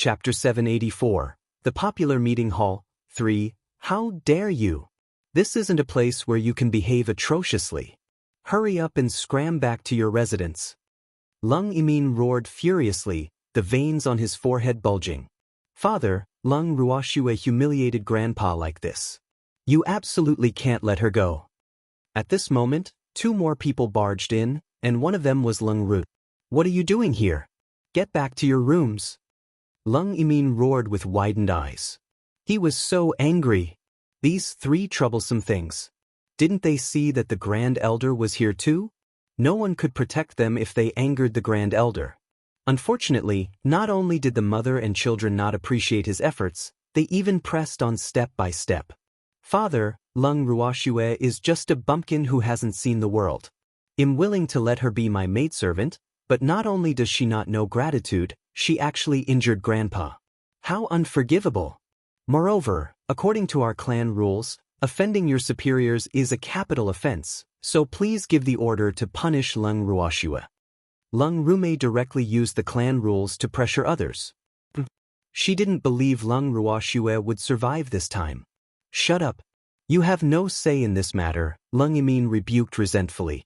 Chapter 784. The Popular Meeting Hall. 3. How dare you? This isn't a place where you can behave atrociously. Hurry up and scram back to your residence. Leng Yimin roared furiously, the veins on his forehead bulging. Father, Leng Ruoxue humiliated Grandpa like this. You absolutely can't let her go. At this moment, 2 more people barged in, and one of them was Leng Ru. What are you doing here? Get back to your rooms. Leng Yimin roared with widened eyes. He was so angry. These 3 troublesome things. Didn't they see that the Grand Elder was here too? No one could protect them if they angered the Grand Elder. Unfortunately, not only did the mother and children not appreciate his efforts, they even pressed on step by step. Father, Leng Ruoxue is just a bumpkin who hasn't seen the world. I'm willing to let her be my maidservant, but not only does she not know gratitude, she actually injured Grandpa. How unforgivable! Moreover, according to our clan rules, offending your superiors is a capital offense, so please give the order to punish Leng Ruoxue. Leng Rume directly used the clan rules to pressure others. She didn't believe Leng Ruoxue would survive this time. Shut up. You have no say in this matter, Leng Yimin rebuked resentfully.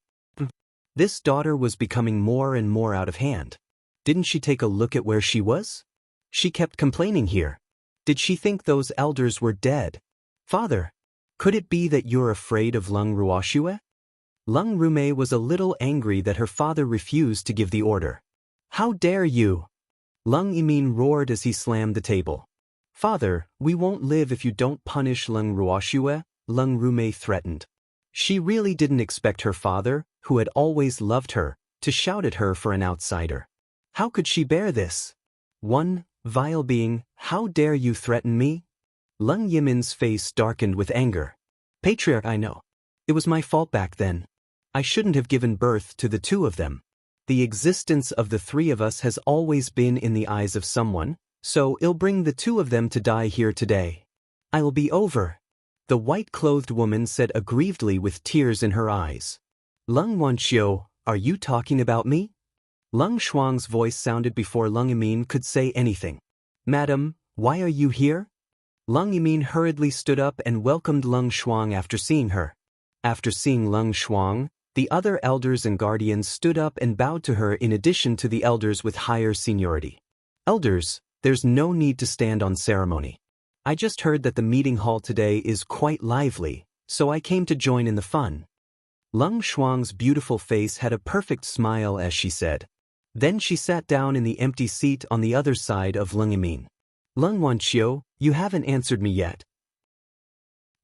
This daughter was becoming more and more out of hand. Didn't she take a look at where she was? She kept complaining here. Did she think those elders were dead? Father, could it be that you're afraid of Leng Ruoxue? Leng Rume was a little angry that her father refused to give the order. How dare you? Leng Yimin roared as he slammed the table. Father, we won't live if you don't punish Leng Ruoxue, Leng Rume threatened. She really didn't expect her father, who had always loved her, to shout at her for an outsider. How could she bear this? One vile being, how dare you threaten me? Leng Yimin's face darkened with anger. Patriarch, I know. It was my fault back then. I shouldn't have given birth to the 2 of them. The existence of the 3 of us has always been in the eyes of someone, so I'll bring the 2 of them to die here today. I'll be over. The white-clothed woman said aggrievedly with tears in her eyes. Leng Wanxiu, are you talking about me? Leng Shuang's voice sounded before Leng Yimin could say anything. Madam, why are you here? Leng Yimin hurriedly stood up and welcomed Leng Shuang after seeing her. After seeing Leng Shuang, the other elders and guardians stood up and bowed to her in addition to the elders with higher seniority. Elders, there's no need to stand on ceremony. I just heard that the meeting hall today is quite lively, so I came to join in the fun. Leng Shuang's beautiful face had a perfect smile as she said. Then she sat down in the empty seat on the other side of Leng Yimin. Leng Wanxiu, you haven't answered me yet.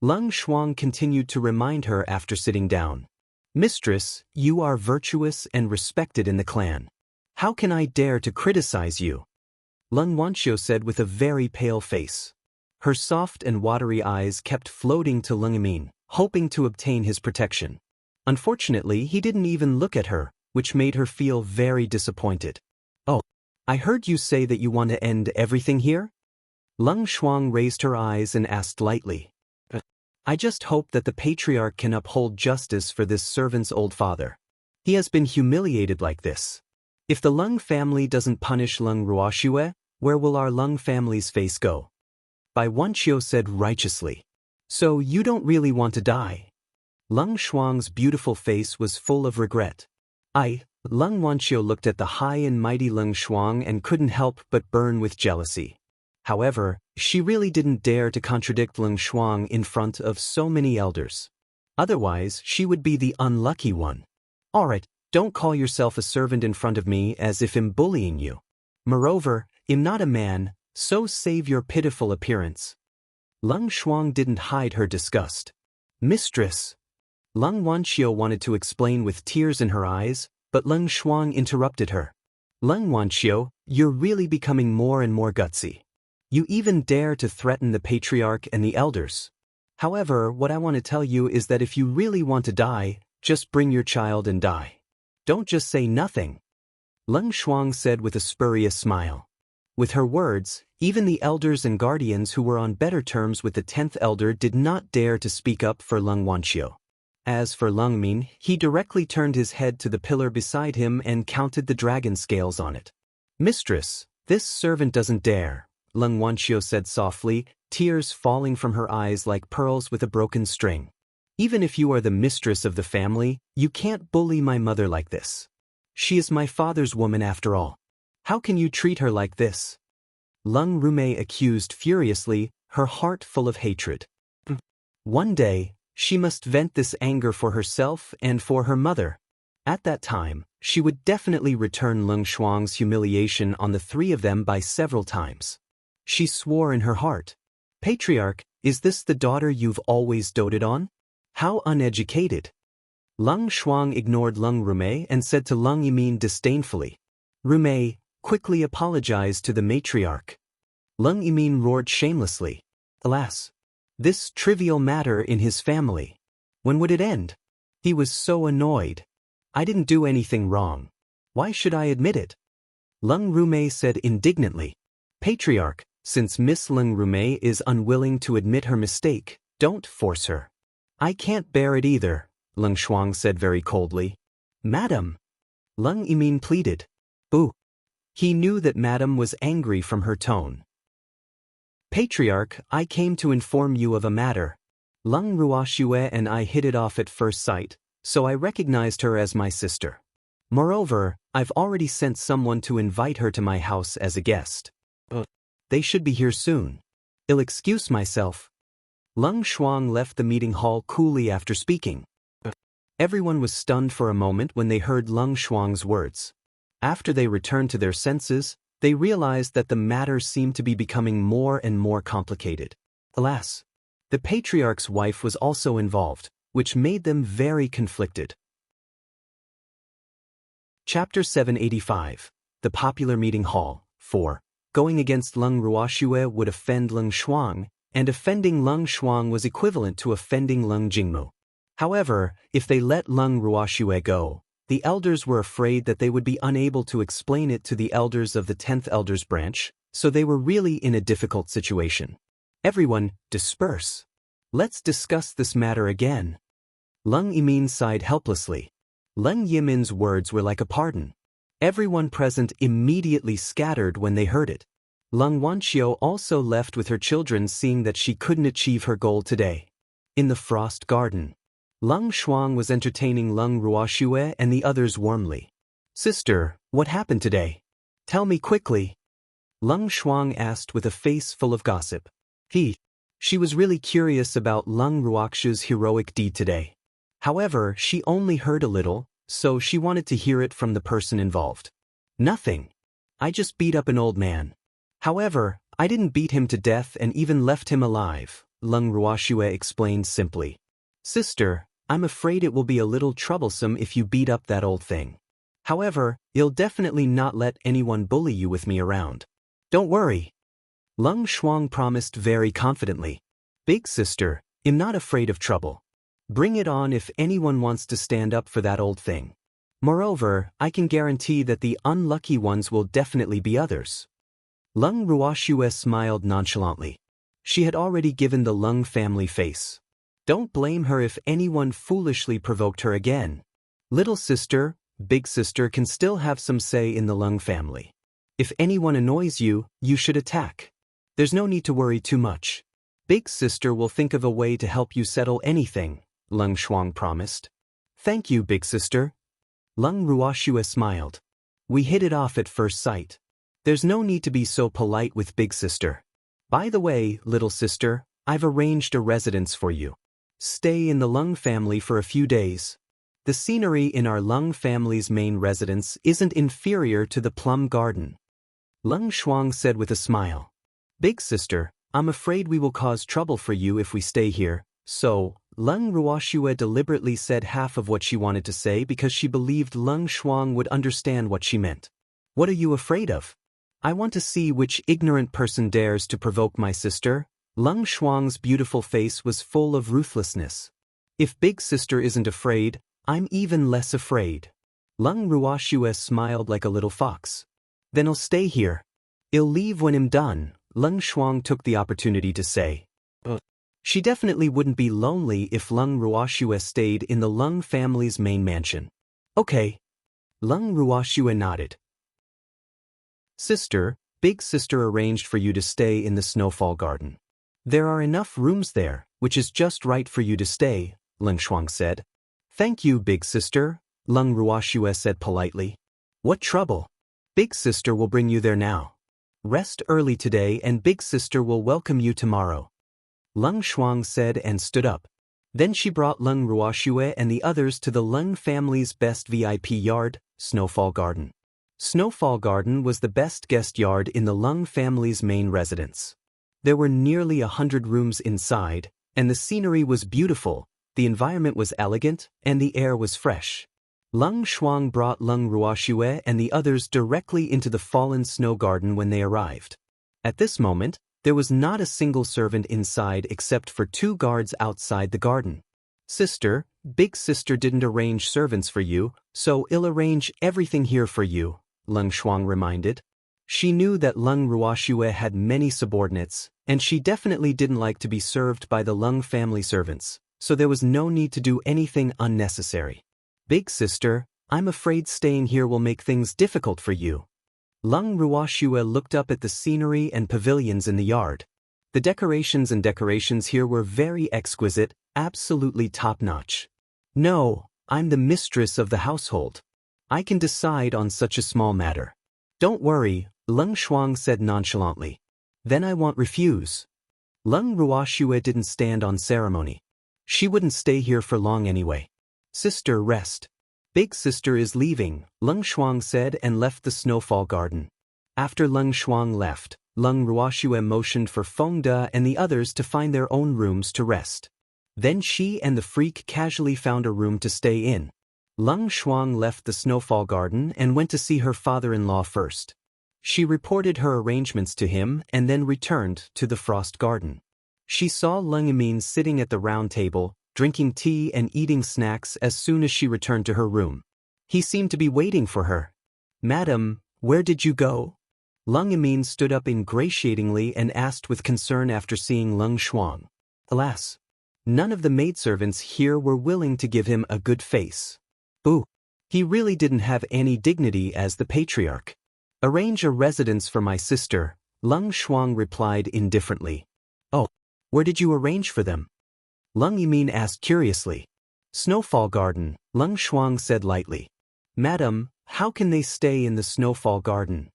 Leng Shuang continued to remind her after sitting down. Mistress, you are virtuous and respected in the clan. How can I dare to criticize you? Leng Wanxiu said with a very pale face. Her soft and watery eyes kept floating to Leng Yimin, hoping to obtain his protection. Unfortunately, he didn't even look at her, which made her feel very disappointed. Oh, I heard you say that you want to end everything here? Leng Shuang raised her eyes and asked lightly. I just hope that the patriarch can uphold justice for this servant's old father. He has been humiliated like this. If the Leng family doesn't punish Leng Ruoxue, where will our Leng family's face go? Bai Wanqiu said righteously. So you don't really want to die? Leng Shuang's beautiful face was full of regret. Leng Wanqiu looked at the high and mighty Leng Shuang and couldn't help but burn with jealousy. However, she really didn't dare to contradict Leng Shuang in front of so many elders. Otherwise, she would be the unlucky one. Alright, don't call yourself a servant in front of me as if I'm bullying you. Moreover, I'm not a man, so save your pitiful appearance. Leng Shuang didn't hide her disgust. Mistress. Leng Wanqiu wanted to explain with tears in her eyes, but Leng Shuang interrupted her. Leng Wanqiu, you're really becoming more and more gutsy. You even dare to threaten the patriarch and the elders. However, what I want to tell you is that if you really want to die, just bring your child and die. Don't just say nothing. Leng Shuang said with a spurious smile. With her words, even the elders and guardians who were on better terms with the 10th elder did not dare to speak up for Leng Wanqiu. As for Leng Min, he directly turned his head to the pillar beside him and counted the dragon scales on it. Mistress, This servant doesn't dare, Leng Wanqiu said softly, tears falling from her eyes like pearls with a broken string. Even if you are the mistress of the family, you can't bully my mother like this. She is my father's woman after all. How can you treat her like this? Leng Rume accused furiously, her heart full of hatred. One day, she must vent this anger for herself and for her mother. At that time, she would definitely return Leng Shuang's humiliation on the three of them by several times. She swore in her heart. Patriarch, is this the daughter you've always doted on? How uneducated. Leng Shuang ignored Leng Rume and said to Leng Yimin disdainfully. Rume, quickly apologize to the matriarch. Leng Yimin roared shamelessly. Alas! This trivial matter in his family. When would it end? He was so annoyed. I didn't do anything wrong. Why should I admit it? Leng Rume said indignantly. Patriarch, since Miss Leng Rume is unwilling to admit her mistake, don't force her. I can't bear it either, Leng Shuang said very coldly. Madam. Leng Yimin pleaded. Ooh. He knew that Madam was angry from her tone. Patriarch, I came to inform you of a matter. Leng Ruoxue and I hit it off at first sight, so I recognized her as my sister. Moreover, I've already sent someone to invite her to my house as a guest. They should be here soon. I'll excuse myself. Leng Shuang left the meeting hall coolly after speaking. Everyone was stunned for a moment when they heard Leng Shuang's words. After they returned to their senses, they realized that the matter seemed to be becoming more and more complicated. Alas! The patriarch's wife was also involved, which made them very conflicted. Chapter 785. The Popular Meeting Hall. 4. Going against Leng Ruoxue would offend Leng Shuang, and offending Leng Shuang was equivalent to offending Leng Jingmu. However, if they let Leng Ruoxue go, the elders were afraid that they would be unable to explain it to the elders of the 10th Elders Branch, so they were really in a difficult situation. Everyone, disperse. Let's discuss this matter again. Leng Yimin sighed helplessly. Leng Yimin's words were like a pardon. Everyone present immediately scattered when they heard it. Leng Wanqiu also left with her children, seeing that she couldn't achieve her goal today. In the Frost Garden, Leng Shuang was entertaining Leng Ruoxue and the others warmly. Sister, what happened today? Tell me quickly. Leng Shuang asked with a face full of gossip. She was really curious about Leng Ruoxue's heroic deed today. However, she only heard a little, so she wanted to hear it from the person involved. Nothing. I just beat up an old man. However, I didn't beat him to death and even left him alive, Leng Ruoxue explained simply. Sister, I'm afraid it will be a little troublesome if you beat up that old thing. However, you'll definitely not let anyone bully you with me around. Don't worry. Leng Shuang promised very confidently. Big sister, I'm not afraid of trouble. Bring it on if anyone wants to stand up for that old thing. Moreover, I can guarantee that the unlucky ones will definitely be others. Leng Ruoxue smiled nonchalantly. She had already given the Leng family face. Don't blame her if anyone foolishly provoked her again. Little sister, big sister can still have some say in the Leng family. If anyone annoys you, you should attack. There's no need to worry too much. Big sister will think of a way to help you settle anything, Leng Shuang promised. Thank you, big sister. Leng Ruoxue smiled. We hit it off at first sight. There's no need to be so polite with big sister. By the way, little sister, I've arranged a residence for you. Stay in the Leng family for a few days. The scenery in our Leng family's main residence isn't inferior to the plum garden. Leng Shuang said with a smile. Big sister, I'm afraid we will cause trouble for you if we stay here, so, Leng Ruoxue deliberately said half of what she wanted to say because she believed Leng Shuang would understand what she meant. What are you afraid of? I want to see which ignorant person dares to provoke my sister. Leng Shuang's beautiful face was full of ruthlessness. If big sister isn't afraid, I'm even less afraid. Leng Ruoxue smiled like a little fox. Then I'll stay here. I'll leave when I'm done, Leng Shuang took the opportunity to say. She definitely wouldn't be lonely if Leng Ruoxue stayed in the Leng family's main mansion. Okay. Leng Ruoxue nodded. Sister, Big sister arranged for you to stay in the snowfall garden. There are enough rooms there, which is just right for you to stay, Leng Shuang said. Thank you, big sister, Leng Ruoxue said politely. What trouble? Big sister will bring you there now. Rest early today and big sister will welcome you tomorrow. Leng Shuang said and stood up. Then she brought Leng Ruoxue and the others to the Leng family's best VIP yard, Snowfall Garden. Snowfall Garden was the best guest yard in the Leng family's main residence. There were nearly 100 rooms inside, and the scenery was beautiful, the environment was elegant, and the air was fresh. Leng Shuang brought Leng Ruoxue and the others directly into the fallen snow garden when they arrived. At this moment, there was not a single servant inside except for 2 guards outside the garden. Sister, big sister didn't arrange servants for you, so I'll arrange everything here for you, Leng Shuang reminded. She knew that Leng Ruoxue had many subordinates, and she definitely didn't like to be served by the Leng family servants, so there was no need to do anything unnecessary. Big sister, I'm afraid staying here will make things difficult for you. Leng Ruoxue looked up at the scenery and pavilions in the yard. The decorations here were very exquisite, absolutely top-notch. No, I'm the mistress of the household. I can decide on such a small matter. Don't worry, Leng Shuang said nonchalantly. Then I won't refuse. Leng Ruoxue didn't stand on ceremony. She wouldn't stay here for long anyway. Sister, rest. Big sister is leaving, Leng Shuang said and left the snowfall garden. After Leng Shuang left, Leng Ruoxue motioned for Feng De and the others to find their own rooms to rest. Then she and the freak casually found a room to stay in. Leng Shuang left the snowfall garden and went to see her father-in-law first. She reported her arrangements to him and then returned to the frost garden. She saw Leng Yimin sitting at the round table, drinking tea and eating snacks as soon as she returned to her room. He seemed to be waiting for her. Madam, where did you go? Leng Yimin stood up ingratiatingly and asked with concern after seeing Leng Shuang. Alas, none of the maidservants here were willing to give him a good face. Ooh, he really didn't have any dignity as the patriarch. Arrange a residence for my sister, Leng Shuang replied indifferently. Oh, where did you arrange for them? Leng Yimin asked curiously. Snowfall Garden, Leng Shuang said lightly. Madam, how can they stay in the Snowfall Garden?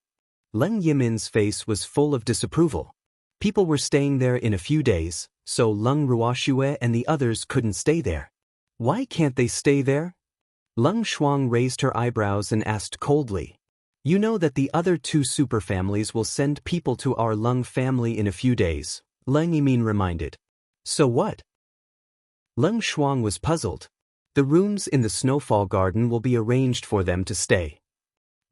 Leng Yimin's face was full of disapproval. People were staying there in a few days, so Leng Ruoxue and the others couldn't stay there. Why can't they stay there? Leng Shuang raised her eyebrows and asked coldly. You know that the other 2 superfamilies will send people to our Leng family in a few days, Leng Yimin reminded. So what? Leng Shuang was puzzled. The rooms in the snowfall garden will be arranged for them to stay.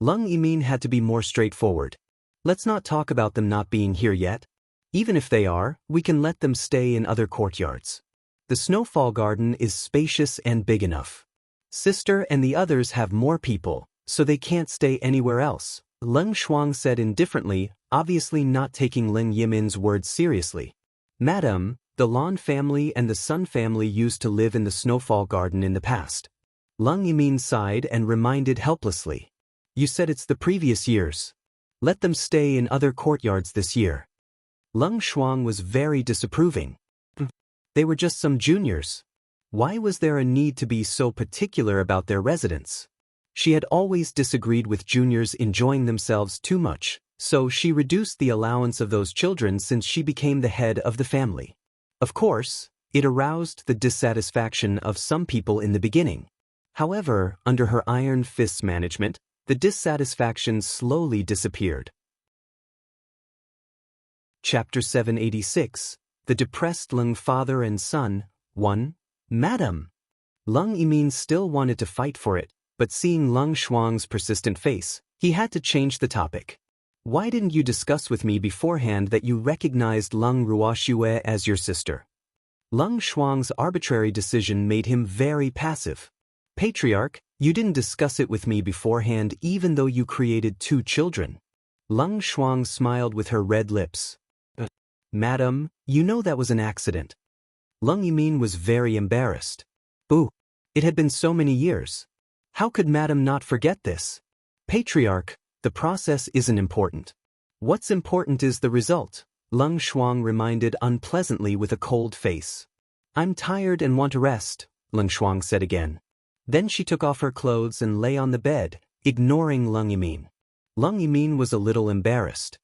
Leng Yimin had to be more straightforward. Let's not talk about them not being here yet. Even if they are, we can let them stay in other courtyards. The snowfall garden is spacious and big enough. Sister and the others have more people, so they can't stay anywhere else, Leng Shuang said indifferently, obviously not taking Leng Yimin's words seriously. Madam, the Lan family and the Sun family used to live in the snowfall garden in the past. Leng Yimin sighed and reminded helplessly. You said it's the previous years. Let them stay in other courtyards this year. Leng Shuang was very disapproving. They were just some juniors. Why was there a need to be so particular about their residence? She had always disagreed with juniors enjoying themselves too much, so she reduced the allowance of those children since she became the head of the family. Of course, it aroused the dissatisfaction of some people in the beginning. However, under her iron fists management, the dissatisfaction slowly disappeared. Chapter 786, The Depressed Leng Father and Son, 1. Madam! Leng Yimin still wanted to fight for it, but seeing Leng Shuang's persistent face, he had to change the topic. Why didn't you discuss with me beforehand that you recognized Leng Ruoxue as your sister? Leng Shuang's arbitrary decision made him very passive. Patriarch, you didn't discuss it with me beforehand even though you created 2 children. Leng Shuang smiled with her red lips. Madam, you know that was an accident. Leng Yimin was very embarrassed. Ooh, it had been so many years. How could Madam not forget this? Patriarch, the process isn't important. What's important is the result, Leng Shuang reminded unpleasantly with a cold face. I'm tired and want to rest, Leng Shuang said again. Then she took off her clothes and lay on the bed, ignoring Leng Yimin. Leng Yimin was a little embarrassed.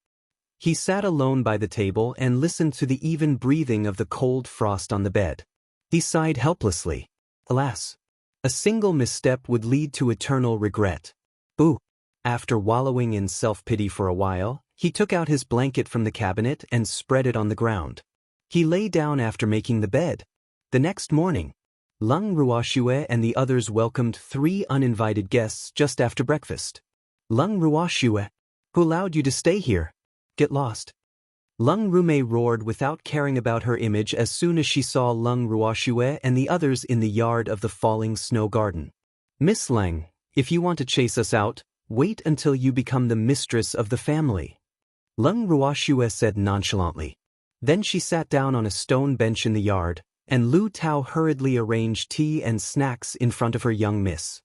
He sat alone by the table and listened to the even breathing of the cold frost on the bed. He sighed helplessly. Alas! A single misstep would lead to eternal regret. Boo! After wallowing in self-pity for a while, he took out his blanket from the cabinet and spread it on the ground. He lay down after making the bed. The next morning, Leng Ruoxue and the others welcomed 3 uninvited guests just after breakfast. Leng Ruoxue, who allowed you to stay here? Get lost. Leng Rume roared without caring about her image as soon as she saw Leng Ruoxue and the others in the yard of the falling snow garden. Miss Leng, if you want to chase us out, wait until you become the mistress of the family. Leng Ruoxue said nonchalantly. Then she sat down on a stone bench in the yard, and Lu Tao hurriedly arranged tea and snacks in front of her young miss.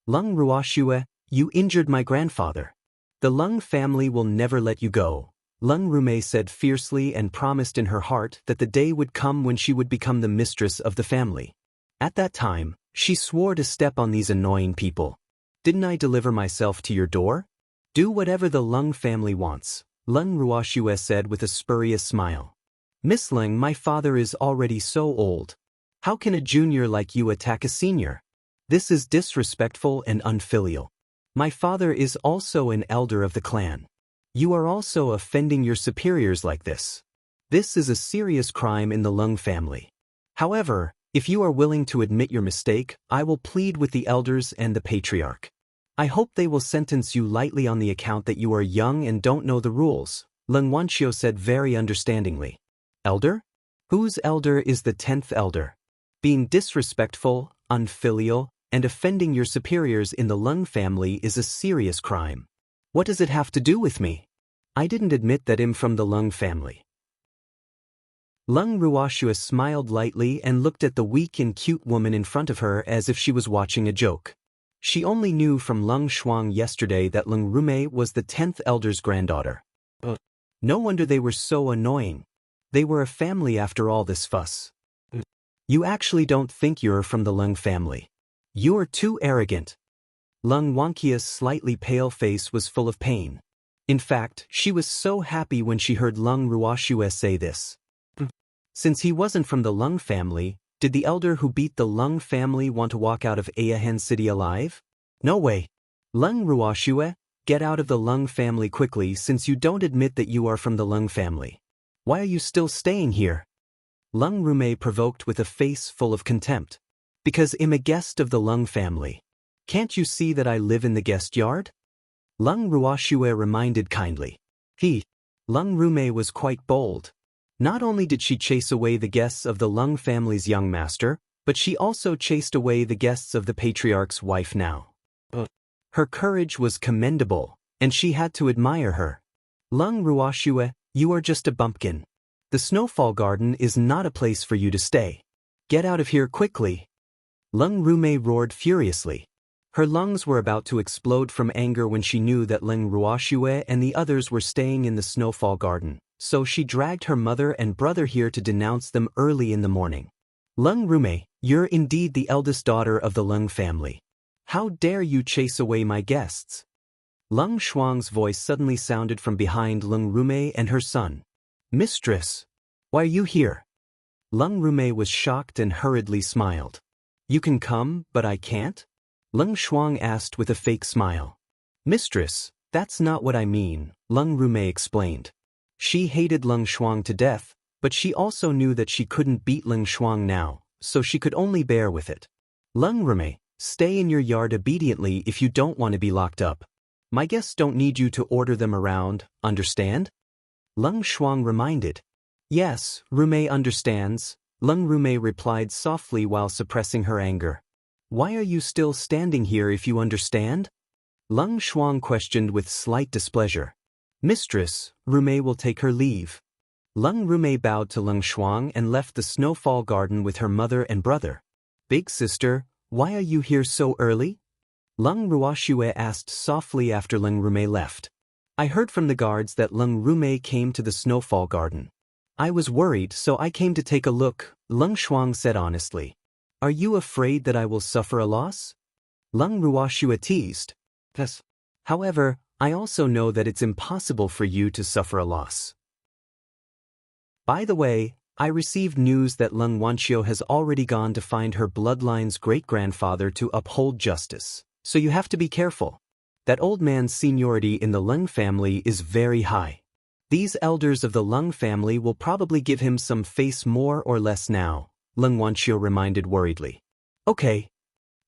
Leng Ruoxue, you injured my grandfather. The Leng family will never let you go, Leng Rume said fiercely and promised in her heart that the day would come when she would become the mistress of the family. At that time, she swore to step on these annoying people. Didn't I deliver myself to your door? Do whatever the Leng family wants, Leng Ruoxue said with a spurious smile. Miss Leng, my father is already so old. How can a junior like you attack a senior? This is disrespectful and unfilial. My father is also an elder of the clan. You are also offending your superiors like this. This is a serious crime in the Leng family. However, if you are willing to admit your mistake, I will plead with the elders and the patriarch. I hope they will sentence you lightly on the account that you are young and don't know the rules, Leng Wanqiu said very understandingly. Elder? Whose elder is the 10th elder? Being disrespectful, unfilial, and offending your superiors in the Leng family is a serious crime. What does it have to do with me? I didn't admit that I'm from the Leng family. Leng Ruoxue smiled lightly and looked at the weak and cute woman in front of her as if she was watching a joke. She only knew from Leng Shuang yesterday that Leng Rume was the 10th elder's granddaughter. No wonder they were so annoying. They were a family after all this fuss. You actually don't think you're from the Leng family. You're too arrogant. Leng Wanqia's slightly pale face was full of pain. In fact, she was so happy when she heard Leng Ruoxue say this. Since he wasn't from the Leng family, did the elder who beat the Leng family want to walk out of Ayahen City alive? No way. Leng Ruoxue, get out of the Leng family quickly since you don't admit that you are from the Leng family. Why are you still staying here? Leng Rume provoked with a face full of contempt. Because I'm a guest of the Leng family. Can't you see that I live in the guest yard? Leng Ruoxue reminded kindly. Leng Rume was quite bold. Not only did she chase away the guests of the Leng family's young master, but she also chased away the guests of the patriarch's wife now. Her courage was commendable, and she had to admire her. Leng Ruoxue, you are just a bumpkin. The snowfall garden is not a place for you to stay. Get out of here quickly. Leng Rume roared furiously. Her lungs were about to explode from anger when she knew that Leng Ruoxue and the others were staying in the snowfall garden, so she dragged her mother and brother here to denounce them early in the morning. Leng Rume, you're indeed the eldest daughter of the Leng family. How dare you chase away my guests? Leng Shuang's voice suddenly sounded from behind Leng Rume and her son. Mistress, why are you here? Leng Rume was shocked and hurriedly smiled. You can come, but I can't? Leng Shuang asked with a fake smile. Mistress, that's not what I mean, Leng Rume explained. She hated Leng Shuang to death, but she also knew that she couldn't beat Leng Shuang now, so she could only bear with it. Leng Rume, stay in your yard obediently if you don't want to be locked up. My guests don't need you to order them around, understand? Leng Shuang reminded. Yes, Rume understands, Leng Rume replied softly while suppressing her anger. Why are you still standing here if you understand? Leng Shuang questioned with slight displeasure. Mistress, Rume will take her leave. Leng Rume bowed to Leng Shuang and left the snowfall garden with her mother and brother. Big sister, why are you here so early? Leng Ruoxue asked softly after Leng Rume left. I heard from the guards that Leng Rume came to the snowfall garden. I was worried, so I came to take a look, Leng Shuang said honestly. Are you afraid that I will suffer a loss? Leng Ruoxue teased. Yes. However, I also know that it's impossible for you to suffer a loss. By the way, I received news that Leng Wanqiu has already gone to find her bloodline's great-grandfather to uphold justice, so you have to be careful. That old man's seniority in the Leng family is very high. These elders of the Leng family will probably give him some face more or less now, Leng Wanqiu reminded worriedly. Okay.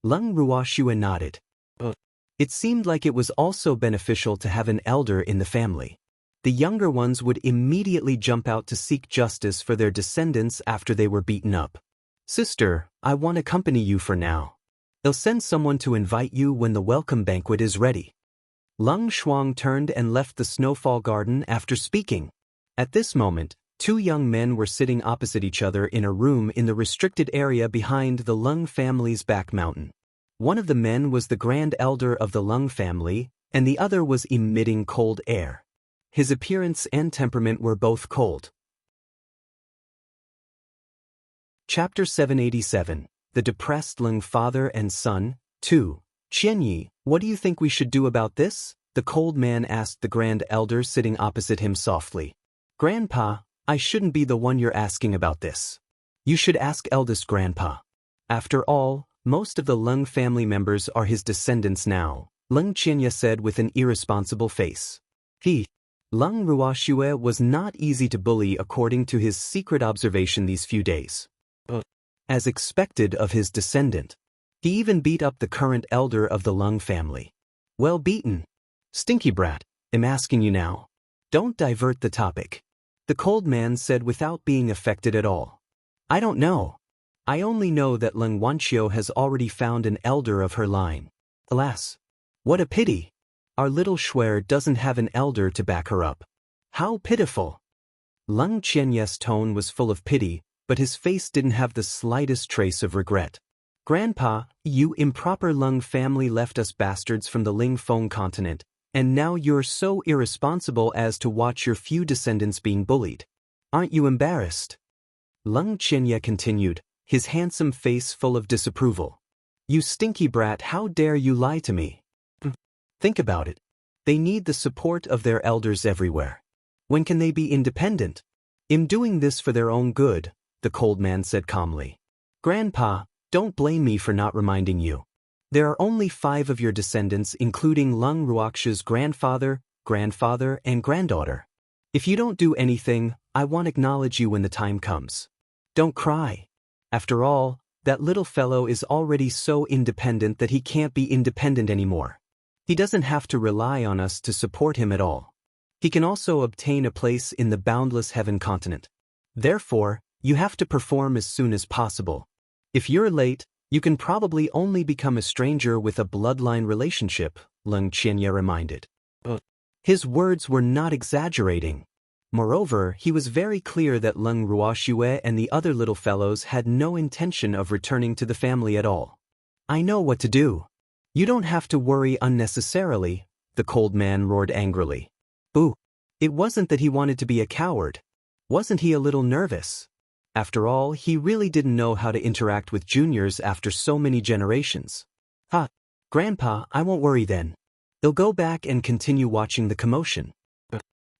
Leng Ruoxue nodded. It seemed like it was also beneficial to have an elder in the family. The younger ones would immediately jump out to seek justice for their descendants after they were beaten up. Sister, I want to accompany you for now. They'll send someone to invite you when the welcome banquet is ready. Leng Shuang turned and left the snowfall garden after speaking. At this moment, two young men were sitting opposite each other in a room in the restricted area behind the Leng family's back mountain. One of the men was the grand elder of the Leng family, and the other was emitting cold air. His appearance and temperament were both cold. Chapter 787, The Depressed Leng Father and Son, 2. Qianyi, what do you think we should do about this? The cold man asked the grand elder sitting opposite him softly. Grandpa, I shouldn't be the one you're asking about this. You should ask eldest grandpa. After all, most of the Leng family members are his descendants now, Leng Qianya said with an irresponsible face. Leng Ruoxue was not easy to bully according to his secret observation these few days. As expected of his descendant. He even beat up the current elder of the Leng family. Well beaten. Stinky brat, I'm asking you now. Don't divert the topic. The cold man said without being affected at all. I don't know. I only know that Leng Wanqiu has already found an elder of her line. Alas. What a pity. Our little Shuer doesn't have an elder to back her up. How pitiful. Leng Qianye's tone was full of pity, but his face didn't have the slightest trace of regret. Grandpa, you improper Leng family left us bastards from the Ling Feng continent, and now you're so irresponsible as to watch your few descendants being bullied. Aren't you embarrassed? Leng Qianye continued, his handsome face full of disapproval. You stinky brat, how dare you lie to me? Think about it. They need the support of their elders everywhere. When can they be independent? I'm doing this for their own good, the cold man said calmly. Grandpa, don't blame me for not reminding you. There are only 5 of your descendants, including Leng Ruoxue's grandfather, grandfather, and granddaughter. If you don't do anything, I won't acknowledge you when the time comes. Don't cry. After all, that little fellow is already so independent that he can't be independent anymore. He doesn't have to rely on us to support him at all. He can also obtain a place in the boundless heaven continent. Therefore, you have to perform as soon as possible. If you're late, you can probably only become a stranger with a bloodline relationship, Leng Qianye reminded. His words were not exaggerating. Moreover, he was very clear that Leng Ruoxue and the other little fellows had no intention of returning to the family at all. I know what to do. You don't have to worry unnecessarily, the cold man roared angrily. Boo! It wasn't that he wanted to be a coward. Wasn't he a little nervous? After all, he really didn't know how to interact with juniors after so many generations. Grandpa, I won't worry then. They'll go back and continue watching the commotion.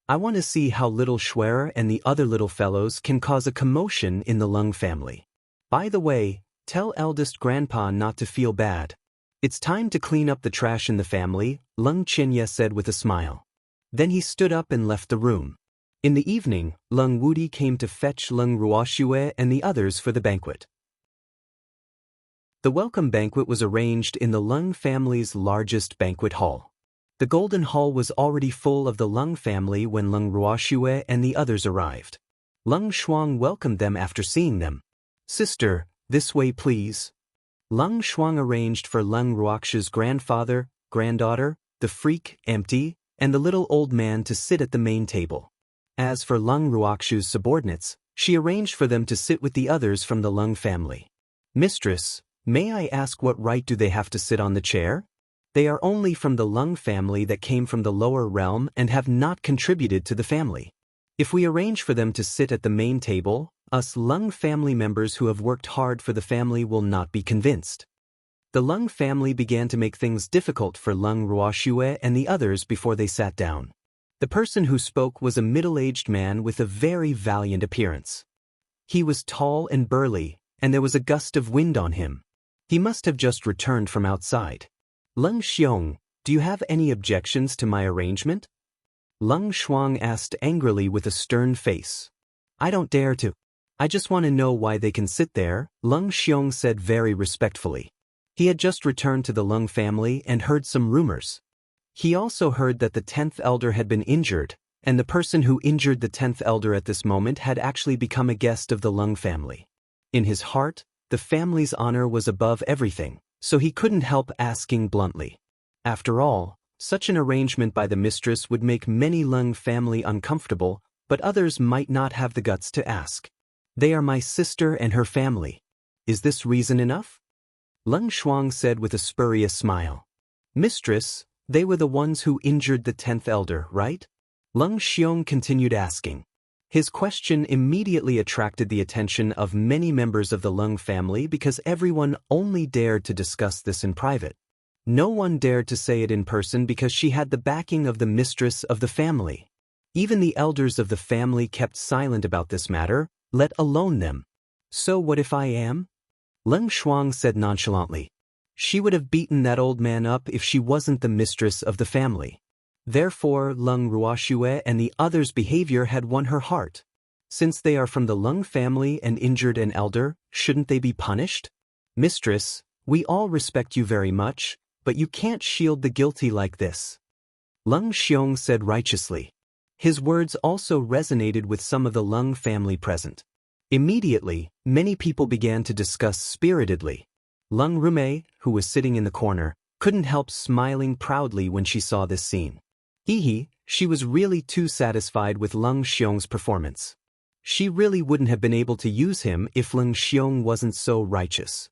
I want to see how little Shuer and the other little fellows can cause a commotion in the Leng family. By the way, tell eldest grandpa not to feel bad. It's time to clean up the trash in the family, Leng Qianye said with a smile. Then he stood up and left the room. In the evening, Leng Wudi came to fetch Leng Ruoxue and the others for the banquet. The welcome banquet was arranged in the Leng family's largest banquet hall. The Golden Hall was already full of the Leng family when Leng Ruoxue and the others arrived. Leng Shuang welcomed them after seeing them. Sister, this way please. Leng Shuang arranged for Leng Ruoxue's grandfather, granddaughter, the freak, empty, and the little old man to sit at the main table. As for Leng Ruoxue's subordinates, she arranged for them to sit with the others from the Leng family. Mistress, may I ask what right do they have to sit on the chair? They are only from the Leng family that came from the lower realm and have not contributed to the family. If we arrange for them to sit at the main table, us Leng family members who have worked hard for the family will not be convinced. The Leng family began to make things difficult for Leng Ruoxue and the others before they sat down. The person who spoke was a middle-aged man with a very valiant appearance. He was tall and burly, and there was a gust of wind on him. He must have just returned from outside. Leng Xiong, do you have any objections to my arrangement? Leng Shuang asked angrily with a stern face. I don't dare to. I just want to know why they can sit there, Leng Xiong said very respectfully. He had just returned to the Leng family and heard some rumors. He also heard that the 10th elder had been injured, and the person who injured the 10th elder at this moment had actually become a guest of the Leng family. In his heart, the family's honor was above everything, so he couldn't help asking bluntly. After all, such an arrangement by the mistress would make many Leng family uncomfortable, but others might not have the guts to ask. They are my sister and her family. Is this reason enough? Leng Shuang said with a spurious smile. Mistress, they were the ones who injured the 10th elder, right? Leng Xiong continued asking. His question immediately attracted the attention of many members of the Leng family because everyone only dared to discuss this in private. No one dared to say it in person because she had the backing of the mistress of the family. Even the elders of the family kept silent about this matter, let alone them. So what if I am? Leng Shuang said nonchalantly. She would have beaten that old man up if she wasn't the mistress of the family. Therefore, Leng Ruoxue and the others' behavior had won her heart. Since they are from the Leng family and injured an elder, shouldn't they be punished? Mistress, we all respect you very much, but you can't shield the guilty like this. Leng Xiong said righteously. His words also resonated with some of the Leng family present. Immediately, many people began to discuss spiritedly. Leng Rume, who was sitting in the corner, couldn't help smiling proudly when she saw this scene. She was really too satisfied with Leng Xiong's performance. She really wouldn't have been able to use him if Leng Xiong wasn't so righteous.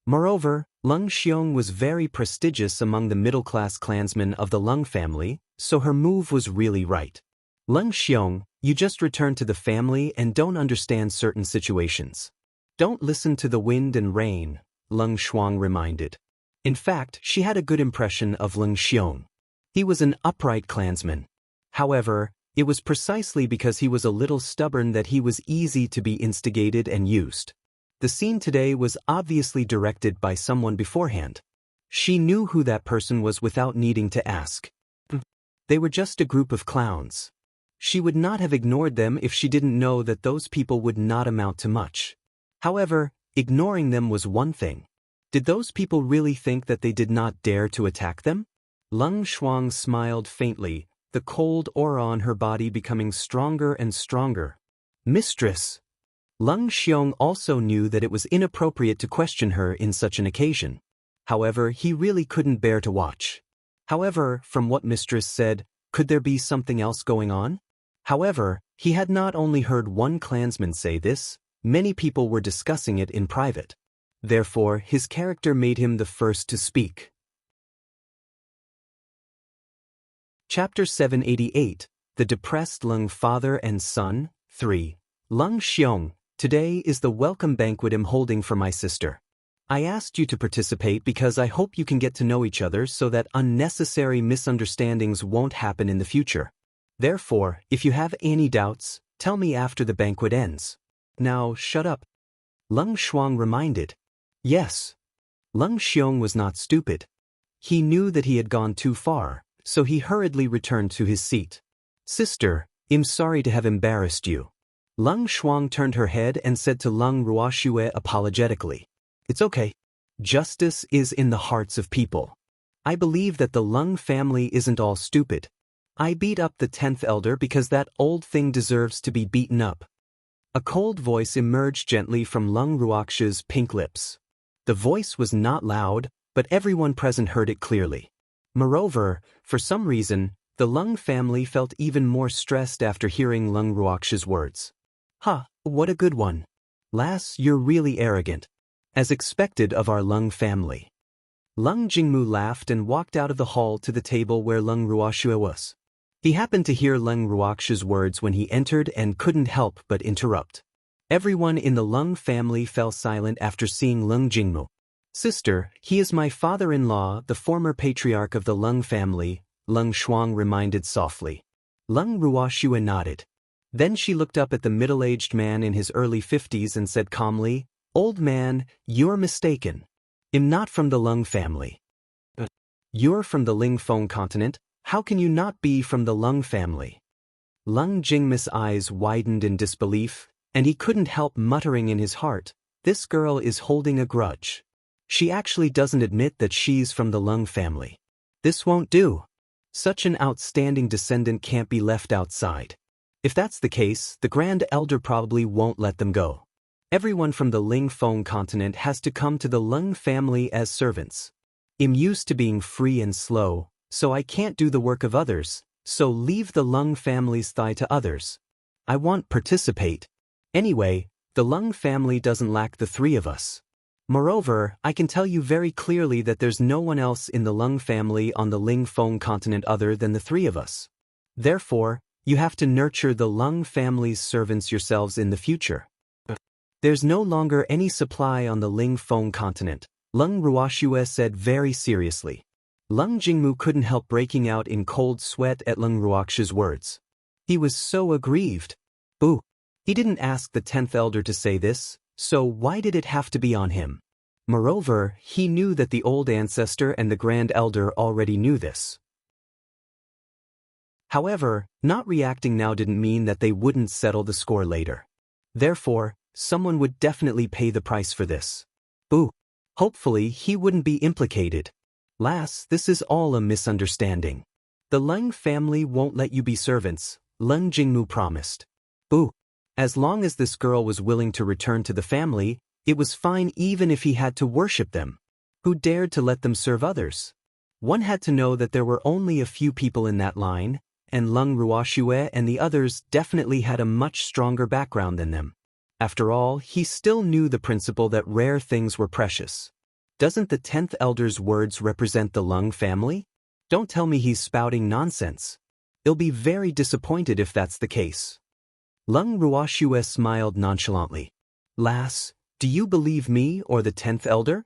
Moreover, Leng Xiong was very prestigious among the middle-class clansmen of the Leng family, so her move was really right. Leng Xiong, you just returned to the family and don't understand certain situations. Don't listen to the wind and rain, Leng Shuang reminded. In fact, she had a good impression of Leng Xiong. He was an upright clansman. However, it was precisely because he was a little stubborn that he was easy to be instigated and used. The scene today was obviously directed by someone beforehand. She knew who that person was without needing to ask. They were just a group of clowns. She would not have ignored them if she didn't know that those people would not amount to much. However, ignoring them was one thing. Did those people really think that they did not dare to attack them? Leng Shuang smiled faintly, the cold aura on her body becoming stronger and stronger. Mistress! Leng Xiong also knew that it was inappropriate to question her in such an occasion. However, he really couldn't bear to watch. However, from what Mistress said, could there be something else going on? However, he had not only heard one clansman say this, many people were discussing it in private. Therefore, his character made him the first to speak. Chapter 788, The Depressed Leng Father and Son, 3. Leng Xiong, today is the welcome banquet I'm holding for my sister. I asked you to participate because I hope you can get to know each other so that unnecessary misunderstandings won't happen in the future. Therefore, if you have any doubts, tell me after the banquet ends. Now, shut up. Leng Shuang reminded. Yes. Leng Xiong was not stupid. He knew that he had gone too far, so he hurriedly returned to his seat. Sister, I'm sorry to have embarrassed you. Leng Shuang turned her head and said to Leng Ruoxue apologetically. It's okay. Justice is in the hearts of people. I believe that the Leng family isn't all stupid. I beat up the 10th elder because that old thing deserves to be beaten up. A cold voice emerged gently from Leng Ruoxue's pink lips. The voice was not loud, but everyone present heard it clearly. Moreover, for some reason, the Leng family felt even more stressed after hearing Leng Ruoxue's words. What a good one. Lass, you're really arrogant. As expected of our Leng family. Leng Jingmu laughed and walked out of the hall to the table where Leng Ruoxue was. He happened to hear Leng Ruoxue's words when he entered and couldn't help but interrupt. Everyone in the Leng family fell silent after seeing Leng Jingmu. Sister, he is my father-in-law, the former patriarch of the Leng family, Leng Shuang reminded softly. Leng Ruoxue nodded. Then she looked up at the middle-aged man in his early 50s and said calmly, Old man, you're mistaken. I'm not from the Leng family. You're from the Lingfeng continent, how can you not be from the Leng family? Leng Jingmu's eyes widened in disbelief, and he couldn't help muttering in his heart, this girl is holding a grudge. She actually doesn't admit that she's from the Leng family. This won't do. Such an outstanding descendant can't be left outside. If that's the case, the Grand Elder probably won't let them go. Everyone from the Lingfeng continent has to come to the Leng family as servants. I'm used to being free and slow, so I can't do the work of others, so leave the Leng family's thigh to others. I won't participate. Anyway, the Leng family doesn't lack the three of us. Moreover, I can tell you very clearly that there's no one else in the Leng family on the Lingfeng continent other than the three of us. Therefore, you have to nurture the Leng family's servants yourselves in the future. There's no longer any supply on the Lingfeng continent, Leng Ruoxue said very seriously. Leng Jingmu couldn't help breaking out in cold sweat at Leng Ruoxue's words. He was so aggrieved. Boo! He didn't ask the 10th elder to say this, so why did it have to be on him? Moreover, he knew that the old ancestor and the Grand Elder already knew this. However, not reacting now didn't mean that they wouldn't settle the score later. Therefore, someone would definitely pay the price for this. Boo! Hopefully he wouldn't be implicated. Lass, this is all a misunderstanding. The Leng family won't let you be servants, Leng Jingmu promised. Boo! As long as this girl was willing to return to the family, it was fine even if he had to worship them. Who dared to let them serve others? One had to know that there were only a few people in that line, and Leng Ruoxue and the others definitely had a much stronger background than them. After all, he still knew the principle that rare things were precious. Doesn't the 10th elder's words represent the Leng family? Don't tell me he's spouting nonsense. I'll be very disappointed if that's the case. Leng Ruoxue smiled nonchalantly. Lass, do you believe me or the 10th elder?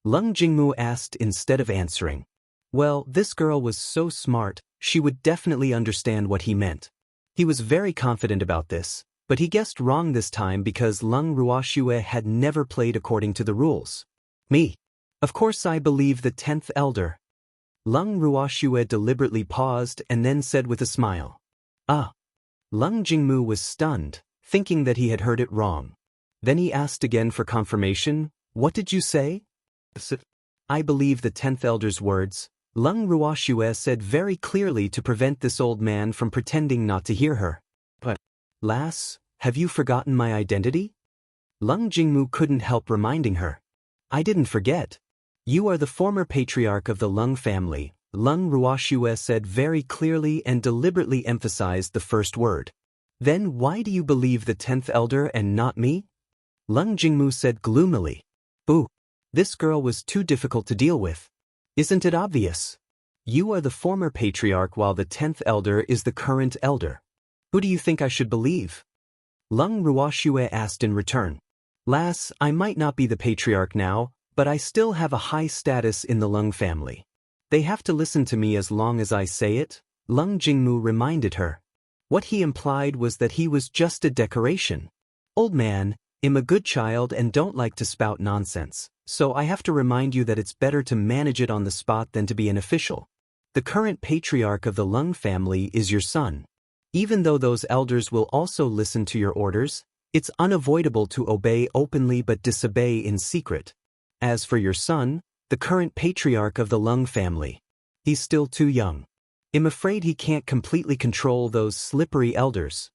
Leng Jingmu asked instead of answering. Well, this girl was so smart, she would definitely understand what he meant. He was very confident about this, but he guessed wrong this time because Leng Ruoxue had never played according to the rules. Me. Of course I believe the 10th elder. Leng Ruoxue deliberately paused and then said with a smile. Ah. Leng Jingmu was stunned, thinking that he had heard it wrong. Then he asked again for confirmation, what did you say? I believe the 10th elder's words, Leng Ruoxue said very clearly to prevent this old man from pretending not to hear her. But, lass, have you forgotten my identity? Leng Jingmu couldn't help reminding her. I didn't forget. You are the former patriarch of the Leng family, Leng Ruoxue said very clearly and deliberately emphasized the first word. Then why do you believe the 10th elder and not me? Leng Jingmu said gloomily. Boo! This girl was too difficult to deal with. Isn't it obvious? You are the former patriarch while the 10th elder is the current elder. Who do you think I should believe? Leng Ruoxue asked in return. Lass, I might not be the patriarch now, but I still have a high status in the Leng family. They have to listen to me as long as I say it, Leng Jingmu reminded her. What he implied was that he was just a decoration. Old man, I'm a good child and don't like to spout nonsense, so I have to remind you that it's better to manage it on the spot than to be an official. The current patriarch of the Leng family is your son. Even though those elders will also listen to your orders, it's unavoidable to obey openly but disobey in secret. As for your son, the current patriarch of the Leng family, he's still too young. I'm afraid he can't completely control those slippery elders.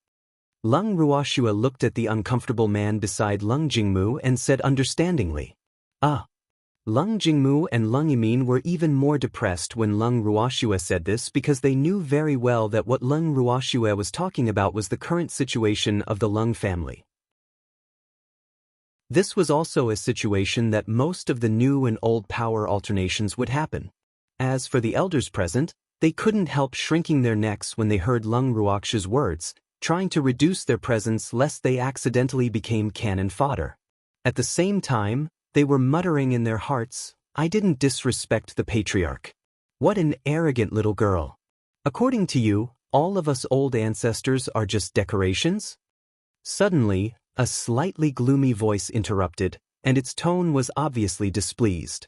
Leng Ruoxue looked at the uncomfortable man beside Leng Jingmu and said understandingly. Ah. Leng Jingmu and Leng Yimin were even more depressed when Leng Ruoxue said this because they knew very well that what Leng Ruoxue was talking about was the current situation of the Leng family. This was also a situation that most of the new and old power alternations would happen. As for the elders present, they couldn't help shrinking their necks when they heard Leng Ruox's words, trying to reduce their presence lest they accidentally became cannon fodder. At the same time, they were muttering in their hearts, "I didn't disrespect the patriarch. What an arrogant little girl. According to you, all of us old ancestors are just decorations?" Suddenly, a slightly gloomy voice interrupted, and its tone was obviously displeased.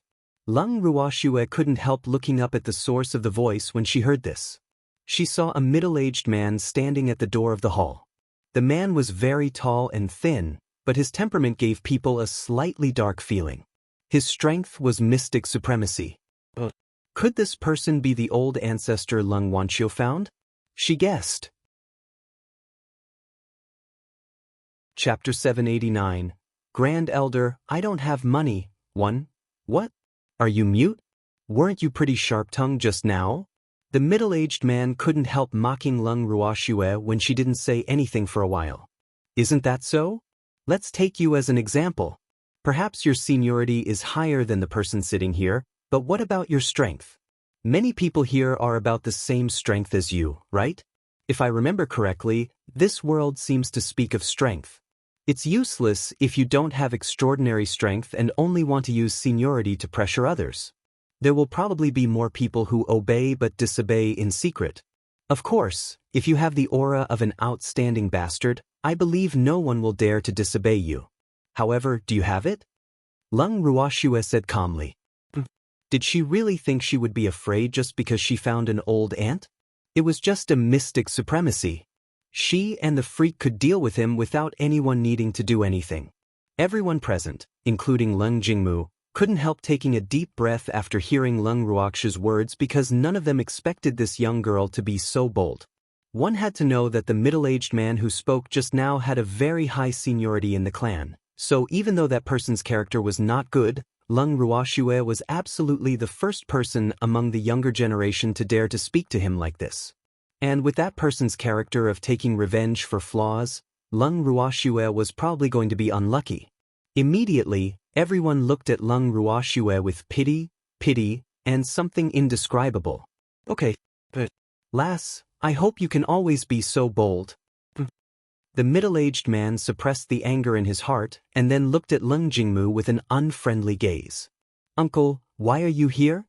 Leng Ruoxue couldn't help looking up at the source of the voice when she heard this. She saw a middle-aged man standing at the door of the hall. The man was very tall and thin, but his temperament gave people a slightly dark feeling. His strength was mystic supremacy. Could this person be the old ancestor Leng Wanqiu found? She guessed. Chapter 789. Grand Elder, I don't have money. 1. What? Are you mute? Weren't you pretty sharp-tongued just now? The middle-aged man couldn't help mocking Leng Ruoxue when she didn't say anything for a while. Isn't that so? Let's take you as an example. Perhaps your seniority is higher than the person sitting here, but what about your strength? Many people here are about the same strength as you, right? If I remember correctly, this world seems to speak of strength. It's useless if you don't have extraordinary strength and only want to use seniority to pressure others. There will probably be more people who obey but disobey in secret. Of course, if you have the aura of an outstanding bastard, I believe no one will dare to disobey you. However, do you have it? Leng Ruoxue said calmly. Did she really think she would be afraid just because she found an old aunt? It was just a mystic supremacy. She and the freak could deal with him without anyone needing to do anything. Everyone present, including Leng Jingmu, couldn't help taking a deep breath after hearing Leng Ruox's words because none of them expected this young girl to be so bold. One had to know that the middle-aged man who spoke just now had a very high seniority in the clan, so even though that person's character was not good, Leng Ruoxue was absolutely the first person among the younger generation to dare to speak to him like this. And with that person's character of taking revenge for flaws, Leng Ruoxue was probably going to be unlucky. Immediately, everyone looked at Leng Ruoxue with pity, and something indescribable. Okay, but lass, I hope you can always be so bold. The middle-aged man suppressed the anger in his heart and then looked at Leng Jingmu with an unfriendly gaze. Uncle, why are you here?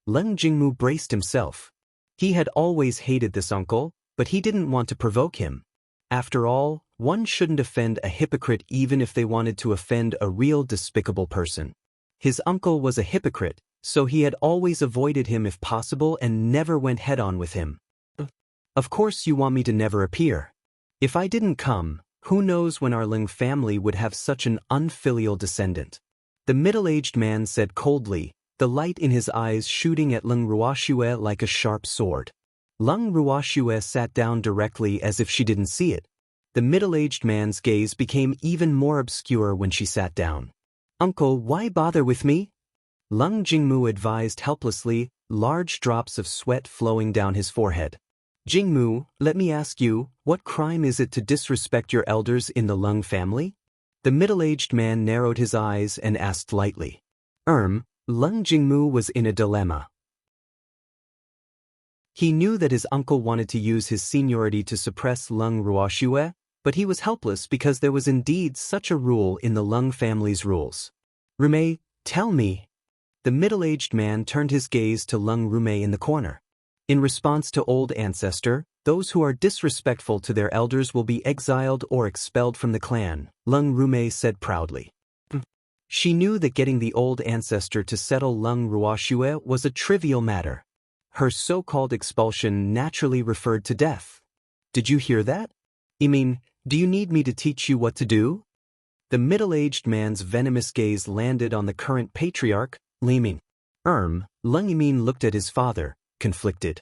Leng Jingmu braced himself. He had always hated this uncle, but he didn't want to provoke him. After all, one shouldn't offend a hypocrite even if they wanted to offend a real despicable person. His uncle was a hypocrite, so he had always avoided him if possible and never went head-on with him. Of course you want me to never appear. If I didn't come, who knows when our Leng family would have such an unfilial descendant. The middle-aged man said coldly, the light in his eyes shooting at Leng Ruoxue like a sharp sword. Leng Ruoxue sat down directly as if she didn't see it. The middle-aged man's gaze became even more obscure when she sat down. Uncle, why bother with me? Leng Jingmu advised helplessly, large drops of sweat flowing down his forehead. Jingmu, let me ask you, what crime is it to disrespect your elders in the Leng family? The middle-aged man narrowed his eyes and asked lightly. Leng Jingmu was in a dilemma. He knew that his uncle wanted to use his seniority to suppress Leng Ruoxue, but he was helpless because there was indeed such a rule in the Leng family's rules. Rume, tell me. The middle-aged man turned his gaze to Leng Rume in the corner. In response to Old Ancestor, those who are disrespectful to their elders will be exiled or expelled from the clan, Leng Rume said proudly. She knew that getting the Old Ancestor to settle Leng Ruoxue was a trivial matter. Her so-called expulsion naturally referred to death. Did you hear that? I mean, do you need me to teach you what to do? The middle-aged man's venomous gaze landed on the current patriarch, Liming. Leng Yimin looked at his father, conflicted.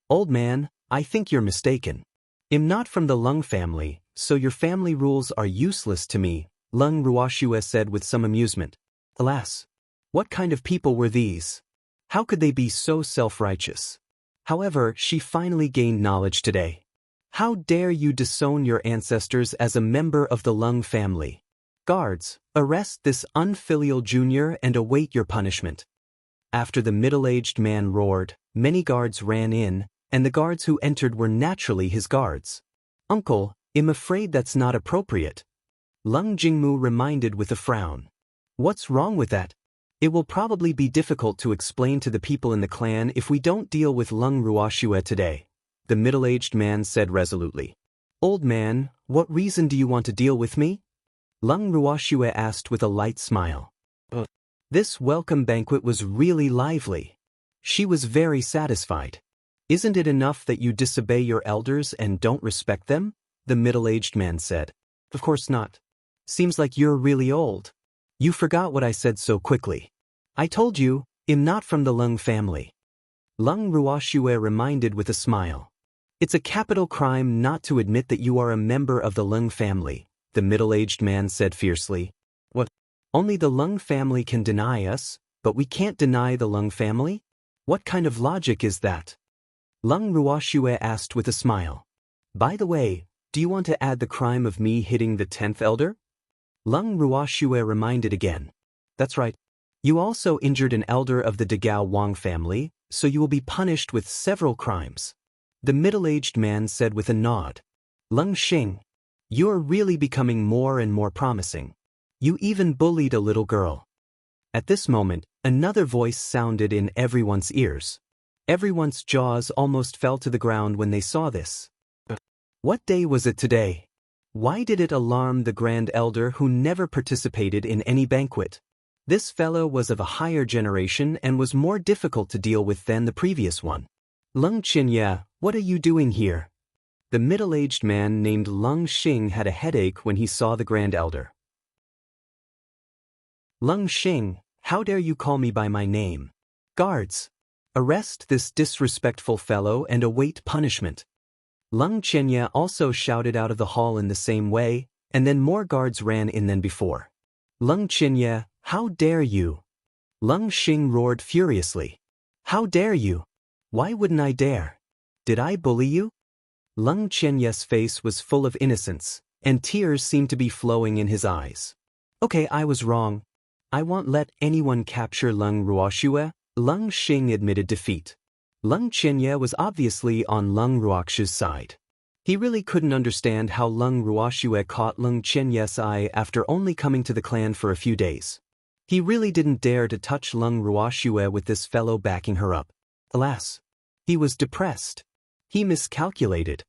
Old man, I think you're mistaken. I'm not from the Leng family, so your family rules are useless to me, Leng Ruoxue said with some amusement. Alas, what kind of people were these? How could they be so self-righteous? However, she finally gained knowledge today. How dare you disown your ancestors as a member of the Leng family? Guards, arrest this unfilial junior and await your punishment. After the middle-aged man roared, many guards ran in, and the guards who entered were naturally his guards. Uncle, I'm afraid that's not appropriate. Leng Jingmu reminded with a frown. What's wrong with that? It will probably be difficult to explain to the people in the clan if we don't deal with Leng Ruoxue today, the middle-aged man said resolutely. Old man, what reason do you want to deal with me? Leng Ruoxue asked with a light smile. This welcome banquet was really lively. She was very satisfied. Isn't it enough that you disobey your elders and don't respect them? The middle-aged man said. Of course not. Seems like you're really old. You forgot what I said so quickly. I told you, I'm not from the Leng family. Leng Ruoxue reminded with a smile. It's a capital crime not to admit that you are a member of the Leng family, the middle-aged man said fiercely. What? Only the Leng family can deny us, but we can't deny the Leng family? What kind of logic is that? Leng Ruoxue asked with a smile. By the way, do you want to add the crime of me hitting the 10th elder? Leng Ruoxue reminded again. That's right. You also injured an elder of the Degao Wang family, so you will be punished with several crimes. The middle-aged man said with a nod. Leng Xing, you're really becoming more and more promising. You even bullied a little girl. At this moment, another voice sounded in everyone's ears. Everyone's jaws almost fell to the ground when they saw this. What day was it today? Why did it alarm the Grand Elder who never participated in any banquet? This fellow was of a higher generation and was more difficult to deal with than the previous one. Leng Qinya, what are you doing here? The middle-aged man named Leng Xing had a headache when he saw the Grand Elder. Leng Xing, how dare you call me by my name? Guards, arrest this disrespectful fellow and await punishment. Leng Qinya also shouted out of the hall in the same way, and then more guards ran in than before. Leng Qinya, how dare you? Leng Xing roared furiously. How dare you? Why wouldn't I dare? Did I bully you? Leng Qianya's face was full of innocence, and tears seemed to be flowing in his eyes. Okay, I was wrong. I won't let anyone capture Leng Ruoxue. Leng Xing admitted defeat. Leng Qianya was obviously on Leng Ruoxue's side. He really couldn't understand how Leng Ruoxue caught Leng Qianya's eye after only coming to the clan for a few days. He really didn't dare to touch Leng Ruoxue with this fellow backing her up. Alas, he was depressed. He miscalculated.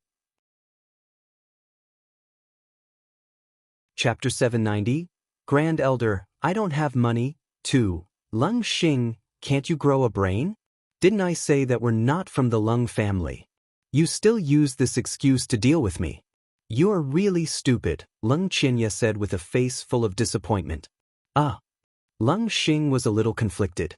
Chapter 790, Grand Elder, I don't have money, too. Leng Xing, can't you grow a brain? Didn't I say that we're not from the Leng family? You still use this excuse to deal with me. You're really stupid, Leng Qianya said with a face full of disappointment. Ah. Leng Xing was a little conflicted.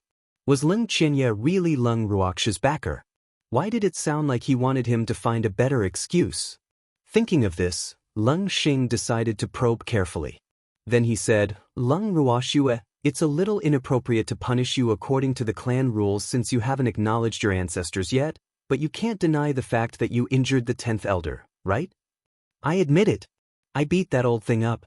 Was Leng Qianya really Leng Ruoxue's backer? Why did it sound like he wanted him to find a better excuse? Thinking of this, Leng Xing decided to probe carefully. Then he said, Leng Ruoxue, it's a little inappropriate to punish you according to the clan rules since you haven't acknowledged your ancestors yet, but you can't deny the fact that you injured the 10th elder, right? I admit it. I beat that old thing up.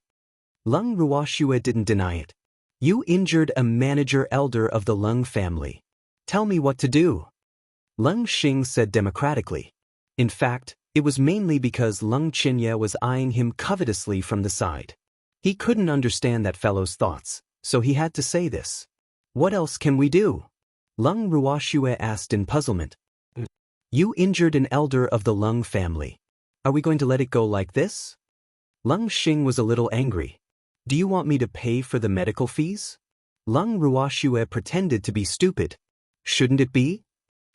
Leng Ruoxue didn't deny it. You injured a manager elder of the Leng family. Tell me what to do. Leng Xing said democratically. In fact, it was mainly because Leng Qianya was eyeing him covetously from the side. He couldn't understand that fellow's thoughts, so he had to say this. What else can we do? Leng Ruoxue asked in puzzlement. You injured an elder of the Leng family. Are we going to let it go like this? Leng Xing was a little angry. Do you want me to pay for the medical fees? Leng Ruoxue pretended to be stupid. Shouldn't it be?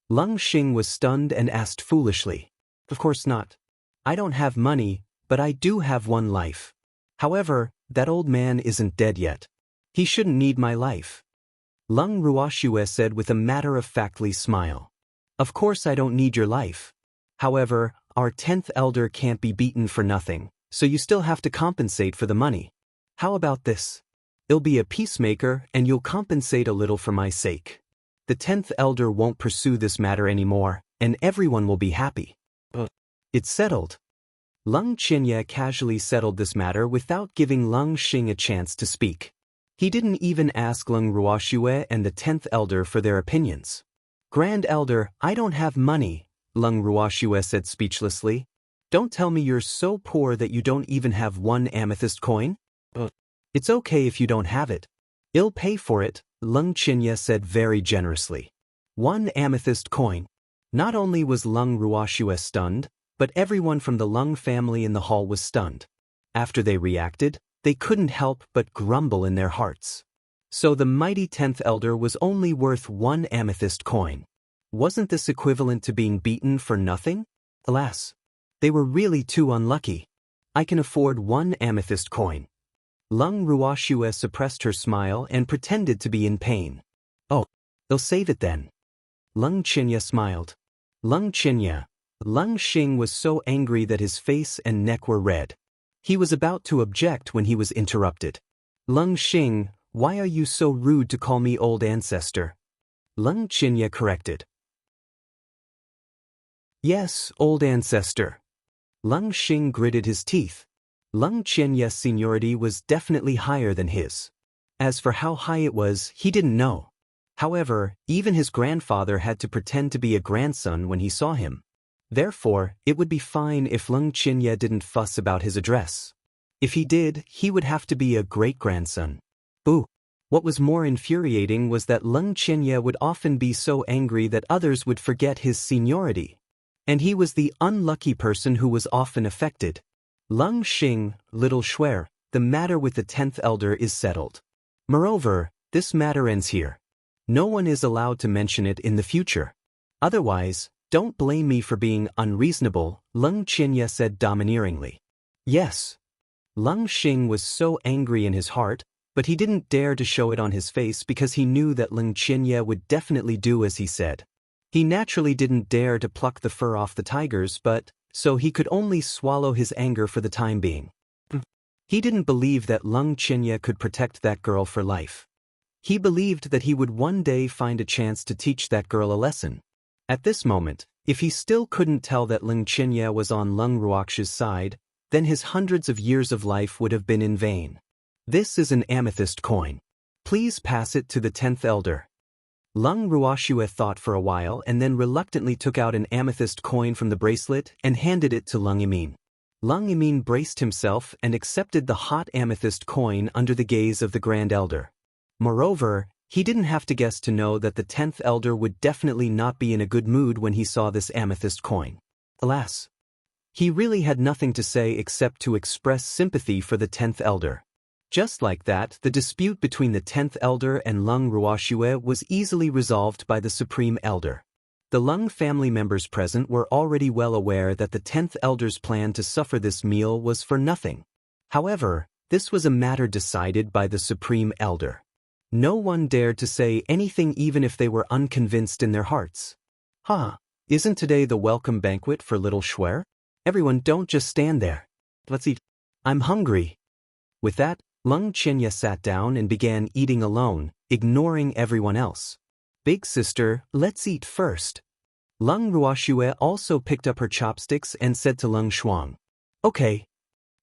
Leng Xing was stunned and asked foolishly. Of course not. I don't have money, but I do have one life. However, that old man isn't dead yet. He shouldn't need my life. Leng Ruoxue said with a matter-of-factly smile. Of course I don't need your life. However, our 10th elder can't be beaten for nothing, so you still have to compensate for the money. How about this? I'll be a peacemaker and you'll compensate a little for my sake. The 10th elder won't pursue this matter anymore, and everyone will be happy. It's settled. Leng Qianye casually settled this matter without giving Leng Xing a chance to speak. He didn't even ask Leng Ruoxue and the 10th Elder for their opinions. Grand Elder, I don't have money, Leng Ruoxue said speechlessly. Don't tell me you're so poor that you don't even have one amethyst coin? It's okay if you don't have it. I'll pay for it, Leng Qianye said very generously. 1 amethyst coin. Not only was Leng Ruoxue stunned, but everyone from the Leng family in the hall was stunned. After they reacted, they couldn't help but grumble in their hearts. So the mighty 10th Elder was only worth 1 amethyst coin. Wasn't this equivalent to being beaten for nothing? Alas, they were really too unlucky. I can afford 1 amethyst coin. Leng Ruoxue suppressed her smile and pretended to be in pain. Oh, they'll save it then. Leng Qianye smiled. Leng Qianye. Leng Xing was so angry that his face and neck were red. He was about to object when he was interrupted. Leng Xing, why are you so rude to call me old ancestor? Leng Qianye corrected. Yes, old ancestor. Leng Xing gritted his teeth. Leng Qianye's seniority was definitely higher than his. As for how high it was, he didn't know. However, even his grandfather had to pretend to be a grandson when he saw him. Therefore, it would be fine if Leng Qianye didn't fuss about his address. If he did, he would have to be a great-grandson. Boo! What was more infuriating was that Leng Qianye would often be so angry that others would forget his seniority. And he was the unlucky person who was often affected. Leng Xing, little Shuer, the matter with the 10th Elder is settled. Moreover, this matter ends here. No one is allowed to mention it in the future. Otherwise, don't blame me for being unreasonable, Leng Qianye said domineeringly. Yes. Leng Xing was so angry in his heart, but he didn't dare to show it on his face because he knew that Leng Qianye would definitely do as he said. He naturally didn't dare to pluck the fur off the tigers, so he could only swallow his anger for the time being. He didn't believe that Leng Qianye could protect that girl for life. He believed that he would one day find a chance to teach that girl a lesson. At this moment, if he still couldn't tell that Leng Qianye was on Leng Ruoxue's side, then his hundreds of years of life would have been in vain. This is an amethyst coin. Please pass it to the 10th Elder. Leng Ruoxue thought for a while and then reluctantly took out an amethyst coin from the bracelet and handed it to Leng Yimin. Leng Yimin braced himself and accepted the hot amethyst coin under the gaze of the Grand Elder. Moreover, he didn't have to guess to know that the 10th Elder would definitely not be in a good mood when he saw this amethyst coin. Alas, he really had nothing to say except to express sympathy for the 10th Elder. Just like that, the dispute between the 10th Elder and Leng Ruoxue was easily resolved by the Supreme Elder. The Leng family members present were already well aware that the 10th Elder's plan to suffer this meal was for nothing. However, this was a matter decided by the Supreme Elder. No one dared to say anything even if they were unconvinced in their hearts. Isn't today the welcome banquet for little Shuer? Everyone don't just stand there. Let's eat. I'm hungry. With that, Leng Qianye sat down and began eating alone, ignoring everyone else. Big sister, let's eat first. Leng Ruoxue also picked up her chopsticks and said to Leng Shuang. Okay.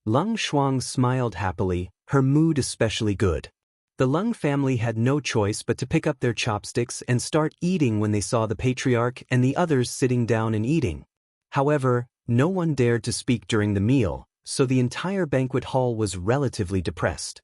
Leng Shuang smiled happily, her mood especially good. The Leng family had no choice but to pick up their chopsticks and start eating when they saw the patriarch and the others sitting down and eating. However, no one dared to speak during the meal, so the entire banquet hall was relatively depressed.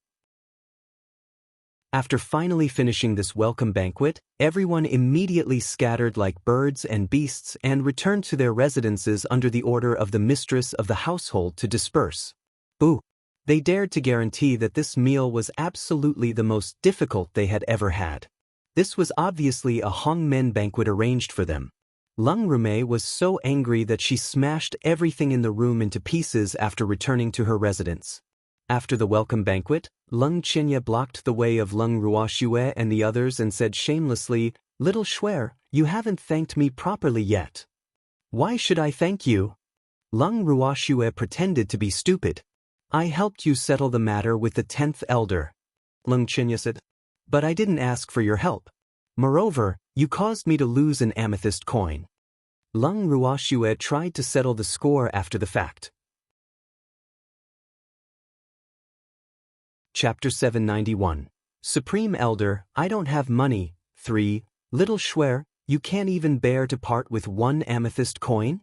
After finally finishing this welcome banquet, everyone immediately scattered like birds and beasts and returned to their residences under the order of the mistress of the household to disperse. Boo! They dared to guarantee that this meal was absolutely the most difficult they had ever had. This was obviously a Hongmen banquet arranged for them. Leng Rume was so angry that she smashed everything in the room into pieces after returning to her residence. After the welcome banquet, Leng Qianye blocked the way of Leng Ruoxue and the others and said shamelessly, Little Shuer, you haven't thanked me properly yet. Why should I thank you? Leng Ruoxue pretended to be stupid. I helped you settle the matter with the 10th Elder. Leng Qianye said, but I didn't ask for your help. Moreover, you caused me to lose an amethyst coin. Leng Ruoxue tried to settle the score after the fact. Chapter 791. Supreme Elder, I don't have money. 3. Little Shuer, you can't even bear to part with one amethyst coin?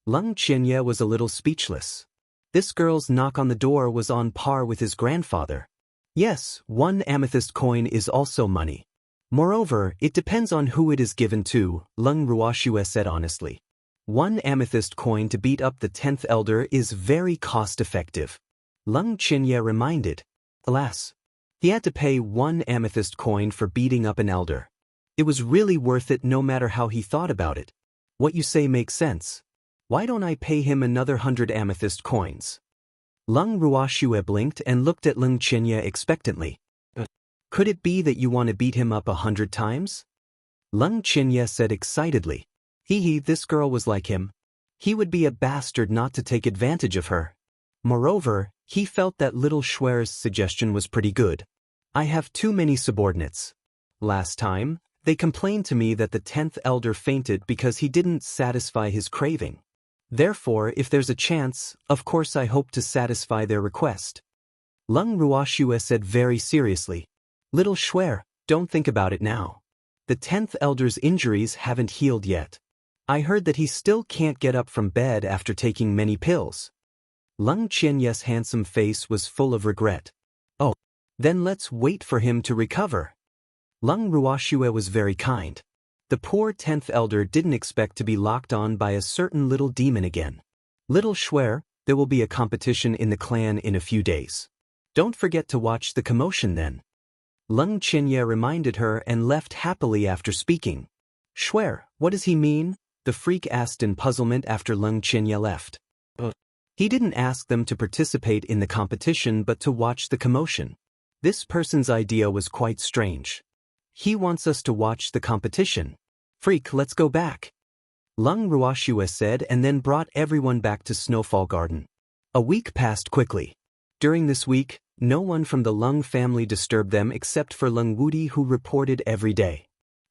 Leng Qianye was a little speechless. This girl's knock on the door was on par with his grandfather. Yes, one amethyst coin is also money. Moreover, it depends on who it is given to, Leng Ruoxue said honestly. One amethyst coin to beat up the 10th elder is very cost-effective. Leng Qianye reminded. Alas, he had to pay one amethyst coin for beating up an elder. It was really worth it no matter how he thought about it. What you say makes sense. Why don't I pay him another 100 amethyst coins? Leng Ruoxue blinked and looked at Leng Qianye expectantly. Could it be that you want to beat him up 100 times? Leng Qianye said excitedly. This girl was like him. He would be a bastard not to take advantage of her. Moreover, he felt that little Shuer's suggestion was pretty good. I have too many subordinates. Last time, they complained to me that the 10th elder fainted because he didn't satisfy his craving. Therefore, if there's a chance, of course I hope to satisfy their request. Leng Ruoxue said very seriously. Little Shuer, don't think about it now. The 10th elder's injuries haven't healed yet. I heard that he still can't get up from bed after taking many pills. Leng Qianye's handsome face was full of regret. Oh, then let's wait for him to recover. Leng Ruoxue was very kind. The poor 10th elder didn't expect to be locked on by a certain little demon again. Little Shuer, there will be a competition in the clan in a few days. Don't forget to watch the commotion then. Leng Qianye reminded her and left happily after speaking. Shuer, what does he mean? The freak asked in puzzlement after Leng Qianye left. He didn't ask them to participate in the competition but to watch the commotion. This person's idea was quite strange. He wants us to watch the competition. Freak, let's go back. Leng Ruoxue said and then brought everyone back to Snowfall Garden. A week passed quickly. During this week, no one from the Leng family disturbed them except for Leng Wudi, who reported every day.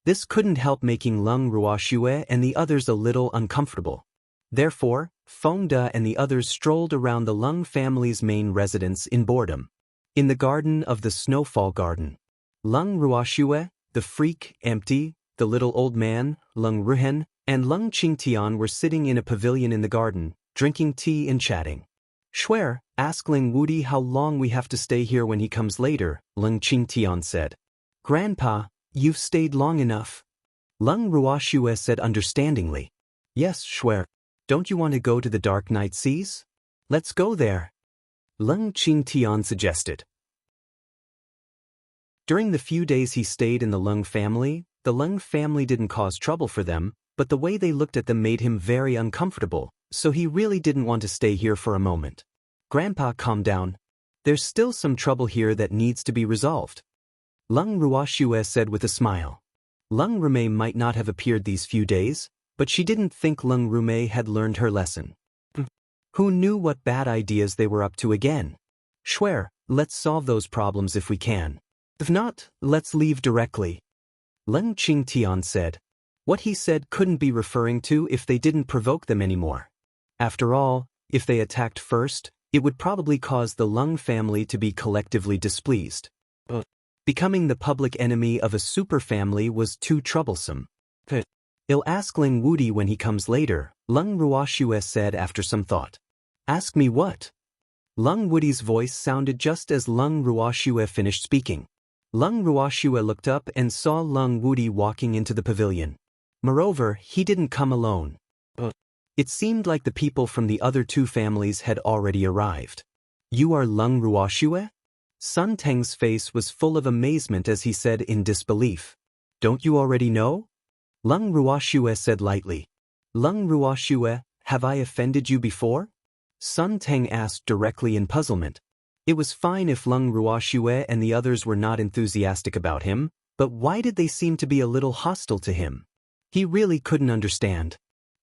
This couldn't help making Leng Ruoxue and the others a little uncomfortable. Therefore, Feng De and the others strolled around the Leng family's main residence in boredom. In the garden of the Snowfall Garden, Leng Ruoxue, the freak, Empty, the little old man, Leng Ruhen, and Leng Qingtian were sitting in a pavilion in the garden, drinking tea and chatting. Shuer, ask Leng Wudi how long we have to stay here when he comes later, Leng Qingtian said. Grandpa, you've stayed long enough. Leng Ruoxue said understandingly. Yes, Shuer. Don't you want to go to the Dark Night Seas? Let's go there. Leng Qingtian suggested. During the few days he stayed in the Leng family didn't cause trouble for them, but the way they looked at them made him very uncomfortable, so he really didn't want to stay here for a moment. Grandpa, calm down. There's still some trouble here that needs to be resolved. Leng Ruoxue said with a smile. Leng Rume might not have appeared these few days, but she didn't think Leng Rume had learned her lesson. Who knew what bad ideas they were up to again? Shuer, let's solve those problems if we can. If not, let's leave directly. Leng Qingtian said. What he said couldn't be referring to if they didn't provoke them anymore. After all, if they attacked first, it would probably cause the Leng family to be collectively displeased. Becoming the public enemy of a superfamily was too troublesome. I'll ask Leng Wudi when he comes later, Leng Ruoxue said after some thought. Ask me what? Leng Wudi's voice sounded just as Leng Ruoxue finished speaking. Leng Ruoxue looked up and saw Leng Wudi walking into the pavilion. Moreover, he didn't come alone. It seemed like the people from the other two families had already arrived. You are Leng Ruoxue? Sun Teng's face was full of amazement as he said in disbelief. Don't you already know? Leng Ruoxue said lightly. Leng Ruoxue, have I offended you before? Sun Teng asked directly in puzzlement. It was fine if Leng Ruoxue and the others were not enthusiastic about him, but why did they seem to be a little hostile to him? He really couldn't understand.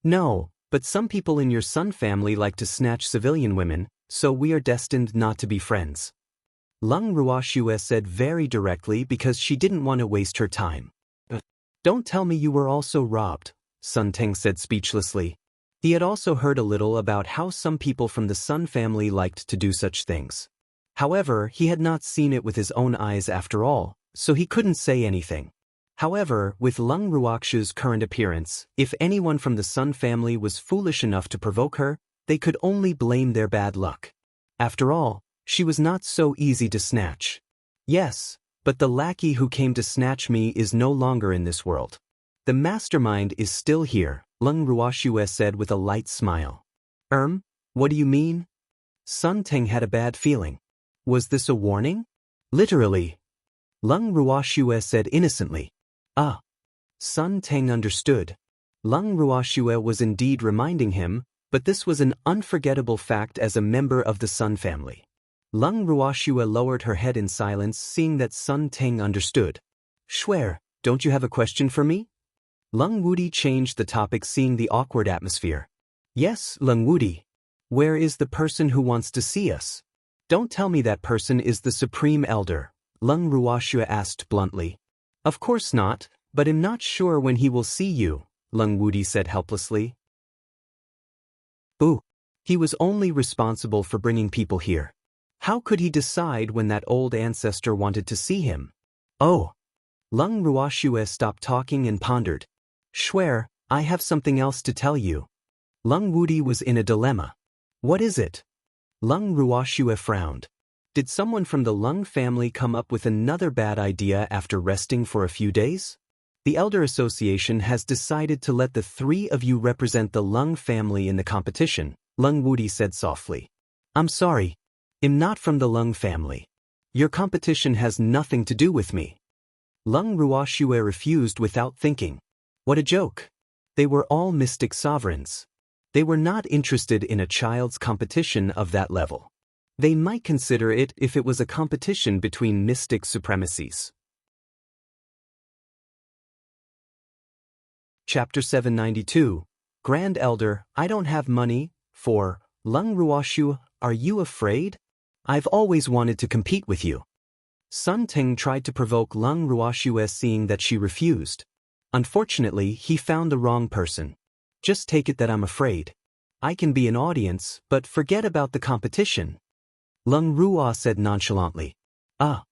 No, but some people in your Sun family like to snatch civilian women, so we are destined not to be friends. Leng Ruoxue said very directly because she didn't want to waste her time. Don't tell me you were also robbed, Sun Teng said speechlessly. He had also heard a little about how some people from the Sun family liked to do such things. However, he had not seen it with his own eyes after all, so he couldn't say anything. However, with Leng Ruoxu's current appearance, if anyone from the Sun family was foolish enough to provoke her, they could only blame their bad luck. After all, she was not so easy to snatch. Yes, but the lackey who came to snatch me is no longer in this world. The mastermind is still here, Leng Ruoxu said with a light smile. What do you mean? Sun Teng had a bad feeling. Was this a warning? Literally. Leng Ruoxu said innocently. Ah. Sun Teng understood. Leng Ruoxu was indeed reminding him, but this was an unforgettable fact as a member of the Sun family. Leng Ruoxu lowered her head in silence, seeing that Sun Teng understood. Shuer, don't you have a question for me? Leng Wudi changed the topic, seeing the awkward atmosphere. Yes, Leng Wudi. Where is the person who wants to see us? Don't tell me that person is the Supreme Elder, Leng Ruoxu asked bluntly. Of course not, but I'm not sure when he will see you, Leng Wudi said helplessly. Boo. He was only responsible for bringing people here. How could he decide when that old ancestor wanted to see him? Oh. Leng Ruoxu stopped talking and pondered. Shuer, I have something else to tell you. Leng Wudi was in a dilemma. What is it? Leng Ruoxu frowned. Did someone from the Leng family come up with another bad idea after resting for a few days? The Elder Association has decided to let the three of you represent the Leng family in the competition, Leng Wudi said softly. I'm sorry. I'm not from the Leng family. Your competition has nothing to do with me. Leng Ruoxu refused without thinking. What a joke. They were all mystic sovereigns. They were not interested in a child's competition of that level. They might consider it if it was a competition between mystic supremacies. Chapter 792. Grand Elder, I don't have money. For Leng Ruoxu, are you afraid? I've always wanted to compete with you. Sun Teng tried to provoke Leng Ruoxu, seeing that she refused. Unfortunately, he found the wrong person. Just take it that I'm afraid. I can be an audience, but forget about the competition. Leng Ruo said nonchalantly. Ah.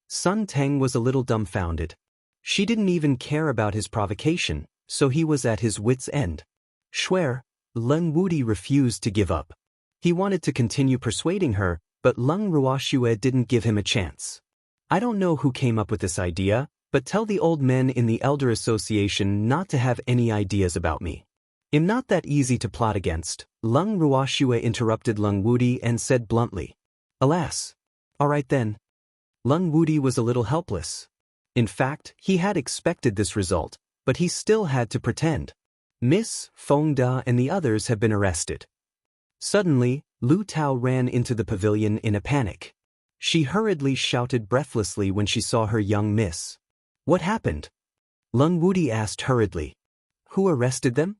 Sun Teng was a little dumbfounded. She didn't even care about his provocation, so he was at his wits' end. Shuer, Leng Wudi refused to give up. He wanted to continue persuading her, but Leng Ruoxu didn't give him a chance. I don't know who came up with this idea, but tell the old men in the Elder Association not to have any ideas about me. I'm not that easy to plot against, Leng Ruoxu interrupted Leng Wudi and said bluntly. Alas. All right then. Leng Wudi was a little helpless. In fact, he had expected this result, but he still had to pretend. Miss Feng Da and the others have been arrested. Suddenly, Lu Tao ran into the pavilion in a panic. She hurriedly shouted breathlessly when she saw her young miss. What happened? Leng Wudi asked hurriedly. Who arrested them?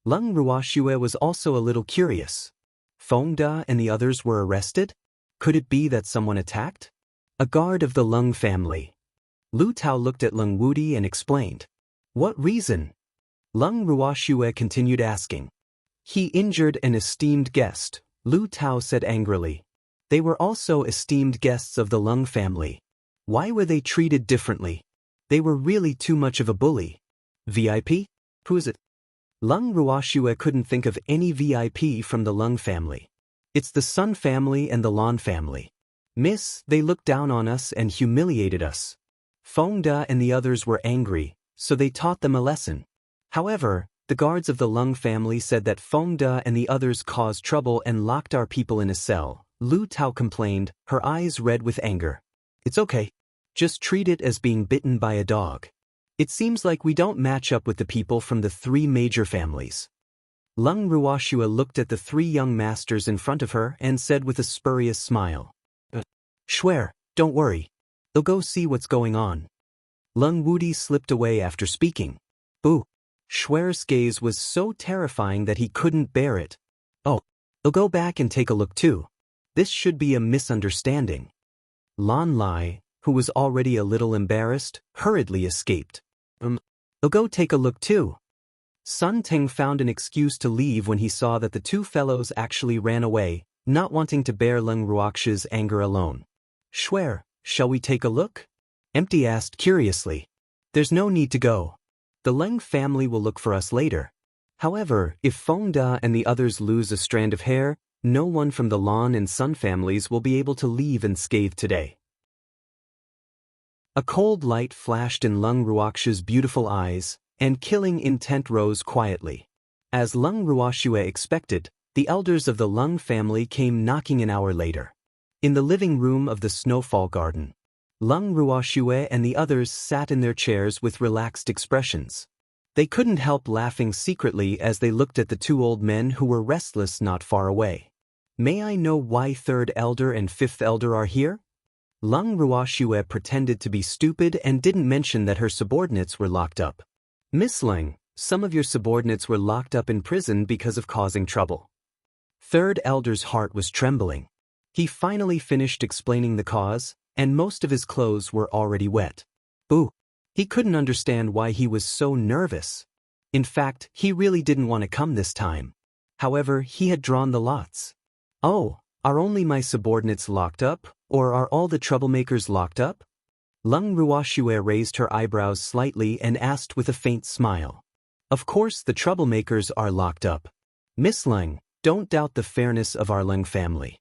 Leng Ruoxu was also a little curious. Feng Da and the others were arrested? Could it be that someone attacked? A guard of the Leng family. Lu Tao looked at Leng Wudi and explained. What reason? Leng Ruoxu continued asking. He injured an esteemed guest, Lu Tao said angrily. They were also esteemed guests of the Leng family. Why were they treated differently? They were really too much of a bully. VIP? Who is it? Leng Ruoxu couldn't think of any VIP from the Leng family. It's the Sun family and the Lan family. Miss, they looked down on us and humiliated us. Feng Da and the others were angry, so they taught them a lesson. However, the guards of the Leng family said that Feng Da and the others caused trouble and locked our people in a cell, Lu Tao complained, her eyes red with anger. It's okay. Just treat it as being bitten by a dog. It seems like we don't match up with the people from the three major families. Leng Ruoxu looked at the three young masters in front of her and said with a spurious smile. Shuer, don't worry. They'll go see what's going on. Leng Wudi slipped away after speaking. Boo. Shuer's gaze was so terrifying that he couldn't bear it. Oh, they'll go back and take a look too. This should be a misunderstanding. Lan Lai, who was already a little embarrassed, hurriedly escaped. They'll go take a look too. Sun Teng found an excuse to leave when he saw that the two fellows actually ran away, not wanting to bear Leng Ruoxu's anger alone. Swear, shall we take a look? Empty asked curiously. There's no need to go. The Leng family will look for us later. However, if Feng Da and the others lose a strand of hair, no one from the Lan and Sun families will be able to leave unscathed today. A cold light flashed in Leng Ruoxue's beautiful eyes, and killing intent rose quietly. As Leng Ruoxue expected, the elders of the Leng family came knocking an hour later. In the living room of the Snowfall Garden, Leng Ruoxue and the others sat in their chairs with relaxed expressions. They couldn't help laughing secretly as they looked at the two old men who were restless not far away. May I know why third elder and fifth elder are here? Leng Ruoxue pretended to be stupid and didn't mention that her subordinates were locked up. Miss Leng, some of your subordinates were locked up in prison because of causing trouble. Third elder's heart was trembling. He finally finished explaining the cause, and most of his clothes were already wet. Ooh! He couldn't understand why he was so nervous. In fact, he really didn't want to come this time. However, he had drawn the lots. Oh, are only my subordinates locked up, or are all the troublemakers locked up? Leng Ruoxue raised her eyebrows slightly and asked with a faint smile. Of course the troublemakers are locked up. Miss Leng, don't doubt the fairness of our Leng family.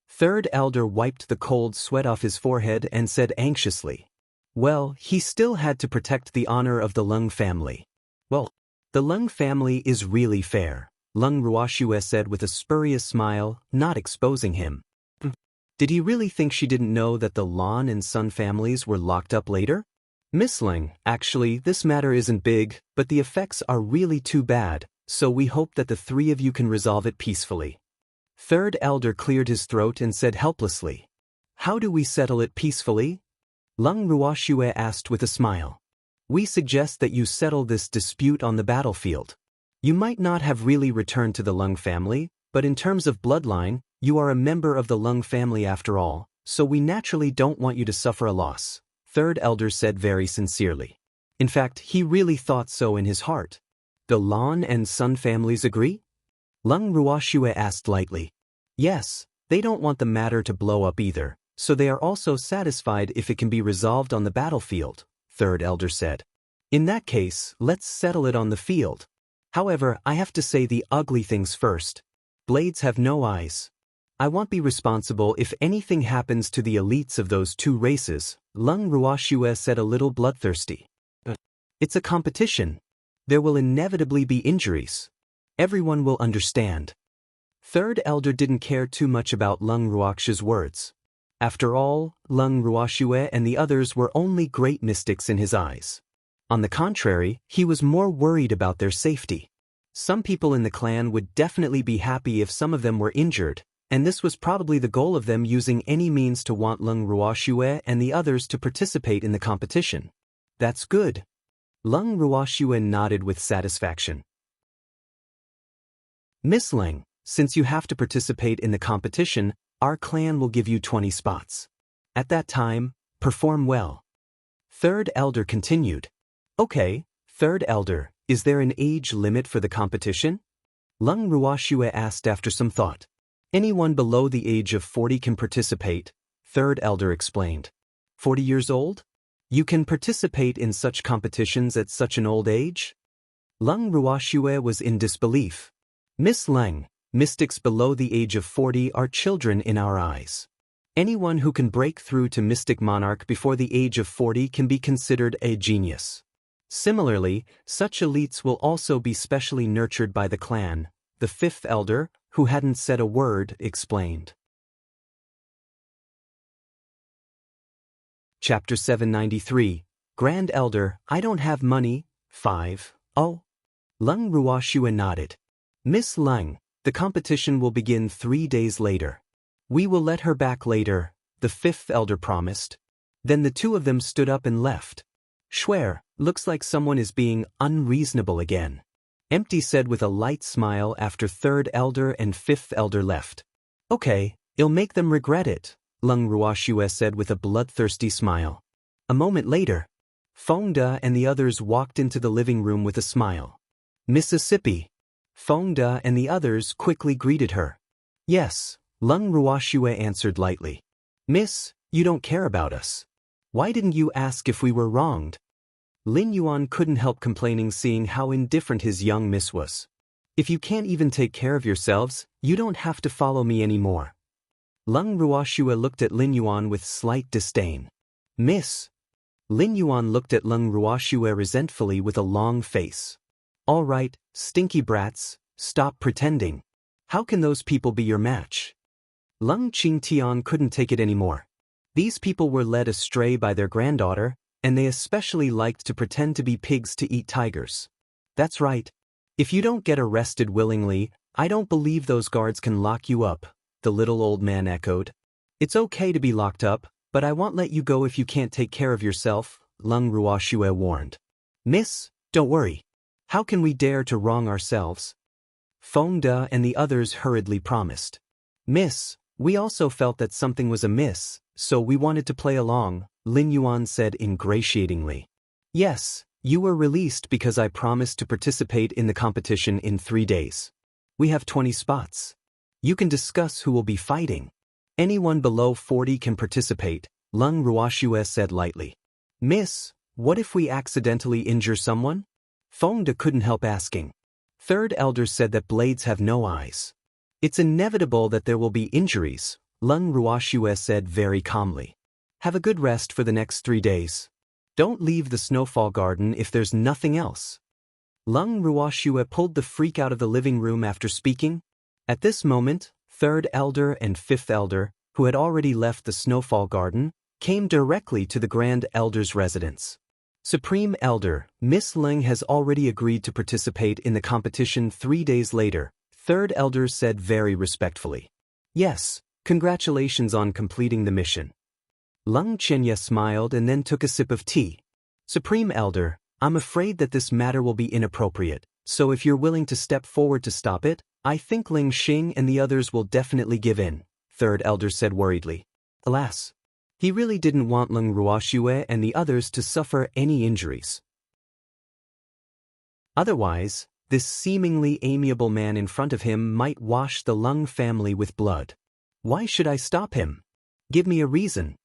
Third elder wiped the cold sweat off his forehead and said anxiously. Well, he still had to protect the honor of the Leng family. Well, the Leng family is really fair, Leng Ruoxue said with a spurious smile, not exposing him. Did he really think she didn't know that the Lan and Sun families were locked up later? Miss Leng, actually, this matter isn't big, but the effects are really too bad, so we hope that the three of you can resolve it peacefully. Third elder cleared his throat and said helplessly. How do we settle it peacefully? Leng Ruoxue asked with a smile. We suggest that you settle this dispute on the battlefield. You might not have really returned to the Leng family, but in terms of bloodline, you are a member of the Leng family after all, so we naturally don't want you to suffer a loss, Third elder said very sincerely. In fact, he really thought so in his heart. The Lan and Sun families agree? Leng Ruoxue asked lightly. Yes, they don't want the matter to blow up either, so they are also satisfied if it can be resolved on the battlefield, Third elder said. In that case, let's settle it on the field. However, I have to say the ugly things first. Blades have no eyes. I won't be responsible if anything happens to the elites of those two races, Leng Ruoxue said a little bloodthirsty. It's a competition. There will inevitably be injuries. Everyone will understand. Third elder didn't care too much about Leng Ruoxue's words. After all, Leng Ruoxue and the others were only great mystics in his eyes. On the contrary, he was more worried about their safety. Some people in the clan would definitely be happy if some of them were injured, and this was probably the goal of them using any means to want Leng Ruoxue and the others to participate in the competition. That's good. Leng Ruoxue nodded with satisfaction. Miss Leng, since you have to participate in the competition, our clan will give you 20 spots. At that time, perform well. Third elder continued. Okay, third elder, is there an age limit for the competition? Leng Ruoxue asked after some thought. Anyone below the age of 40 can participate, third elder explained. 40 years old? You can participate in such competitions at such an old age? Leng Ruoxue was in disbelief. Miss Leng, mystics below the age of 40 are children in our eyes. Anyone who can break through to mystic monarch before the age of 40 can be considered a genius. Similarly, such elites will also be specially nurtured by the clan, the fifth elder, who hadn't said a word, explained. Chapter 793, Grand Elder, I don't have money, 5. Oh. Leng Ruoxue nodded. Miss Leng, the competition will begin 3 days later. We will let her back later, the fifth elder promised. Then the two of them stood up and left. Swear, looks like someone is being unreasonable again. Empty said with a light smile after third elder and fifth elder left. Okay, it'll make them regret it, Leng Ruoxue said with a bloodthirsty smile. A moment later, Feng Da and the others walked into the living room with a smile. Mississippi. Feng Da and the others quickly greeted her. Yes, Leng Ruoxue answered lightly. Miss, You don't care about us. Why didn't you ask if we were wronged? Lin Yuan couldn't help complaining, seeing how indifferent his young miss was. If you can't even take care of yourselves, you don't have to follow me anymore. Leng Ruoxue looked at Lin Yuan with slight disdain. Miss. Lin Yuan looked at Leng Ruoxue resentfully with a long face. All right, stinky brats, stop pretending. How can those people be your match? Leng Qingtian couldn't take it anymore. These people were led astray by their granddaughter, and they especially liked to pretend to be pigs to eat tigers. That's right. If you don't get arrested willingly, I don't believe those guards can lock you up, the little old man echoed. It's okay to be locked up, but I won't let you go if you can't take care of yourself, Leng Ruoxue warned. Miss, don't worry. How can we dare to wrong ourselves? Feng De and the others hurriedly promised. Miss, we also felt that something was amiss, so we wanted to play along, Lin Yuan said ingratiatingly. Yes, you were released because I promised to participate in the competition in 3 days. We have 20 spots. You can discuss who will be fighting. Anyone below 40 can participate, Leng Ruoxue said lightly. Miss, what if we accidentally injure someone? Feng De couldn't help asking. Third Elder said that blades have no eyes. It's inevitable that there will be injuries, Leng Ruoxue said very calmly. Have a good rest for the next 3 days. Don't leave the Snowfall Garden if there's nothing else. Leng Ruoxue pulled the freak out of the living room after speaking. At this moment, Third Elder and Fifth Elder, who had already left the Snowfall Garden, came directly to the Grand Elder's residence. Supreme Elder, Miss Leng has already agreed to participate in the competition 3 days later, Third Elder said very respectfully. Yes, congratulations on completing the mission. Leng Qianye smiled and then took a sip of tea. Supreme Elder, I'm afraid that this matter will be inappropriate, so if you're willing to step forward to stop it, I think Ling Xing and the others will definitely give in, Third Elder said worriedly. Alas, he really didn't want Leng Ruoxue and the others to suffer any injuries. Otherwise, this seemingly amiable man in front of him might wash the Leng family with blood. Why should I stop him? Give me a reason.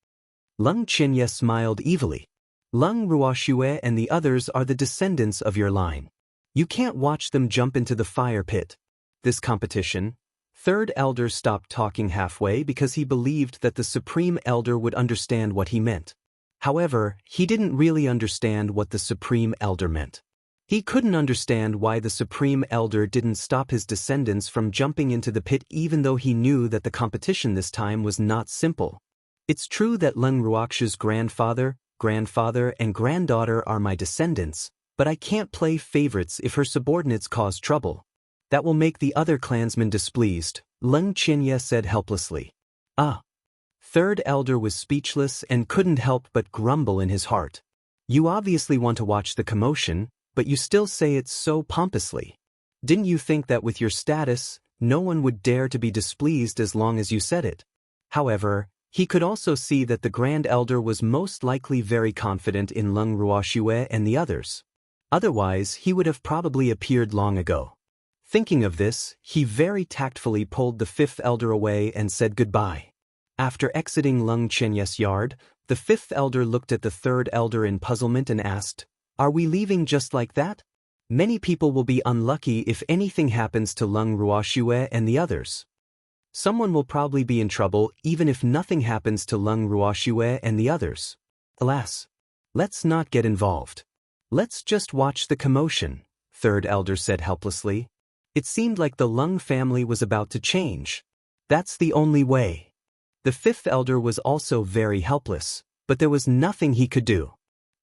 Leng Qianye smiled evilly. Leng Ruoxue and the others are the descendants of your line. You can't watch them jump into the fire pit. This competition, Third Elder stopped talking halfway because he believed that the Supreme Elder would understand what he meant. However, he didn't really understand what the Supreme Elder meant. He couldn't understand why the Supreme Elder didn't stop his descendants from jumping into the pit even though he knew that the competition this time was not simple. It's true that Leng Ruoxue's grandfather, and granddaughter are my descendants, but I can't play favorites if her subordinates cause trouble. That will make the other clansmen displeased, Leng Qianye said helplessly. Ah. Third Elder was speechless and couldn't help but grumble in his heart. You obviously want to watch the commotion, but you still say it so pompously. Didn't you think that with your status, no one would dare to be displeased as long as you said it? However, he could also see that the Grand Elder was most likely very confident in Leng Ruoxue and the others. Otherwise, he would have probably appeared long ago. Thinking of this, he very tactfully pulled the Fifth Elder away and said goodbye. After exiting Leng Qianye's yard, the Fifth Elder looked at the Third Elder in puzzlement and asked, Are we leaving just like that? Many people will be unlucky if anything happens to Leng Ruoxue and the others. Someone will probably be in trouble even if nothing happens to Leng Ruoxue and the others. Alas. Let's not get involved. Let's just watch the commotion, Third Elder said helplessly. It seemed like the Leng family was about to change. That's the only way. The Fifth Elder was also very helpless, but there was nothing he could do.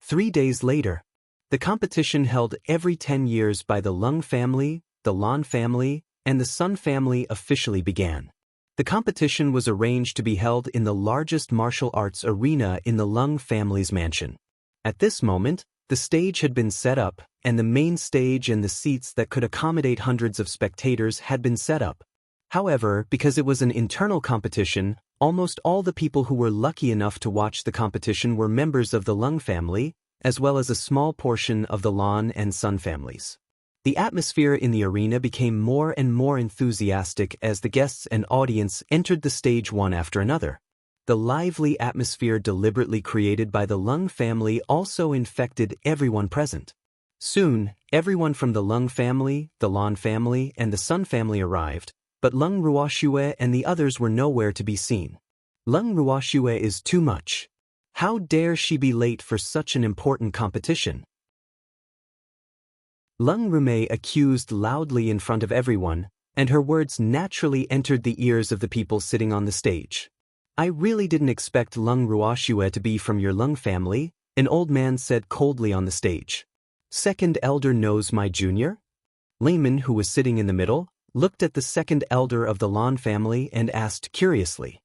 3 days later, the competition held every 10 years by the Leng family, the Lan family, and the Sun family officially began. The competition was arranged to be held in the largest martial arts arena in the Leng family's mansion. At this moment, the stage had been set up, and the main stage and the seats that could accommodate hundreds of spectators had been set up. However, because it was an internal competition, almost all the people who were lucky enough to watch the competition were members of the Leng family, as well as a small portion of the Lan and Sun families. The atmosphere in the arena became more and more enthusiastic as the guests and audience entered the stage one after another. The lively atmosphere deliberately created by the Leng family also infected everyone present. Soon, everyone from the Leng family, the Lan family, and the Sun family arrived, but Leng Ruoxue and the others were nowhere to be seen. Leng Ruoxue is too much. How dare she be late for such an important competition? Leng Rume accused loudly in front of everyone, and her words naturally entered the ears of the people sitting on the stage. I really didn't expect Leng Ruoxue to be from your Leng family, an old man said coldly on the stage. Second elder knows my junior? Lehman, who was sitting in the middle, looked at the second elder of the Lan family and asked curiously.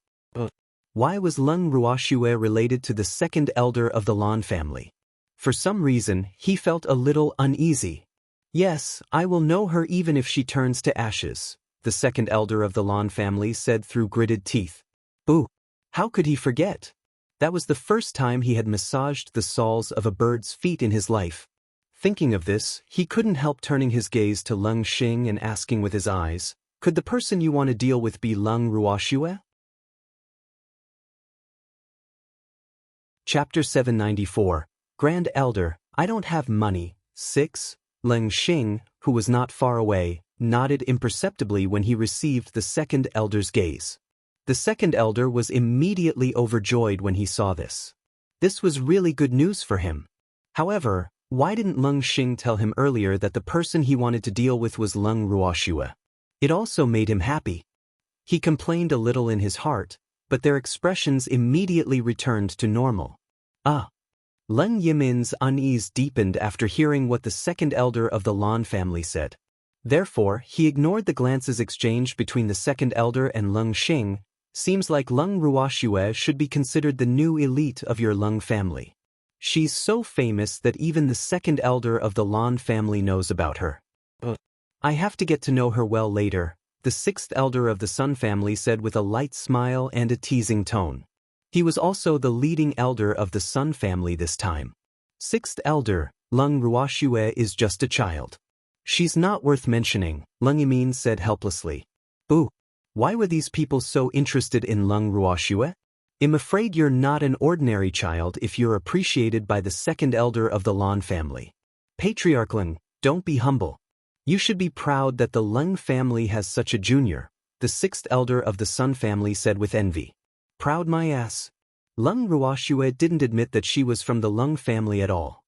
Why was Leng Ruoxue related to the second elder of the Lan family? For some reason, he felt a little uneasy. Yes, I will know her even if she turns to ashes, the second elder of the Lan family said through gritted teeth. Boo! How could he forget? That was the first time he had massaged the soles of a bird's feet in his life. Thinking of this, he couldn't help turning his gaze to Leng Xing and asking with his eyes, could the person you want to deal with be Leng Ruoxue? Chapter 794, Grand Elder, I don't have money. 6. Leng Xing, who was not far away, nodded imperceptibly when he received the second elder's gaze. The second elder was immediately overjoyed when he saw this. This was really good news for him. However, why didn't Leng Xing tell him earlier that the person he wanted to deal with was Leng Ruoxue? It also made him happy. He complained a little in his heart, but their expressions immediately returned to normal. Leng Yimin's unease deepened after hearing what the second elder of the Lan family said. Therefore, he ignored the glances exchanged between the second elder and Leng Xing. Seems like Leng Ruoxue should be considered the new elite of your Leng family. She's so famous that even the second elder of the Lan family knows about her. I have to get to know her well later, the sixth elder of the Sun family said with a light smile and a teasing tone. He was also the leading elder of the Sun family this time. Sixth elder, Leng Ruoxue is just a child. She's not worth mentioning, Leng Yimin said helplessly. Boo! Why were these people so interested in Leng Ruoxue? I'm afraid you're not an ordinary child if you're appreciated by the second elder of the Lan family. Patriarch Leng, don't be humble. You should be proud that the Leng family has such a junior, the sixth elder of the Sun family said with envy. Proud my ass. Leng Ruoxue didn't admit that she was from the Leng family at all.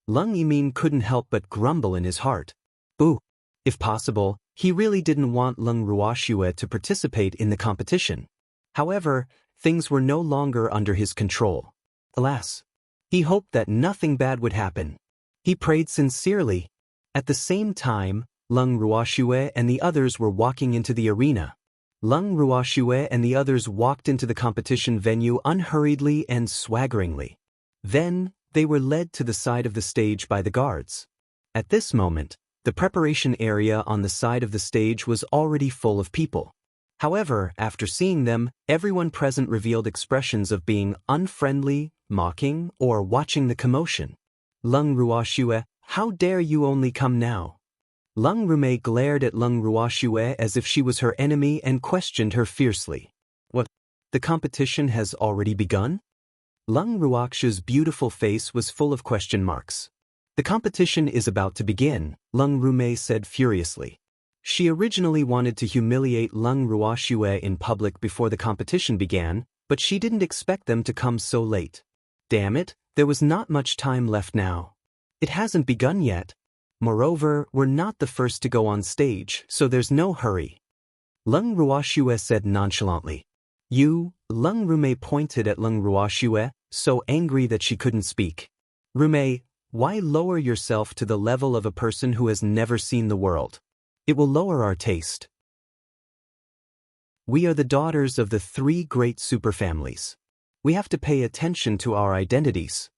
Leng Yimin couldn't help but grumble in his heart. Boo! If possible, he really didn't want Leng Ruoxue to participate in the competition. However, things were no longer under his control. Alas! He hoped that nothing bad would happen. He prayed sincerely. At the same time, Leng Ruoxue and the others were walking into the arena. Leng Ruoxue and the others walked into the competition venue unhurriedly and swaggeringly. Then, they were led to the side of the stage by the guards. At this moment, the preparation area on the side of the stage was already full of people. However, after seeing them, everyone present revealed expressions of being unfriendly, mocking, or watching the commotion. Leng Ruoxue, how dare you only come now? Leng Rume glared at Leng Ruoxue as if she was her enemy and questioned her fiercely. What? The competition has already begun? Leng Ruoxue's beautiful face was full of question marks. The competition is about to begin, Leng Rume said furiously. She originally wanted to humiliate Leng Ruoxue in public before the competition began, but she didn't expect them to come so late. Damn it, there was not much time left now. It hasn't begun yet. Moreover, we're not the first to go on stage, so there's no hurry. Leng Ruoxue said nonchalantly. You, Leng Rume pointed at Leng Ruoxue, so angry that she couldn't speak. Rume, why lower yourself to the level of a person who has never seen the world? It will lower our taste. We are the daughters of the three great superfamilies. We have to pay attention to our identities.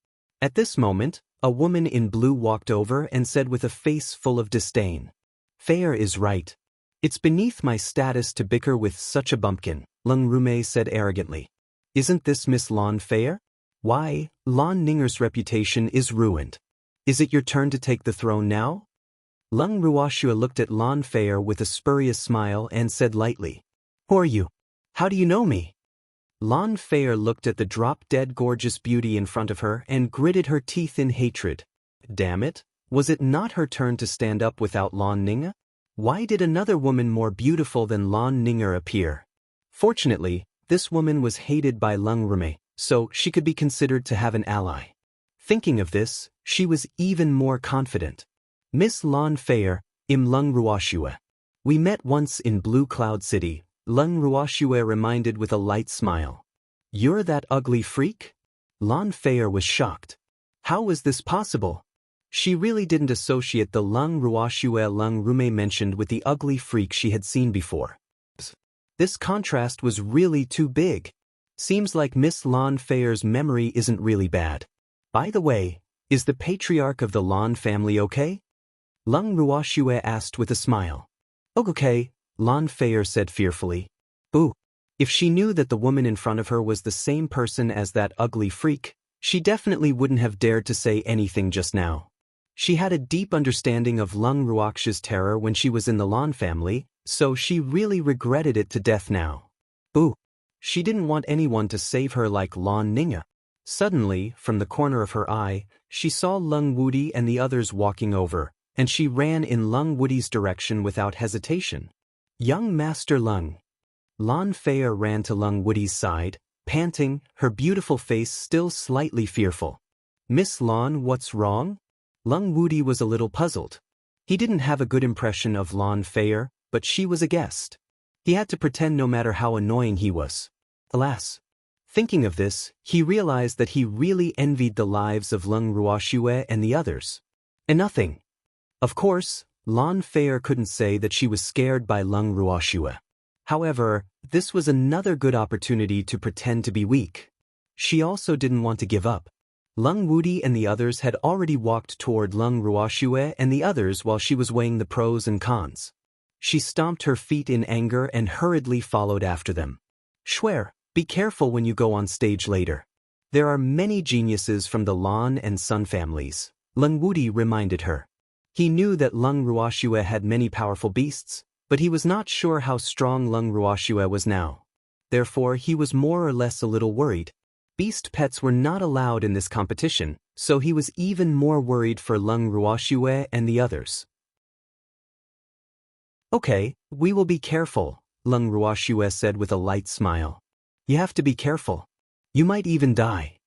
At this moment, a woman in blue walked over and said with a face full of disdain. Fair is right. It's beneath my status to bicker with such a bumpkin, Leng Rume said arrogantly. Isn't this Miss Lan Fair? Why, Lan Ninger's reputation is ruined. Is it your turn to take the throne now? Leng Ruoxue looked at Lan Fair with a spurious smile and said lightly. Who are you? How do you know me? Lan Fei looked at the drop-dead gorgeous beauty in front of her and gritted her teeth in hatred. Damn it, was it not her turn to stand up without Lan Ning? Why did another woman more beautiful than Lan Ning appear? Fortunately, this woman was hated by Leng Rume, so she could be considered to have an ally. Thinking of this, she was even more confident. Miss Lan Fei, im Leng Ruoxue. We met once in Blue Cloud City, Leng Ruoxue reminded with a light smile. You're that ugly freak? Lan Fei was shocked. How was this possible? She really didn't associate the Leng Ruoxue Leng Rume mentioned with the ugly freak she had seen before. This contrast was really too big. Seems like Miss Lan Fei's memory isn't really bad. By the way, is the patriarch of the Lan family okay? Leng Ruoxue asked with a smile. Okay, Lan Fei said fearfully. Boo. If she knew that the woman in front of her was the same person as that ugly freak, she definitely wouldn't have dared to say anything just now. She had a deep understanding of Leng Ruoxue's terror when she was in the Lan family, so she really regretted it to death now. Boo. She didn't want anyone to save her like Lan Ning. Suddenly, from the corner of her eye, she saw Leng Wudi and the others walking over, and she ran in Leng Wudi's direction without hesitation. Young Master Leng. Lan Fei ran to Leng Wudi's side, panting, her beautiful face still slightly fearful. Miss Lan, what's wrong? Leng Wudi was a little puzzled. He didn't have a good impression of Lan Fei, but she was a guest. He had to pretend no matter how annoying he was. Alas. Thinking of this, he realized that he really envied the lives of Leng Ruoxue and the others. And nothing. Of course, Lan Fei couldn't say that she was scared by Leng Ruoxue. However, this was another good opportunity to pretend to be weak. She also didn't want to give up. Leng Wudi and the others had already walked toward Leng Ruoxue and the others while she was weighing the pros and cons. She stomped her feet in anger and hurriedly followed after them. Swear, be careful when you go on stage later. There are many geniuses from the Lan and Sun families, Leng Wudi reminded her. He knew that Leng Ruoxue had many powerful beasts, but he was not sure how strong Leng Ruoxue was now. Therefore, he was more or less a little worried. Beast pets were not allowed in this competition, so he was even more worried for Leng Ruoxue and the others. Okay, we will be careful, Leng Ruoxue said with a light smile. You have to be careful. You might even die.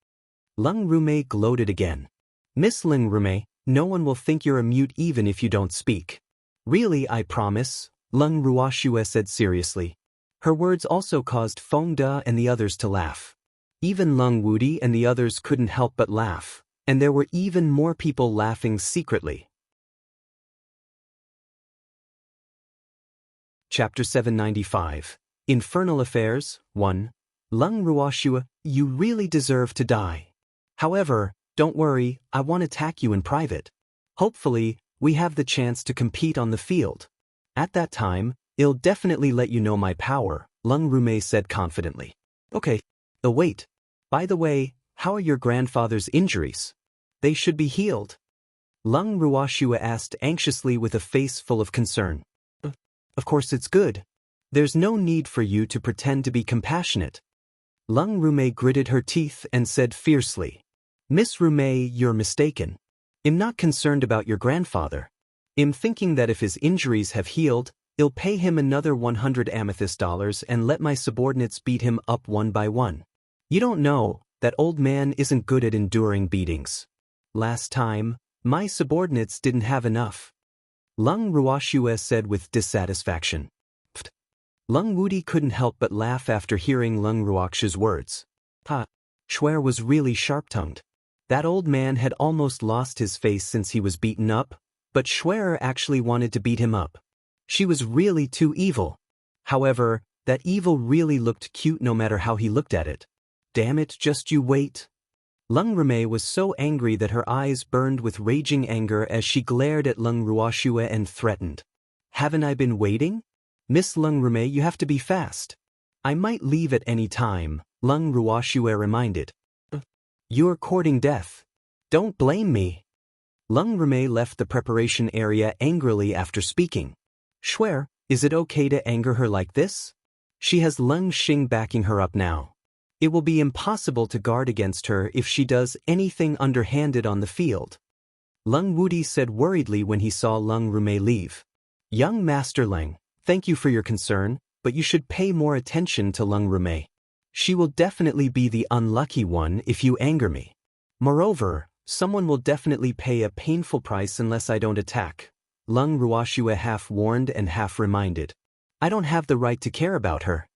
Leng Rume gloated again. Miss Leng Rume, no one will think you're a mute even if you don't speak. Really, I promise, Leng Ruoxue said seriously. Her words also caused Feng De and the others to laugh. Even Leng Wudi and the others couldn't help but laugh, and there were even more people laughing secretly. Chapter 795. Infernal Affairs, 1. Leng Ruoxue, you really deserve to die. However, don't worry, I won't attack you in private. Hopefully, we have the chance to compete on the field. At that time, I'll definitely let you know my power, Leng Rume said confidently. Okay. Oh wait. By the way, how are your grandfather's injuries? They should be healed. Leng Ruoxue asked anxiously with a face full of concern. Of course it's good. There's no need for you to pretend to be compassionate. Leng Rume gritted her teeth and said fiercely. Miss Rume, you're mistaken. I'm not concerned about your grandfather. I'm thinking that if his injuries have healed, I'll pay him another 100 amethyst dollars and let my subordinates beat him up one by one. You don't know, that old man isn't good at enduring beatings. Last time, my subordinates didn't have enough. Leng Ruoxue said with dissatisfaction. Pfft. Leng Wudi couldn't help but laugh after hearing Leng Ruoxue's words. Shuer was really sharp-tongued. That old man had almost lost his face since he was beaten up, but Shuer actually wanted to beat him up. She was really too evil. However, that evil really looked cute no matter how he looked at it. Damn it, just you wait. Leng Rume was so angry that her eyes burned with raging anger as she glared at Leng Ruoxue and threatened. Haven't I been waiting? Miss Leng Rume, you have to be fast. I might leave at any time, Leng Ruoxue reminded. You're courting death. Don't blame me. Leng Rume left the preparation area angrily after speaking. Shuer, is it okay to anger her like this? She has Leng Xing backing her up now. It will be impossible to guard against her if she does anything underhanded on the field. Leng Wudi said worriedly when he saw Leng Rumei leave. Young Master Leng, thank you for your concern, but you should pay more attention to Leng Rumei. She will definitely be the unlucky one if you anger me. Moreover, someone will definitely pay a painful price unless I don't attack. Leng Ruoxue half warned and half reminded. I don't have the right to care about her.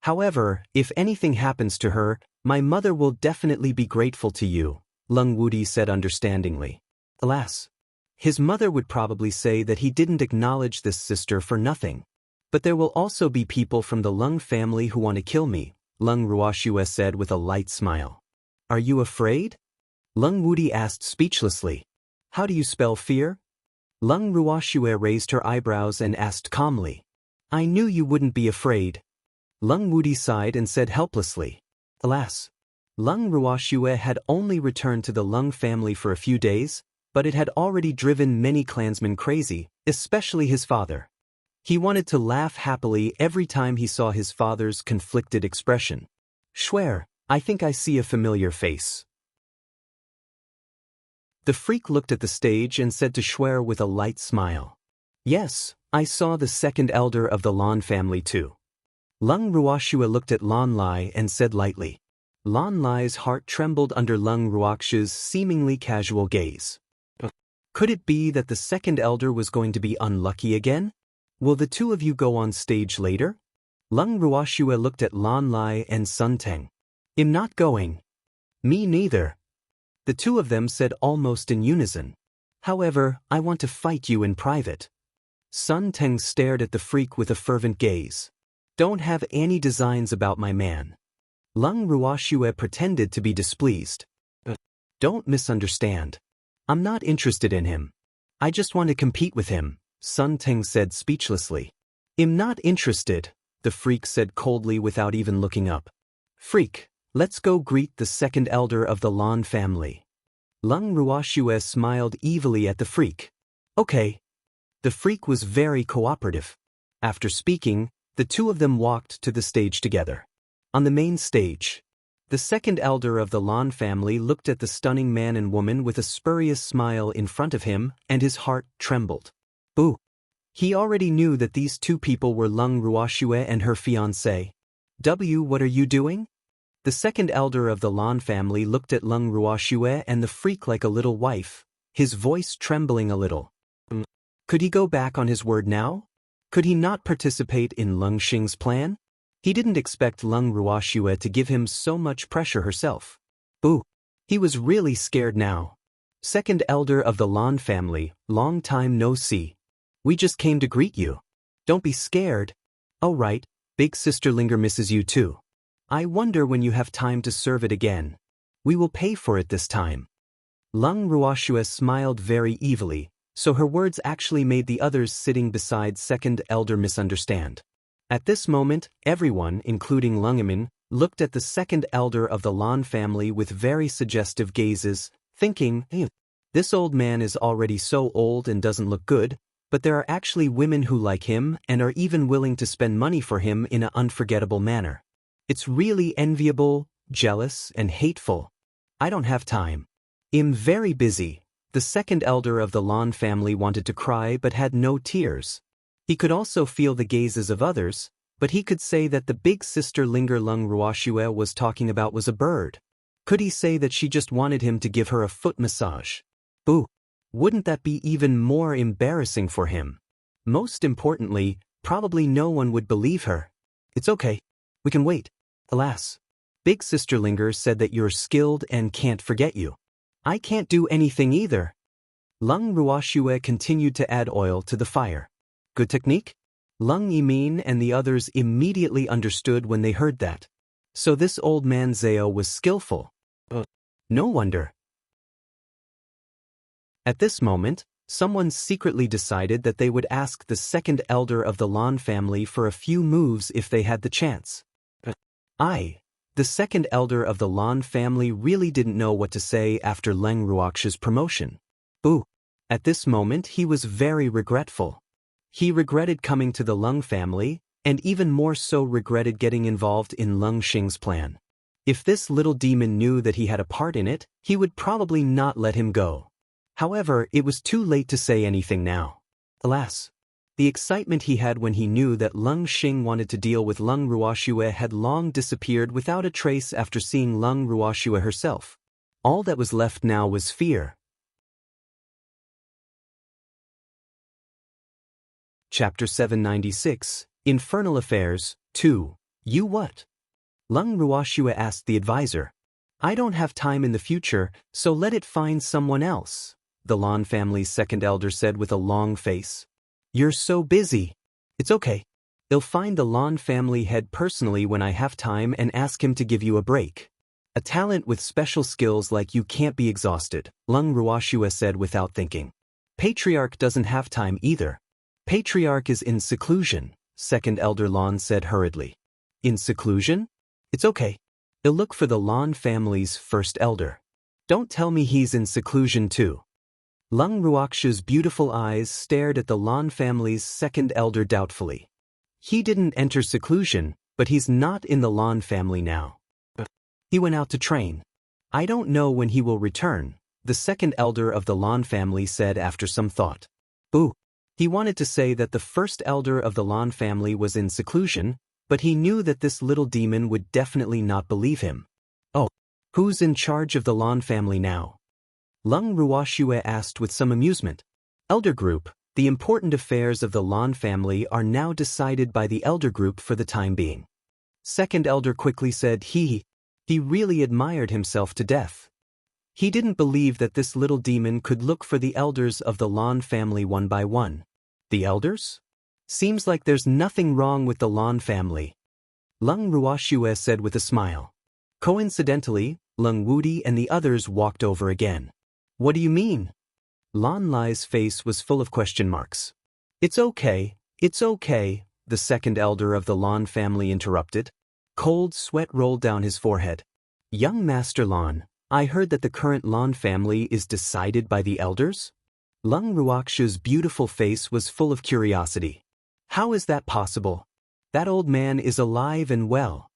However, if anything happens to her, my mother will definitely be grateful to you, Leng Wudi said understandingly. Alas. His mother would probably say that he didn't acknowledge this sister for nothing. But there will also be people from the Leng family who want to kill me, Leng Ruoxue said with a light smile. Are you afraid? Leng Wudi asked speechlessly. How do you spell fear? Leng Ruoxue raised her eyebrows and asked calmly. I knew you wouldn't be afraid. Leng Wudi sighed and said helplessly. Alas. Leng Ruoxue had only returned to the Leng family for a few days, but it had already driven many clansmen crazy, especially his father. He wanted to laugh happily every time he saw his father's conflicted expression. Schwer, I think I see a familiar face. The freak looked at the stage and said to Schwer with a light smile. Yes, I saw the second elder of the Lan family too. Leng Ruoxue looked at Lan Lai and said lightly. Lan Lai's heart trembled under Leng Ruoxue's seemingly casual gaze. Could it be that the second elder was going to be unlucky again? Will the two of you go on stage later? Leng Ruoxue looked at Lan Lai and Sun Teng. I'm not going. Me neither. The two of them said almost in unison. However, I want to fight you in private. Sun Teng stared at the freak with a fervent gaze. Don't have any designs about my man. Leng Ruoxue pretended to be displeased. Don't misunderstand. I'm not interested in him. I just want to compete with him, Sun Teng said speechlessly. I'm not interested, the freak said coldly without even looking up. Freak, let's go greet the second elder of the Lan family. Leng Ruoxue smiled evilly at the freak. Okay. The freak was very cooperative. After speaking, the two of them walked to the stage together. On the main stage, the second elder of the Lan family looked at the stunning man and woman with a spurious smile in front of him, and his heart trembled. Boo! He already knew that these two people were Leng Ruoxue and her fiancé. What are you doing? The second elder of the Lan family looked at Leng Ruoxue and the freak like a little wife, his voice trembling a little. Could he go back on his word now? Could he not participate in Leng Xing's plan? He didn't expect Leng Ruoxue to give him so much pressure herself. Boo! He was really scared now. Second elder of the Lan family, long time no see. We just came to greet you. Don't be scared. Oh right, big sister Linger misses you too. I wonder when you have time to serve it again. We will pay for it this time. Leng Ruoxue smiled very evilly, so her words actually made the others sitting beside second elder misunderstand. At this moment, everyone, including Lengamin, looked at the second elder of the Lan family with very suggestive gazes, thinking, this old man is already so old and doesn't look good, but there are actually women who like him and are even willing to spend money for him in an unforgettable manner. It's really enviable, jealous, and hateful. I don't have time. I'm very busy. The second elder of the Lan family wanted to cry but had no tears. He could also feel the gazes of others, but he could say that the big sister Linger Leng Ruoxue was talking about was a bird. Could he say that she just wanted him to give her a foot massage? Boo! Wouldn't that be even more embarrassing for him? Most importantly, probably no one would believe her. It's okay. We can wait. Alas. Big sister Linger said that you're skilled and can't forget you. I can't do anything either. Leng Ruoxue continued to add oil to the fire. Good technique? Leng Yimin and the others immediately understood when they heard that. So this old man Zhao was skillful. No wonder. At this moment, someone secretly decided that they would ask the second elder of the Lan family for a few moves if they had the chance. The second elder of the Lan family really didn't know what to say after Leng Ruoxue's promotion. Boo! At this moment he was very regretful. He regretted coming to the Leng family, and even more so regretted getting involved in Leng Xing's plan. If this little demon knew that he had a part in it, he would probably not let him go. However, it was too late to say anything now. Alas! The excitement he had when he knew that Leng Xing wanted to deal with Leng Ruoxue had long disappeared without a trace after seeing Leng Ruoxue herself. All that was left now was fear. Chapter 796, Infernal Affairs, 2. You what? Leng Ruoxue asked the advisor. I don't have time in the future, so let it find someone else, the Lan family's second elder said with a long face. You're so busy. It's okay. I'll find the Lan family head personally when I have time and ask him to give you a break. A talent with special skills like you can't be exhausted, Leng Ruoxue said without thinking. Patriarch doesn't have time either. Patriarch is in seclusion, second elder Lan said hurriedly. In seclusion? It's okay. I'll look for the Lan family's first elder. Don't tell me he's in seclusion too. Leng Ruoxue's beautiful eyes stared at the Lan family's second elder doubtfully. He didn't enter seclusion, but he's not in the Lan family now. He went out to train. I don't know when he will return, the second elder of the Lan family said after some thought. Ooh. He wanted to say that the first elder of the Lan family was in seclusion, but he knew that this little demon would definitely not believe him. Oh, who's in charge of the Lan family now? Leng Ruoxue asked with some amusement. Elder Group, the important affairs of the Lan family are now decided by the Elder Group for the time being. Second elder quickly said he really admired himself to death. He didn't believe that this little demon could look for the elders of the Lan family one by one. The elders? Seems like there's nothing wrong with the Lan family, Leng Ruoxue said with a smile. Coincidentally, Leng Wudi and the others walked over again. What do you mean? Lan Lai's face was full of question marks. It's okay, the second elder of the Lan family interrupted. Cold sweat rolled down his forehead. Young Master Lan, I heard that the current Lan family is decided by the elders? Leng Ruoxue's beautiful face was full of curiosity. How is that possible? That old man is alive and well.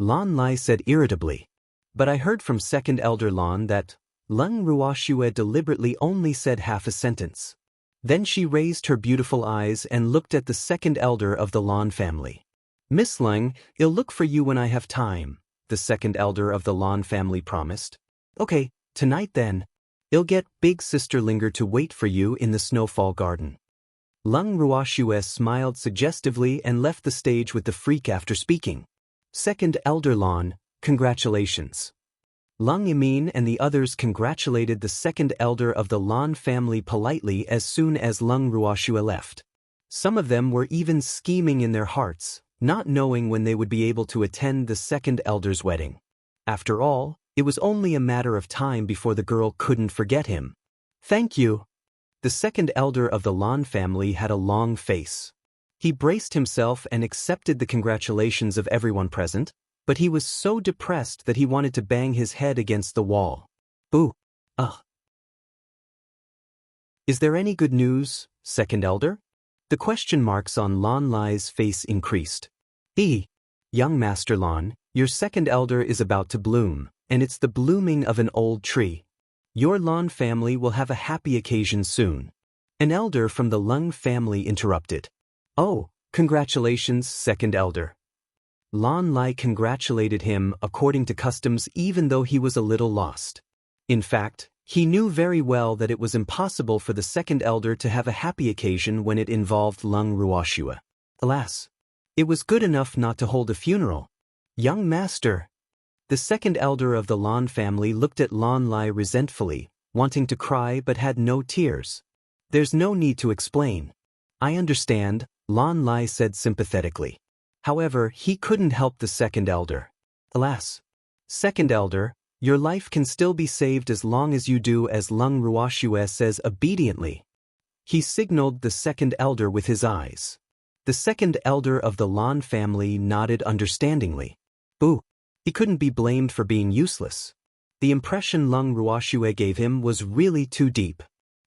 Lan Lai said irritably. But I heard from second elder Lan that Leng Ruoxue deliberately only said half a sentence. Then she raised her beautiful eyes and looked at the second elder of the Lan family. Miss Leng, I'll look for you when I have time, the second elder of the Lan family promised. Okay, tonight then. I'll get Big Sister Linger to wait for you in the Snowfall Garden. Leng Ruoxue smiled suggestively and left the stage with the freak after speaking. Second elder Lan, congratulations. Leng Yimin and the others congratulated the second elder of the Lan family politely as soon as Leng Ruoxue left. Some of them were even scheming in their hearts, not knowing when they would be able to attend the second elder's wedding. After all, it was only a matter of time before the girl couldn't forget him. Thank you. The second elder of the Lan family had a long face. He braced himself and accepted the congratulations of everyone present, but he was so depressed that he wanted to bang his head against the wall. Ooh. Ugh. Is there any good news, second elder? The question marks on Lan Lai's face increased. Young Master Lan, your second elder is about to bloom, and it's the blooming of an old tree. Your Lan family will have a happy occasion soon. An elder from the Leng family interrupted. Oh, congratulations, second elder. Lan Lai congratulated him according to customs even though he was a little lost. In fact, he knew very well that it was impossible for the second elder to have a happy occasion when it involved Leng Ruoxue. Alas, it was good enough not to hold a funeral. Young master. The second elder of the Lan family looked at Lan Lai resentfully, wanting to cry but had no tears. There's no need to explain. I understand, Lan Lai said sympathetically. However, he couldn't help the second elder. Alas. Second elder, your life can still be saved as long as you do as Leng Ruoxue says obediently. He signaled the second elder with his eyes. The second elder of the Lan family nodded understandingly. Ooh. He couldn't be blamed for being useless. The impression Leng Ruoxue gave him was really too deep.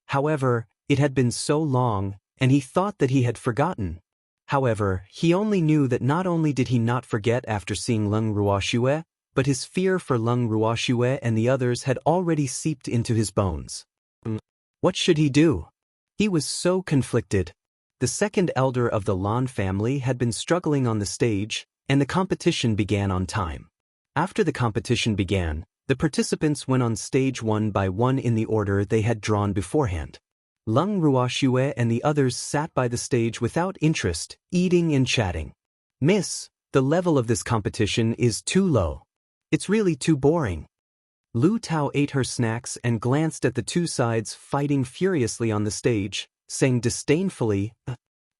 However, it had been so long, and he thought that he had forgotten. However, he only knew that not only did he not forget after seeing Leng Ruoxue, but his fear for Leng Ruoxue and the others had already seeped into his bones. What should he do? He was so conflicted. The second elder of the Lan family had been struggling on the stage, and the competition began on time. After the competition began, the participants went on stage one by one in the order they had drawn beforehand. Leng Ruoxue and the others sat by the stage without interest, eating and chatting. Miss, the level of this competition is too low. It's really too boring. Lu Tao ate her snacks and glanced at the two sides fighting furiously on the stage, saying disdainfully,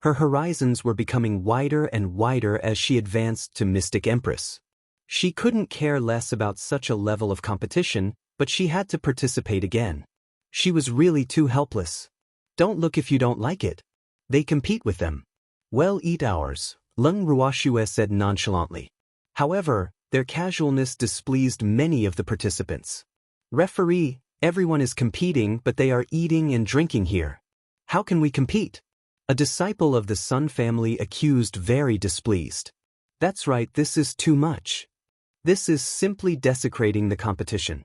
her horizons were becoming wider and wider as she advanced to Mystic Empress. She couldn't care less about such a level of competition, but she had to participate again. She was really too helpless. Don't look if you don't like it. They compete with them. Well, eat ours, Leng Ruoxue said nonchalantly. However, their casualness displeased many of the participants. Referee, everyone is competing but they are eating and drinking here. How can we compete? A disciple of the Sun family accused, very displeased. That's right, this is too much. This is simply desecrating the competition.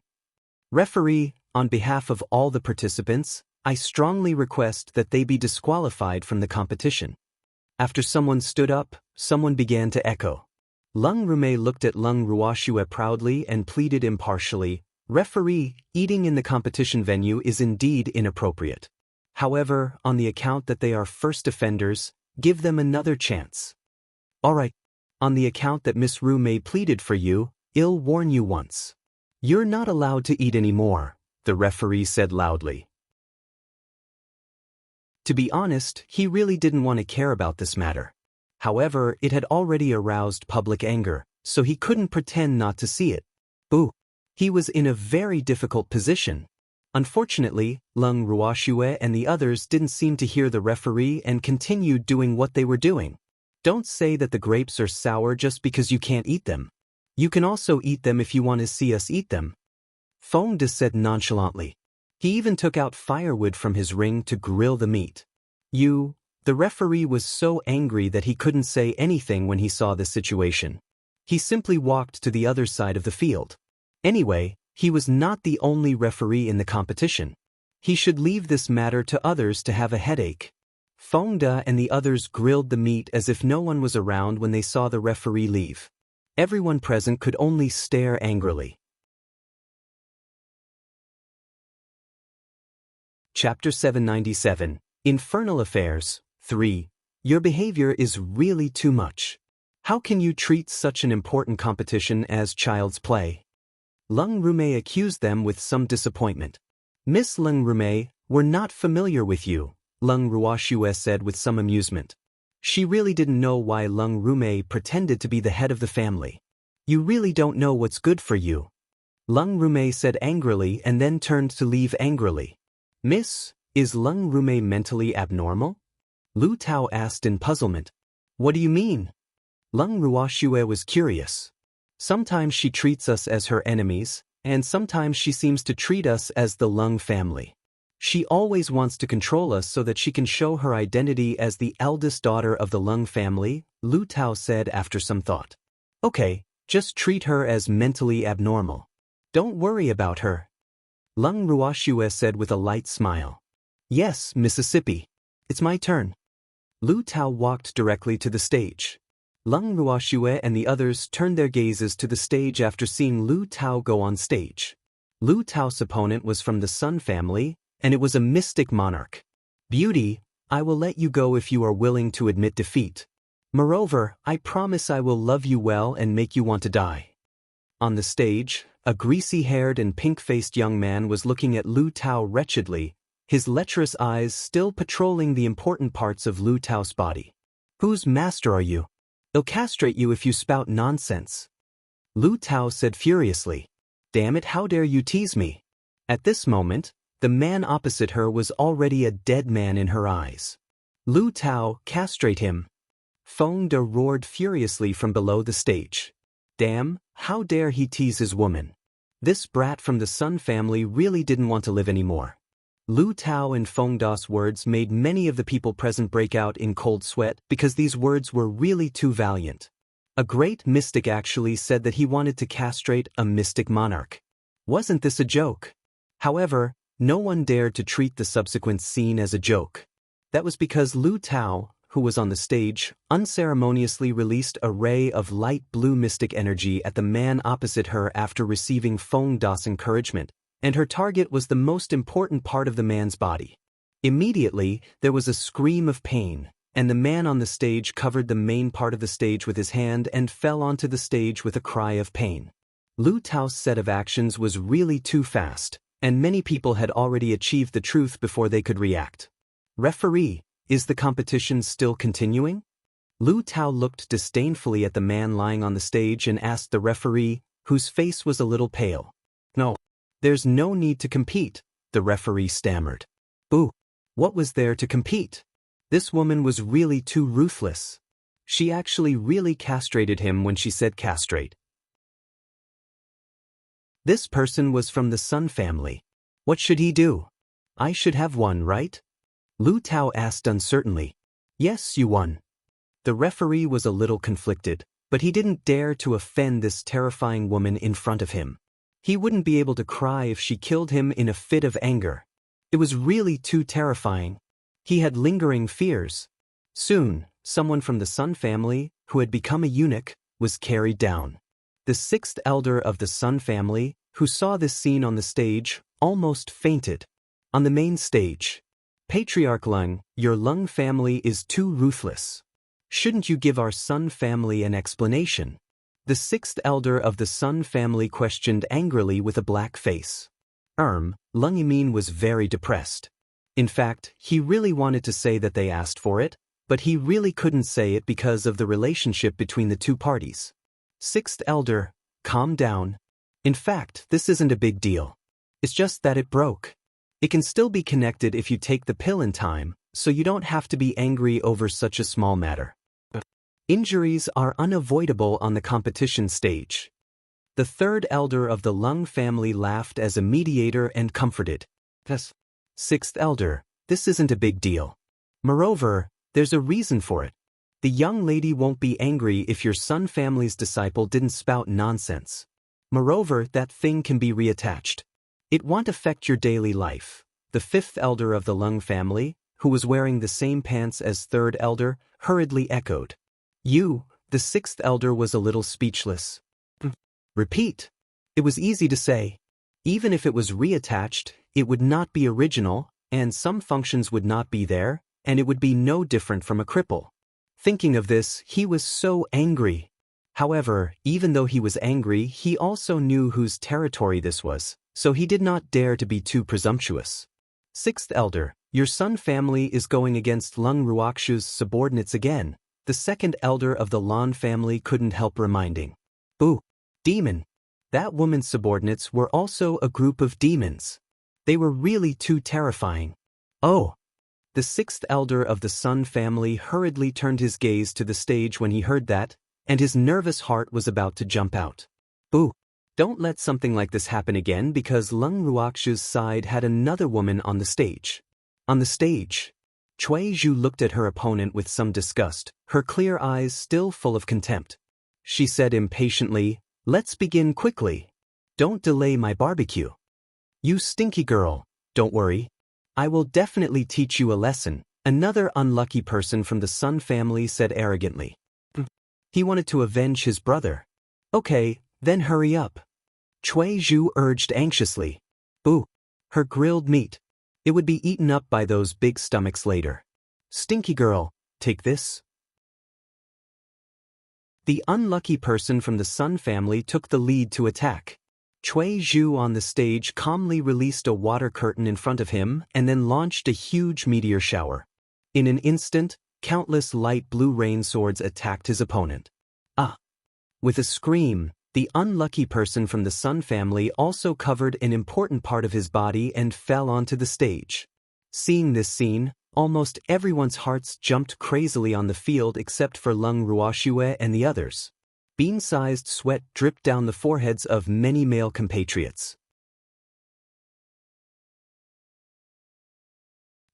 Referee, on behalf of all the participants, I strongly request that they be disqualified from the competition. After someone stood up, someone began to echo. Leng Rume looked at Leng Ruoxue proudly and pleaded impartially, Referee, eating in the competition venue is indeed inappropriate. However, on the account that they are first offenders, give them another chance. All right. On the account that Miss Rume pleaded for you, I'll warn you once. You're not allowed to eat anymore, the referee said loudly. To be honest, he really didn't want to care about this matter. However, it had already aroused public anger, so he couldn't pretend not to see it. Ooh. He was in a very difficult position. Unfortunately, Leng Ruoxue and the others didn't seem to hear the referee and continued doing what they were doing. Don't say that the grapes are sour just because you can't eat them. You can also eat them if you want to see us eat them. Feng De said nonchalantly. He even took out firewood from his ring to grill the meat. The referee was so angry that he couldn't say anything when he saw the situation. He simply walked to the other side of the field. Anyway, he was not the only referee in the competition. He should leave this matter to others to have a headache. Feng De and the others grilled the meat as if no one was around when they saw the referee leave. Everyone present could only stare angrily. Chapter 797, Infernal Affairs, 3. Your behavior is really too much. How can you treat such an important competition as child's play? Leng Rume accused them with some disappointment. Miss Leng Rume, we're not familiar with you, Leng Ruoxue said with some amusement. She really didn't know why Leng Rume pretended to be the head of the family. You really don't know what's good for you. Leng Rume said angrily and then turned to leave angrily. Miss, is Leng Rume mentally abnormal? Lu Tao asked in puzzlement. What do you mean? Leng Ruoxue was curious. Sometimes she treats us as her enemies, and sometimes she seems to treat us as the Leng family. She always wants to control us so that she can show her identity as the eldest daughter of the Leng family, Lu Tao said after some thought. Okay, just treat her as mentally abnormal. Don't worry about her. Leng Ruoxue said with a light smile. Yes, Mississippi. It's my turn. Lu Tao walked directly to the stage. Leng Ruoxue and the others turned their gazes to the stage after seeing Lu Tao go on stage. Lu Tao's opponent was from the Sun family, and it was a mystic monarch. Beauty, I will let you go if you are willing to admit defeat. Moreover, I promise I will love you well and make you want to die. On the stage, a greasy-haired and pink-faced young man was looking at Lu Tao wretchedly, his lecherous eyes still patrolling the important parts of Lu Tao's body. Whose master are you? I'll castrate you if you spout nonsense. Lu Tao said furiously. Damn it, how dare you tease me? At this moment, the man opposite her was already a dead man in her eyes. Lu Tao, castrate him. Feng De roared furiously from below the stage. Damn, how dare he tease his woman? This brat from the Sun family really didn't want to live anymore. Lu Tao and Feng De's words made many of the people present break out in cold sweat because these words were really too valiant. A great mystic actually said that he wanted to castrate a mystic monarch. Wasn't this a joke? However, no one dared to treat the subsequent scene as a joke. That was because Lu Tao, who was on the stage, unceremoniously released a ray of light blue mystic energy at the man opposite her after receiving Feng Da's encouragement, and her target was the most important part of the man's body. Immediately, there was a scream of pain, and the man on the stage covered the main part of the stage with his hand and fell onto the stage with a cry of pain. Lu Tao's set of actions was really too fast, and many people had already achieved the truth before they could react. Referee, is the competition still continuing? Lu Tao looked disdainfully at the man lying on the stage and asked the referee, whose face was a little pale. No. There's no need to compete, the referee stammered. Ooh, what was there to compete? This woman was really too ruthless. She actually really castrated him when she said castrate. This person was from the Sun family. What should he do? I should have won, right? Lu Tao asked uncertainly. Yes, you won. The referee was a little conflicted, but he didn't dare to offend this terrifying woman in front of him. He wouldn't be able to cry if she killed him in a fit of anger. It was really too terrifying. He had lingering fears. Soon, someone from the Sun family, who had become a eunuch, was carried down. The sixth elder of the Sun family, who saw this scene on the stage, almost fainted. On the main stage, Patriarch Leng, your Leng family is too ruthless. Shouldn't you give our Sun family an explanation? The sixth elder of the Sun family questioned angrily with a black face. Leng Yimin was very depressed. In fact, he really wanted to say that they asked for it, but he really couldn't say it because of the relationship between the two parties. Sixth elder, calm down. In fact, this isn't a big deal. It's just that it broke. It can still be connected if you take the pill in time, so you don't have to be angry over such a small matter. Injuries are unavoidable on the competition stage. The third elder of the Leng family laughed as a mediator and comforted. Yes. Sixth elder, this isn't a big deal. Moreover, there's a reason for it. The young lady won't be angry if your Sun family's disciple didn't spout nonsense. Moreover, that thing can be reattached. It won't affect your daily life. The fifth elder of the Leng family, who was wearing the same pants as third elder, hurriedly echoed. You, the sixth elder, was a little speechless. Repeat. It was easy to say. Even if it was reattached, it would not be original, and some functions would not be there, and it would be no different from a cripple. Thinking of this, he was so angry. However, even though he was angry, he also knew whose territory this was, so he did not dare to be too presumptuous. Sixth elder, your Sun family is going against Leng Ruoxu's subordinates again, the second elder of the Lan family couldn't help reminding. Ooh, demon. That woman's subordinates were also a group of demons. They were really too terrifying. Oh. The sixth elder of the Sun family hurriedly turned his gaze to the stage when he heard that, and his nervous heart was about to jump out. Ooh. Don't let something like this happen again, because Leng Ruoxu's side had another woman on the stage. On the stage, Cui Zhu looked at her opponent with some disgust, her clear eyes still full of contempt. She said impatiently, let's begin quickly. Don't delay my barbecue. You stinky girl, don't worry. I will definitely teach you a lesson, another unlucky person from the Sun family said arrogantly. He wanted to avenge his brother. Okay, then hurry up. Cui Zhu urged anxiously. Ooh, her grilled meat. It would be eaten up by those big stomachs later. Stinky girl, take this. The unlucky person from the Sun family took the lead to attack. Cui Zhu on the stage calmly released a water curtain in front of him and then launched a huge meteor shower. In an instant, countless light blue rain swords attacked his opponent. Ah! With a scream, the unlucky person from the Sun family also covered an important part of his body and fell onto the stage. Seeing this scene, almost everyone's hearts jumped crazily on the field except for Leng Ruoxue and the others. Bean-sized sweat dripped down the foreheads of many male compatriots.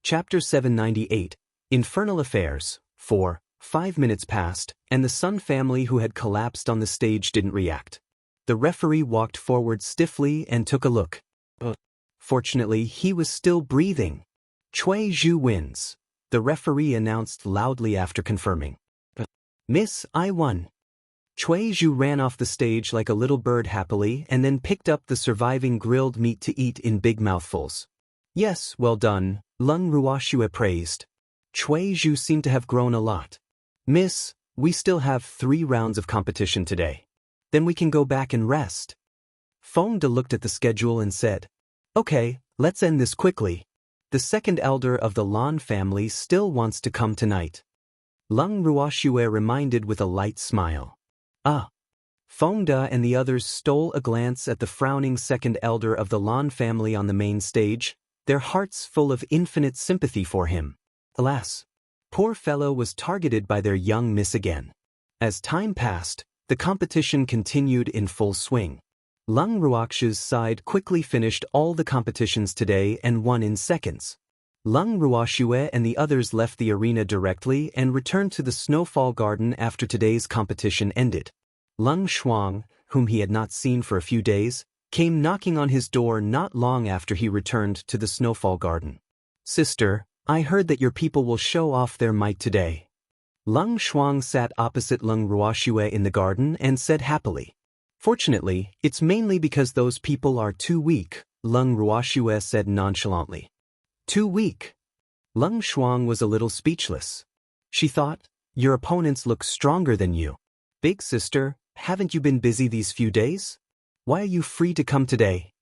Chapter 798, Infernal Affairs, 4. 5 minutes passed, and the Sun family who had collapsed on the stage didn't react. The referee walked forward stiffly and took a look. Fortunately, he was still breathing. Cui Zhu wins, the referee announced loudly after confirming. Miss, I won. Cui Zhu ran off the stage like a little bird happily and then picked up the surviving grilled meat to eat in big mouthfuls. Yes, well done, Leng Ruoxue praised. Cui Zhu seemed to have grown a lot. Miss, we still have 3 rounds of competition today. Then we can go back and rest. Feng De looked at the schedule and said, Okay, let's end this quickly. The second elder of the Lan family still wants to come tonight. Leng Ruoxue reminded with a light smile. Ah. Feng De and the others stole a glance at the frowning second elder of the Lan family on the main stage, their hearts full of infinite sympathy for him. Alas, poor fellow was targeted by their young miss again. As time passed, the competition continued in full swing. Leng Ruoxue's side quickly finished all the competitions today and won in seconds. Leng Ruoxue and the others left the arena directly and returned to the Snowfall Garden after today's competition ended. Leng Shuang, whom he had not seen for a few days, came knocking on his door not long after he returned to the Snowfall Garden. Sister, I heard that your people will show off their might today. Leng Shuang sat opposite Leng Ruoxue in the garden and said happily. Fortunately, it's mainly because those people are too weak, Leng Ruoxue said nonchalantly. Too weak? Leng Shuang was a little speechless. She thought, your opponents look stronger than you. Big sister, haven't you been busy these few days? Why are you free to come today?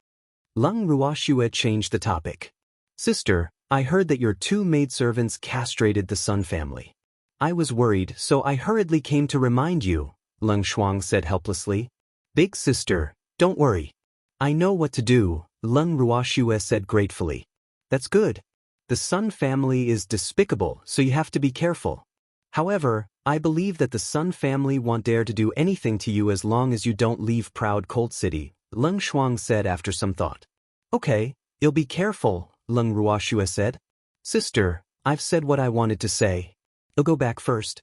Leng Ruoxue changed the topic. Sister, I heard that your 2 maidservants castrated the Sun family. I was worried, so I hurriedly came to remind you, Leng Shuang said helplessly. Big sister, don't worry. I know what to do, Leng Ruoxue said gratefully. That's good. The Sun family is despicable, so you have to be careful. However, I believe that the Sun family won't dare to do anything to you as long as you don't leave proud Cold City, Leng Shuang said after some thought. Okay, you'll be careful, Leng Ruoxue said. Sister, I've said what I wanted to say. I'll go back first.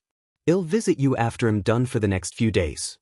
I'll visit you after I'm done for the next few days.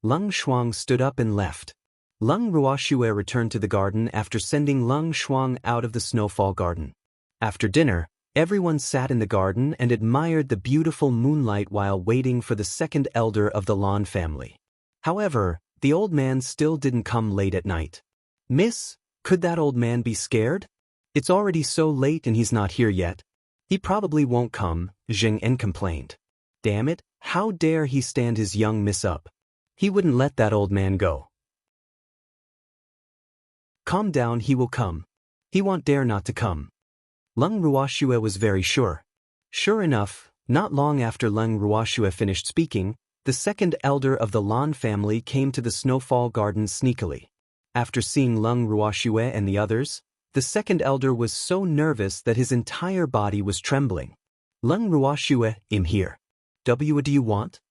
Leng Shuang stood up and left. Leng Ruoxue returned to the garden after sending Leng Shuang out of the Snowfall Garden. After dinner, everyone sat in the garden and admired the beautiful moonlight while waiting for the second elder of the Lan family. However, the old man still didn't come late at night. Miss, could that old man be scared? It's already so late and he's not here yet. He probably won't come, Xing complained. Damn it, how dare he stand his young miss up? He wouldn't let that old man go. Calm down, he will come. He won't dare not to come. Leng Ruoxue was very sure. Sure enough, not long after Leng Ruoxue finished speaking, the second elder of the Lan family came to the Snowfall Garden sneakily. After seeing Leng Ruoxue and the others, the second elder was so nervous that his entire body was trembling. Leng Ruoxue, I'm here. What do you want?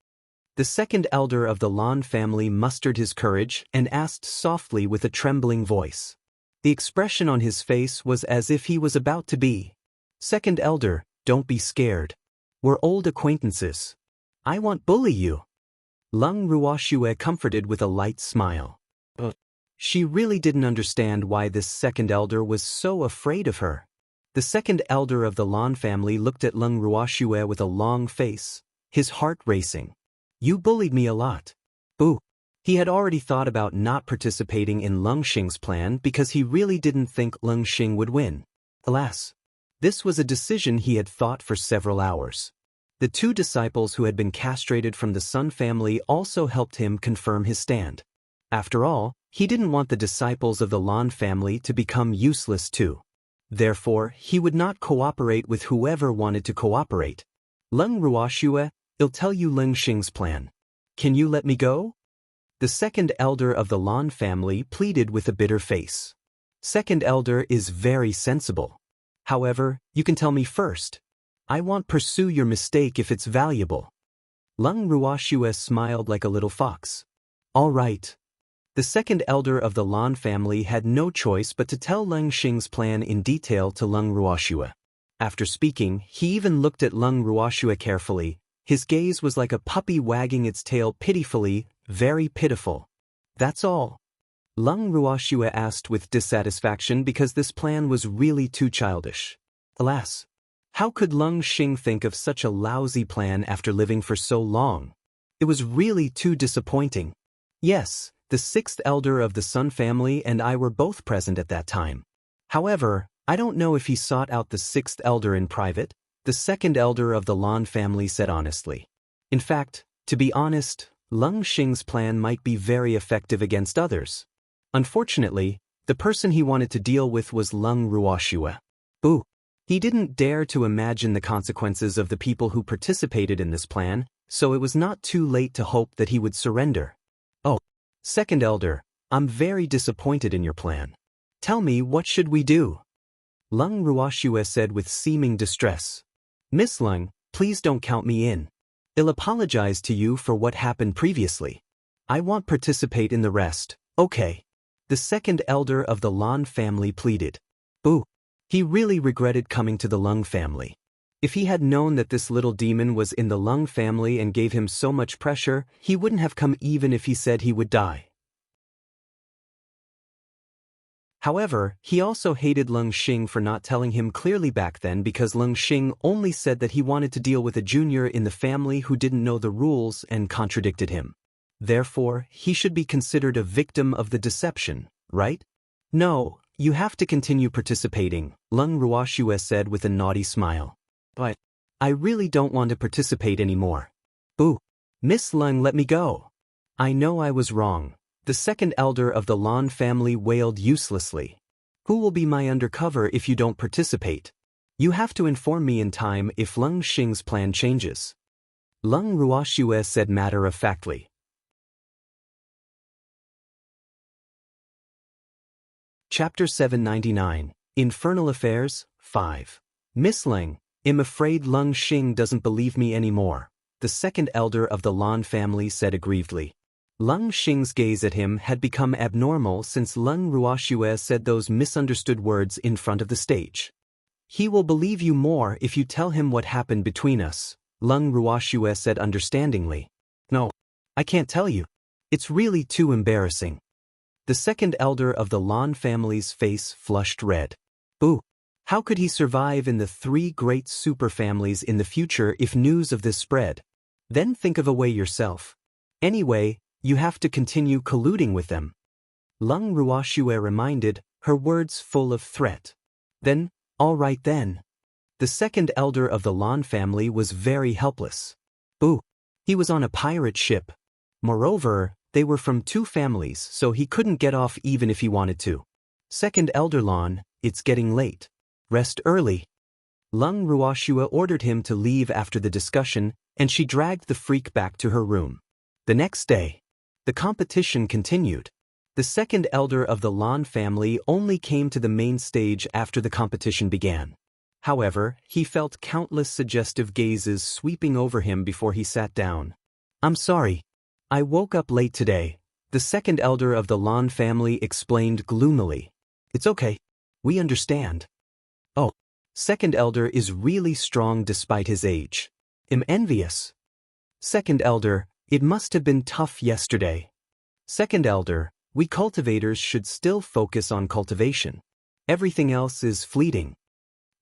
The second elder of the Lan family mustered his courage and asked softly with a trembling voice. The expression on his face was as if he was about to be. Second elder, don't be scared. We're old acquaintances. I won't bully you. Leng Ruoxue comforted with a light smile. She really didn't understand why this second elder was so afraid of her. The second elder of the Lan family looked at Leng Ruoxue with a long face, his heart racing. You bullied me a lot. Boo. He had already thought about not participating in Leng Xing's plan because he really didn't think Leng Xing would win. Alas, this was a decision he had thought for several hours. The 2 disciples who had been castrated from the Sun family also helped him confirm his stand. After all, he didn't want the disciples of the Lan family to become useless too. Therefore, he would not cooperate with whoever wanted to cooperate. Leng Ruoxue, I'll tell you Leng Xing's plan. Can you let me go? The second elder of the Lan family pleaded with a bitter face. Second elder is very sensible. However, you can tell me first. I won't pursue your mistake if it's valuable. Leng Ruoxue smiled like a little fox. All right. The second elder of the Lan family had no choice but to tell Leng Xing's plan in detail to Leng Ruoxue. After speaking, he even looked at Leng Ruoxue carefully, His gaze was like a puppy wagging its tail pitifully, very pitiful. That's all? Leng Ruoxue asked with dissatisfaction because this plan was really too childish. Alas! How could Leng Xing think of such a lousy plan after living for so long? It was really too disappointing. Yes, the sixth elder of the Sun family and I were both present at that time. However, I don't know if he sought out the sixth elder in private, the second elder of the Lan family said honestly. In fact, to be honest, Leng Xing's plan might be very effective against others. Unfortunately, the person he wanted to deal with was Leng Ruoxue. Boo! He didn't dare to imagine the consequences of the people who participated in this plan, so it was not too late to hope that he would surrender. Oh, second elder, I'm very disappointed in your plan. Tell me, what should we do? Leng Ruoxue said with seeming distress. Miss Leng, please don't count me in. I'll apologize to you for what happened previously. I won't participate in the rest, okay? The second elder of the Lan family pleaded. Boo! He really regretted coming to the Leng family. If he had known that this little demon was in the Leng family and gave him so much pressure, he wouldn't have come even if he said he would die. However, he also hated Leng Xing for not telling him clearly back then because Leng Xing only said that he wanted to deal with a junior in the family who didn't know the rules and contradicted him. Therefore, he should be considered a victim of the deception, right? No, you have to continue participating, Leng Ruoxue said with a naughty smile. But I really don't want to participate anymore. Boo! Miss Leng, let me go. I know I was wrong. The second elder of the Lan family wailed uselessly. Who will be my undercover if you don't participate? You have to inform me in time if Leng Xing's plan changes. Leng Ruoxue said matter-of-factly. Chapter 799, Infernal Affairs, 5. Miss Leng, I'm afraid Leng Xing doesn't believe me anymore, the second elder of the Lan family said aggrievedly. Leng Xing's gaze at him had become abnormal since Leng Ruoxue said those misunderstood words in front of the stage. He will believe you more if you tell him what happened between us, Leng Ruoxue said understandingly. No, I can't tell you. It's really too embarrassing. The second elder of the Lan family's face flushed red. Boo! How could he survive in the three great superfamilies in the future if news of this spread? Then think of a way yourself. Anyway, you have to continue colluding with them. Leng Ruoxue reminded, her words full of threat. Then, all right then. The second elder of the Lan family was very helpless. Boo! He was on a pirate ship. Moreover, they were from two families, so he couldn't get off even if he wanted to. Second elder Lan, it's getting late. Rest early. Leng Ruoxue ordered him to leave after the discussion, and she dragged the freak back to her room. The next day, the competition continued. The second elder of the Lan family only came to the main stage after the competition began. However, he felt countless suggestive gazes sweeping over him before he sat down. I'm sorry. I woke up late today, the second elder of the Lan family explained gloomily. It's okay. We understand. Oh, second elder is really strong despite his age. I'm envious. Second elder, it must have been tough yesterday. Second elder, we cultivators should still focus on cultivation. Everything else is fleeting.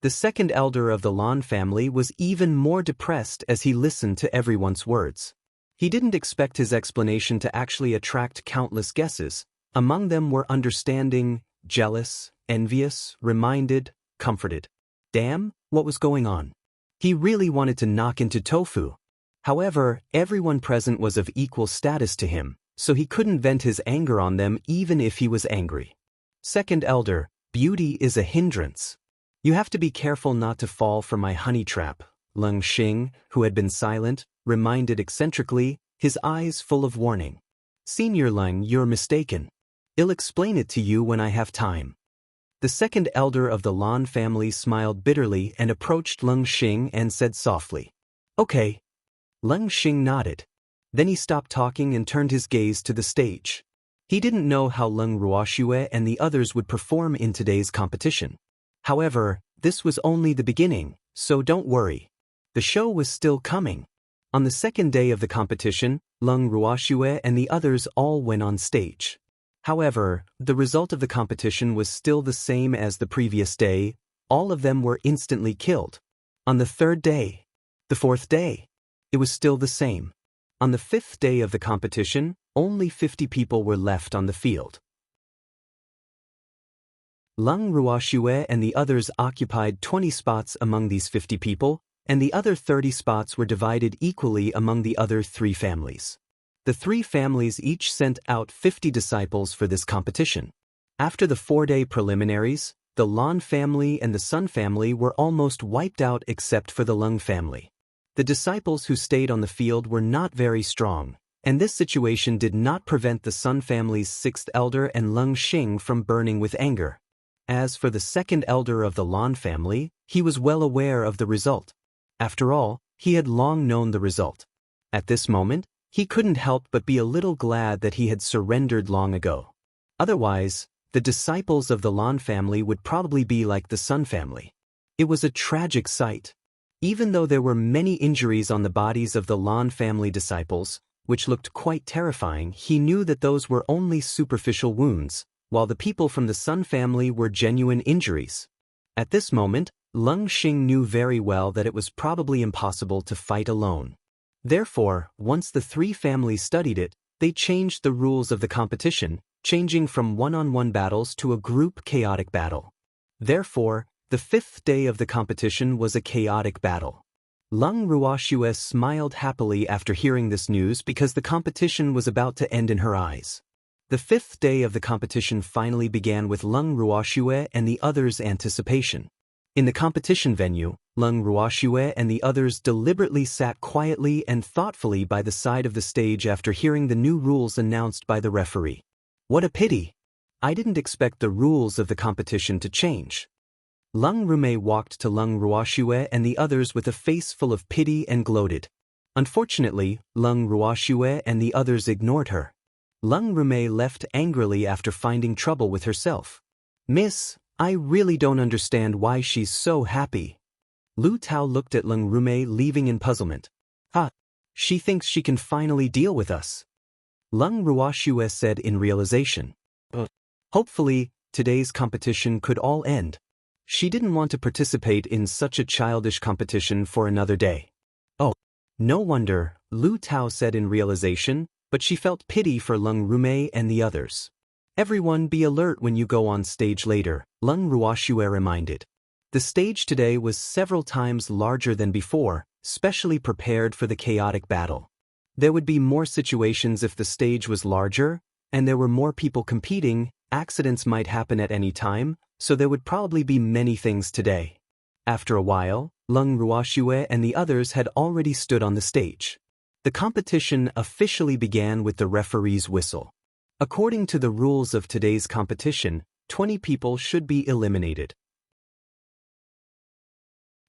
The second elder of the Lan family was even more depressed as he listened to everyone's words. He didn't expect his explanation to actually attract countless guesses. Among them were understanding, jealous, envious, reminded, comforted. Damn, what was going on? He really wanted to knock into tofu. However, everyone present was of equal status to him, so he couldn't vent his anger on them even if he was angry. Second elder, beauty is a hindrance. You have to be careful not to fall for my honey trap, Leng Xing, who had been silent, reminded eccentrically, his eyes full of warning. Senior Leng, you're mistaken. I'll explain it to you when I have time. The second elder of the Lan family smiled bitterly and approached Leng Xing and said softly, Okay. Leng Xing nodded. Then he stopped talking and turned his gaze to the stage. He didn't know how Leng Ruoxue and the others would perform in today's competition. However, this was only the beginning, so don't worry. The show was still coming. On the second day of the competition, Leng Ruoxue and the others all went on stage. However, the result of the competition was still the same as the previous day. All of them were instantly killed. On the third day, the fourth day, it was still the same. On the fifth day of the competition, only 50 people were left on the field. Leng Ruoxue and the others occupied 20 spots among these 50 people, and the other 30 spots were divided equally among the other 3 families. The 3 families each sent out 50 disciples for this competition. After the 4-day preliminaries, the Lan family and the Sun family were almost wiped out except for the Leng family. The disciples who stayed on the field were not very strong, and this situation did not prevent the Sun family's 6th elder and Leng Xing from burning with anger. As for the 2nd elder of the Lan family, he was well aware of the result. After all, he had long known the result. At this moment, he couldn't help but be a little glad that he had surrendered long ago. Otherwise, the disciples of the Lan family would probably be like the Sun family. It was a tragic sight. Even though there were many injuries on the bodies of the Lan family disciples, which looked quite terrifying, he knew that those were only superficial wounds, while the people from the Sun family were genuine injuries. At this moment, Leng Xing knew very well that it was probably impossible to fight alone. Therefore, once the 3 families studied it, they changed the rules of the competition, changing from one-on-one battles to a group chaotic battle. Therefore, the 5th day of the competition was a chaotic battle. Leng Ruoxue smiled happily after hearing this news because the competition was about to end in her eyes. The 5th day of the competition finally began with Leng Ruoxue and the others' anticipation. In the competition venue, Leng Ruoxue and the others deliberately sat quietly and thoughtfully by the side of the stage after hearing the new rules announced by the referee. What a pity! I didn't expect the rules of the competition to change. Leng Rume walked to Leng Ruoxue and the others with a face full of pity and gloated. Unfortunately, Leng Ruoxue and the others ignored her. Leng Rume left angrily after finding trouble with herself. "Miss, I really don't understand why she's so happy." Lu Tao looked at Leng Rume, leaving in puzzlement. She thinks she can finally deal with us," Leng Ruoxue said in realization. Hopefully, today's competition could all end. She didn't want to participate in such a childish competition for another day. "Oh, no wonder," Lu Tao said in realization, but she felt pity for Leng Rume and the others. "Everyone be alert when you go on stage later," Leng Ruoxue reminded. The stage today was several times larger than before, specially prepared for the chaotic battle. There would be more situations if the stage was larger, and there were more people competing. Accidents might happen at any time, so there would probably be many things today. After a while, Leng Ruoxue and the others had already stood on the stage. The competition officially began with the referee's whistle. According to the rules of today's competition, 20 people should be eliminated.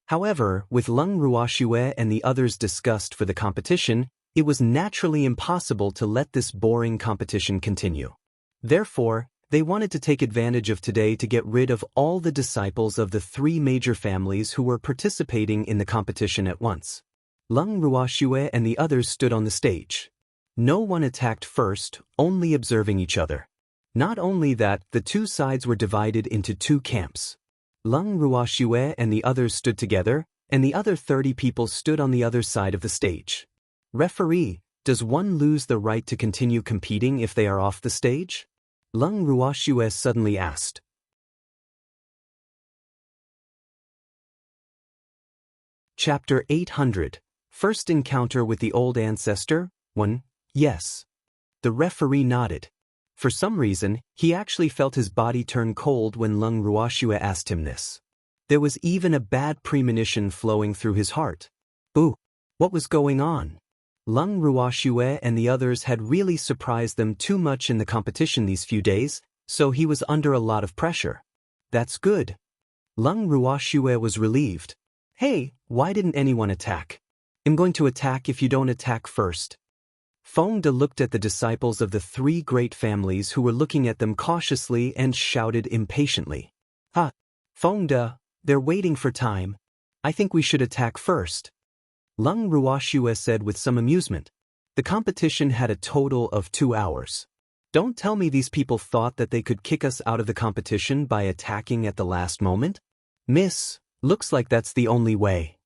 However, with Leng Ruoxue and the others discussed for the competition, it was naturally impossible to let this boring competition continue. Therefore, they wanted to take advantage of today to get rid of all the disciples of the 3 major families who were participating in the competition at once. Leng Ruoxue and the others stood on the stage. No one attacked first, only observing each other. Not only that, the 2 sides were divided into 2 camps. Leng Ruoxue and the others stood together, and the other 30 people stood on the other side of the stage. "Referee, does one lose the right to continue competing if they are off the stage?" Leng Ruoxue suddenly asked. Chapter 800. First Encounter with the Old Ancestor. 1. Yes. The referee nodded. For some reason, he actually felt his body turn cold when Leng Ruoxue asked him this. There was even a bad premonition flowing through his heart. Ooh, what was going on? Leng Ruoxue and the others had really surprised them too much in the competition these few days, so he was under a lot of pressure. That's good. Leng Ruoxue was relieved. "Hey, why didn't anyone attack? I'm going to attack if you don't attack first." Feng De looked at the disciples of the 3 great families who were looking at them cautiously and shouted impatiently. Feng De, they're waiting for time. I think we should attack first." Leng Ruoxue said with some amusement. The competition had a total of 2 hours. Don't tell me these people thought that they could kick us out of the competition by attacking at the last moment? Miss, looks like that's the only way.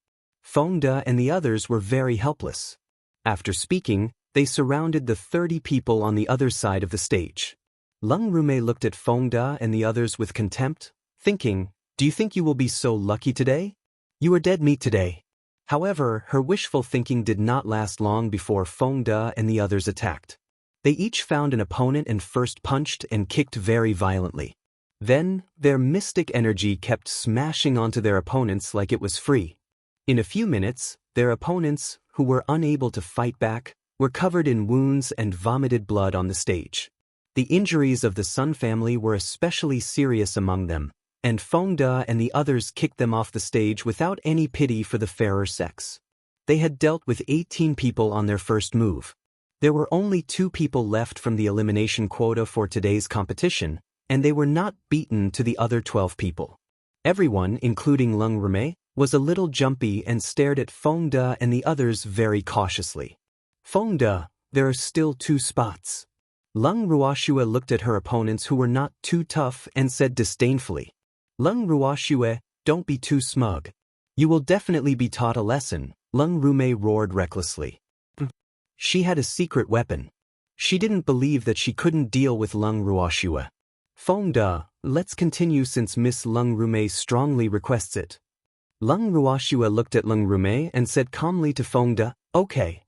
Feng De and the others were very helpless. After speaking, they surrounded the 30 people on the other side of the stage. Leng Rume looked at Feng De and the others with contempt, thinking, do you think you will be so lucky today? You are dead meat today. However, her wishful thinking did not last long before Feng De and the others attacked. They each found an opponent and first punched and kicked very violently. Then, their mystic energy kept smashing onto their opponents like it was free. In a few minutes, their opponents, who were unable to fight back, were covered in wounds and vomited blood on the stage. The injuries of the Sun family were especially serious among them, and Feng De and the others kicked them off the stage without any pity for the fairer sex. They had dealt with 18 people on their first move. There were only 2 people left from the elimination quota for today's competition, and they were not beaten to the other 12 people. Everyone, including Leng Rume, was a little jumpy and stared at Feng De and the others very cautiously. Feng De, there are still 2 spots. Leng Ruoxue looked at her opponents who were not too tough and said disdainfully, Leng Ruoxue, don't be too smug. You will definitely be taught a lesson, Leng Rume roared recklessly. She had a secret weapon. She didn't believe that she couldn't deal with Leng Ruoxue. Feng De, let's continue since Miss Leng Rume strongly requests it. Leng Ruoxue looked at Leng Rume and said calmly to Feng De, okay.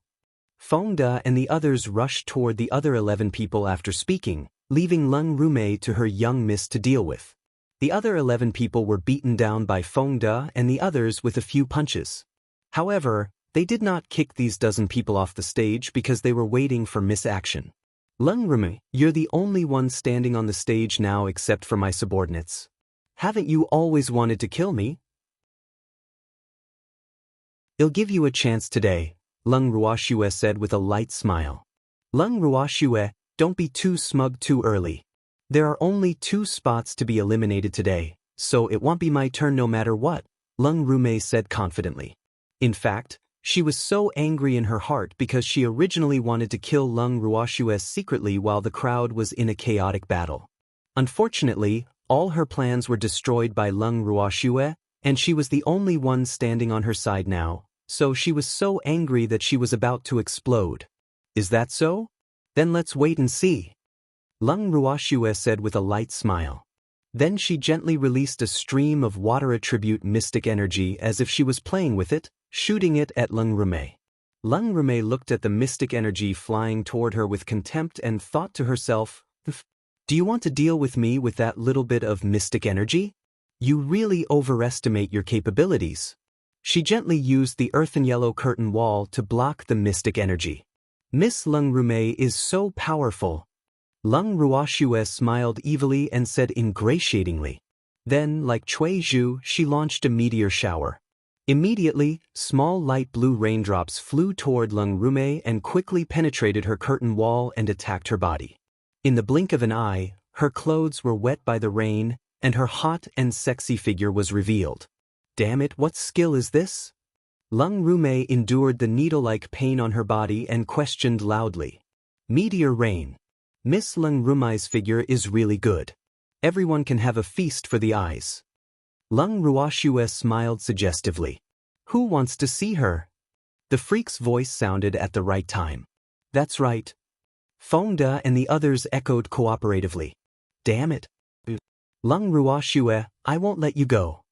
Feng De and the others rushed toward the other 11 people after speaking, leaving Leng Rume to her young miss to deal with. The other 11 people were beaten down by Feng De and the others with a few punches. However, they did not kick these dozen people off the stage because they were waiting for Miss Action. Leng Rume, you're the only one standing on the stage now except for my subordinates. Haven't you always wanted to kill me? I'll give you a chance today, Leng Ruoxue said with a light smile. Leng Ruoxue, don't be too smug too early. There are only 2 spots to be eliminated today, so it won't be my turn no matter what, Leng Rume said confidently. In fact, she was so angry in her heart because she originally wanted to kill Leng Ruoxue secretly while the crowd was in a chaotic battle. Unfortunately, all her plans were destroyed by Leng Ruoxue, and she was the only one standing on her side now, so she was so angry that she was about to explode. Is that so? Then let's wait and see. Leng Ruoxue said with a light smile. Then she gently released a stream of water attribute mystic energy as if she was playing with it, shooting it at Leng Rume. Leng Rume looked at the mystic energy flying toward her with contempt and thought to herself, do you want to deal with me with that little bit of mystic energy? You really overestimate your capabilities. She gently used the earthen yellow curtain wall to block the mystic energy. Miss Leng Rume is so powerful. Leng Ruoxue smiled evilly and said ingratiatingly. Then, like Cui Zhu, she launched a meteor shower. Immediately, small light blue raindrops flew toward Leng Rume and quickly penetrated her curtain wall and attacked her body. In the blink of an eye, her clothes were wet by the rain, and her hot and sexy figure was revealed. Damn it, what skill is this? Leng Rume endured the needle-like pain on her body and questioned loudly. Meteor rain. Miss Leng Rume's figure is really good. Everyone can have a feast for the eyes. Leng Ruoxue smiled suggestively. Who wants to see her? The freak's voice sounded at the right time. That's right. Feng De and the others echoed cooperatively. Damn it. Leng Ruoxue, I won't let you go.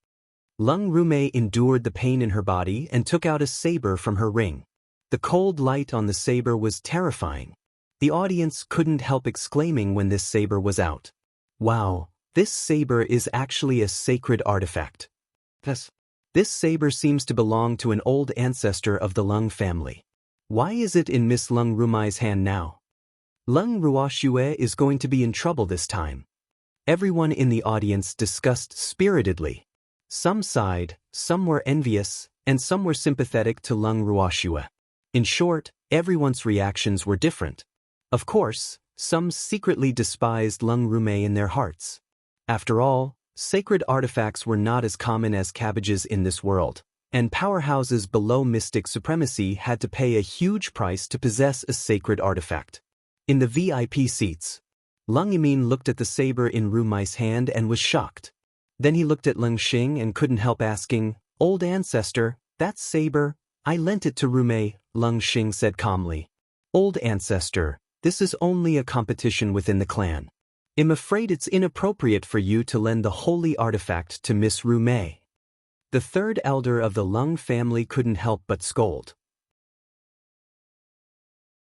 Leng Rume endured the pain in her body and took out a saber from her ring. The cold light on the saber was terrifying. The audience couldn't help exclaiming when this saber was out. Wow, this saber is actually a sacred artifact. This saber seems to belong to an old ancestor of the Leng family. Why is it in Miss Leng Rume's hand now? Leng Ruoxue is going to be in trouble this time. Everyone in the audience discussed spiritedly. Some sighed, some were envious, and some were sympathetic to Leng Ruoxue. In short, everyone's reactions were different. Of course, some secretly despised Leng Rume in their hearts. After all, sacred artifacts were not as common as cabbages in this world. and powerhouses below mystic supremacy had to pay a huge price to possess a sacred artifact. In the VIP seats, Leng Yimin looked at the saber in Ru Mei's hand and was shocked. Then he looked at Leng Xing and couldn't help asking, "Old Ancestor, that saber, I lent it to Ru Mei," Leng Xing said calmly. "Old Ancestor, this is only a competition within the clan. I'm afraid it's inappropriate for you to lend the holy artifact to Miss Ru Mei." The third elder of the Leng family couldn't help but scold.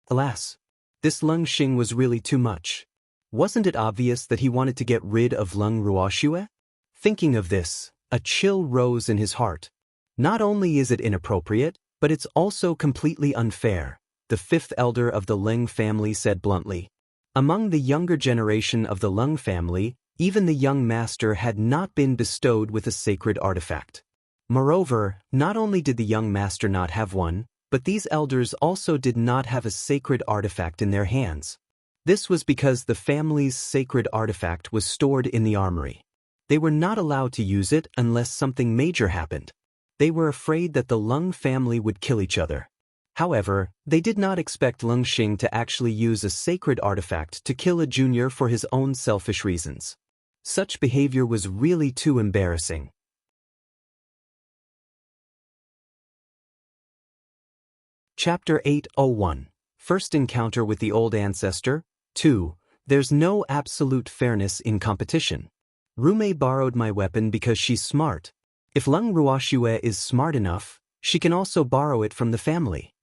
Alas, this Leng Xing was really too much. Wasn't it obvious that he wanted to get rid of Leng Ruoxue? Thinking of this, a chill rose in his heart. Not only is it inappropriate, but it's also completely unfair, the fifth elder of the Leng family said bluntly. Among the younger generation of the Leng family, even the young master had not been bestowed with a sacred artifact. Moreover, not only did the young master not have one, but these elders also did not have a sacred artifact in their hands. This was because the family's sacred artifact was stored in the armory. They were not allowed to use it unless something major happened. They were afraid that the Leng family would kill each other. However, they did not expect Leng Xing to actually use a sacred artifact to kill a junior for his own selfish reasons. Such behavior was really too embarrassing. Chapter 801. First Encounter with the Old Ancestor. 2. There's no absolute fairness in competition. Ru Mei borrowed my weapon because she's smart. If Leng Ruoxue is smart enough, she can also borrow it from the family.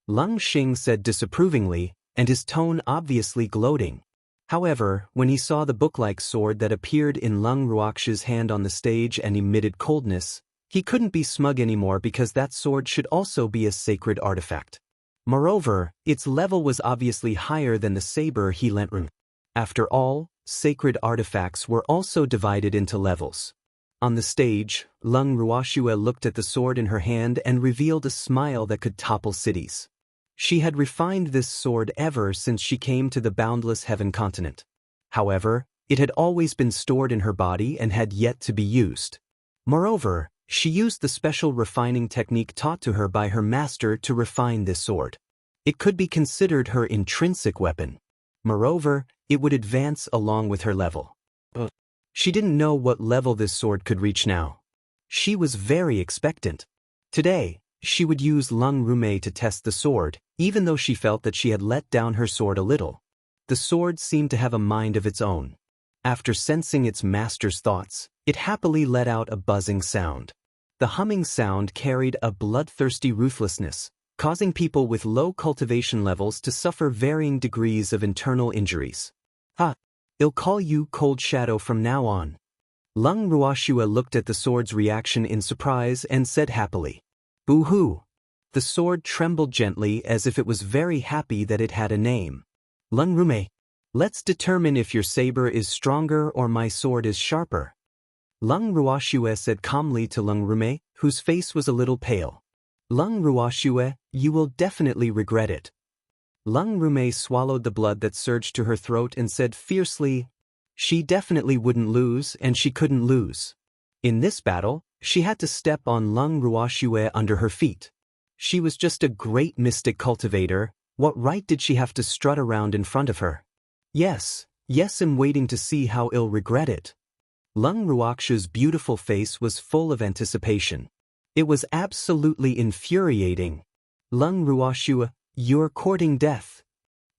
Leng Xing said disapprovingly, and his tone obviously gloating. However, when he saw the book-like sword that appeared in Leng Ruoxue's hand on the stage and emitted coldness, he couldn't be smug anymore because that sword should also be a sacred artifact. Moreover, its level was obviously higher than the saber he lent Ru. After all, sacred artifacts were also divided into levels. On the stage, Leng Ruoxue looked at the sword in her hand and revealed a smile that could topple cities. She had refined this sword ever since she came to the boundless heaven continent. However, it had always been stored in her body and had yet to be used. Moreover, she used the special refining technique taught to her by her master to refine this sword. It could be considered her intrinsic weapon. Moreover, it would advance along with her level. She didn't know what level this sword could reach now. She was very expectant. Today, she would use Leng Ru Mei to test the sword, even though she felt that she had let down her sword a little. The sword seemed to have a mind of its own. After sensing its master's thoughts, it happily let out a buzzing sound. The humming sound carried a bloodthirsty ruthlessness, causing people with low cultivation levels to suffer varying degrees of internal injuries. I'll call you Cold Shadow from now on. Leng Ruoxue looked at the sword's reaction in surprise and said happily, "Boo-hoo." The sword trembled gently as if it was very happy that it had a name. "Leng Ru Mei, let's determine if your saber is stronger or my sword is sharper." Leng Ruoxue said calmly to Leng Ru Mei, whose face was a little pale. "Leng Ruoxue, you will definitely regret it." Leng Ru Mei swallowed the blood that surged to her throat and said fiercely, she definitely wouldn't lose and she couldn't lose. In this battle, she had to step on Leng Ruoxue under her feet. She was just a great mystic cultivator. What right did she have to strut around in front of her? Yes, I'm waiting to see how I'll regret it. Leng Ruoxue's beautiful face was full of anticipation. It was absolutely infuriating. "Leng Ruoxue, you're courting death."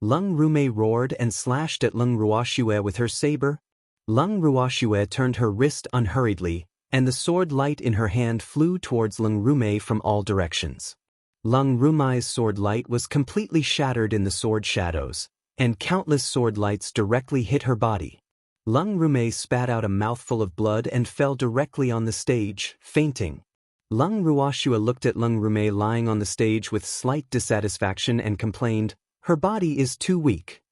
Leng Ru Mei roared and slashed at Leng Ruoxue with her saber. Leng Ruoxue turned her wrist unhurriedly, and the sword light in her hand flew towards Leng Ru Mei from all directions. Leng Ru Mei's sword light was completely shattered in the sword shadows, and countless sword lights directly hit her body. Leng Ru Mei spat out a mouthful of blood and fell directly on the stage, fainting. Leng Ruoxue looked at Leng Ru Mei lying on the stage with slight dissatisfaction and complained, "Her body is too weak.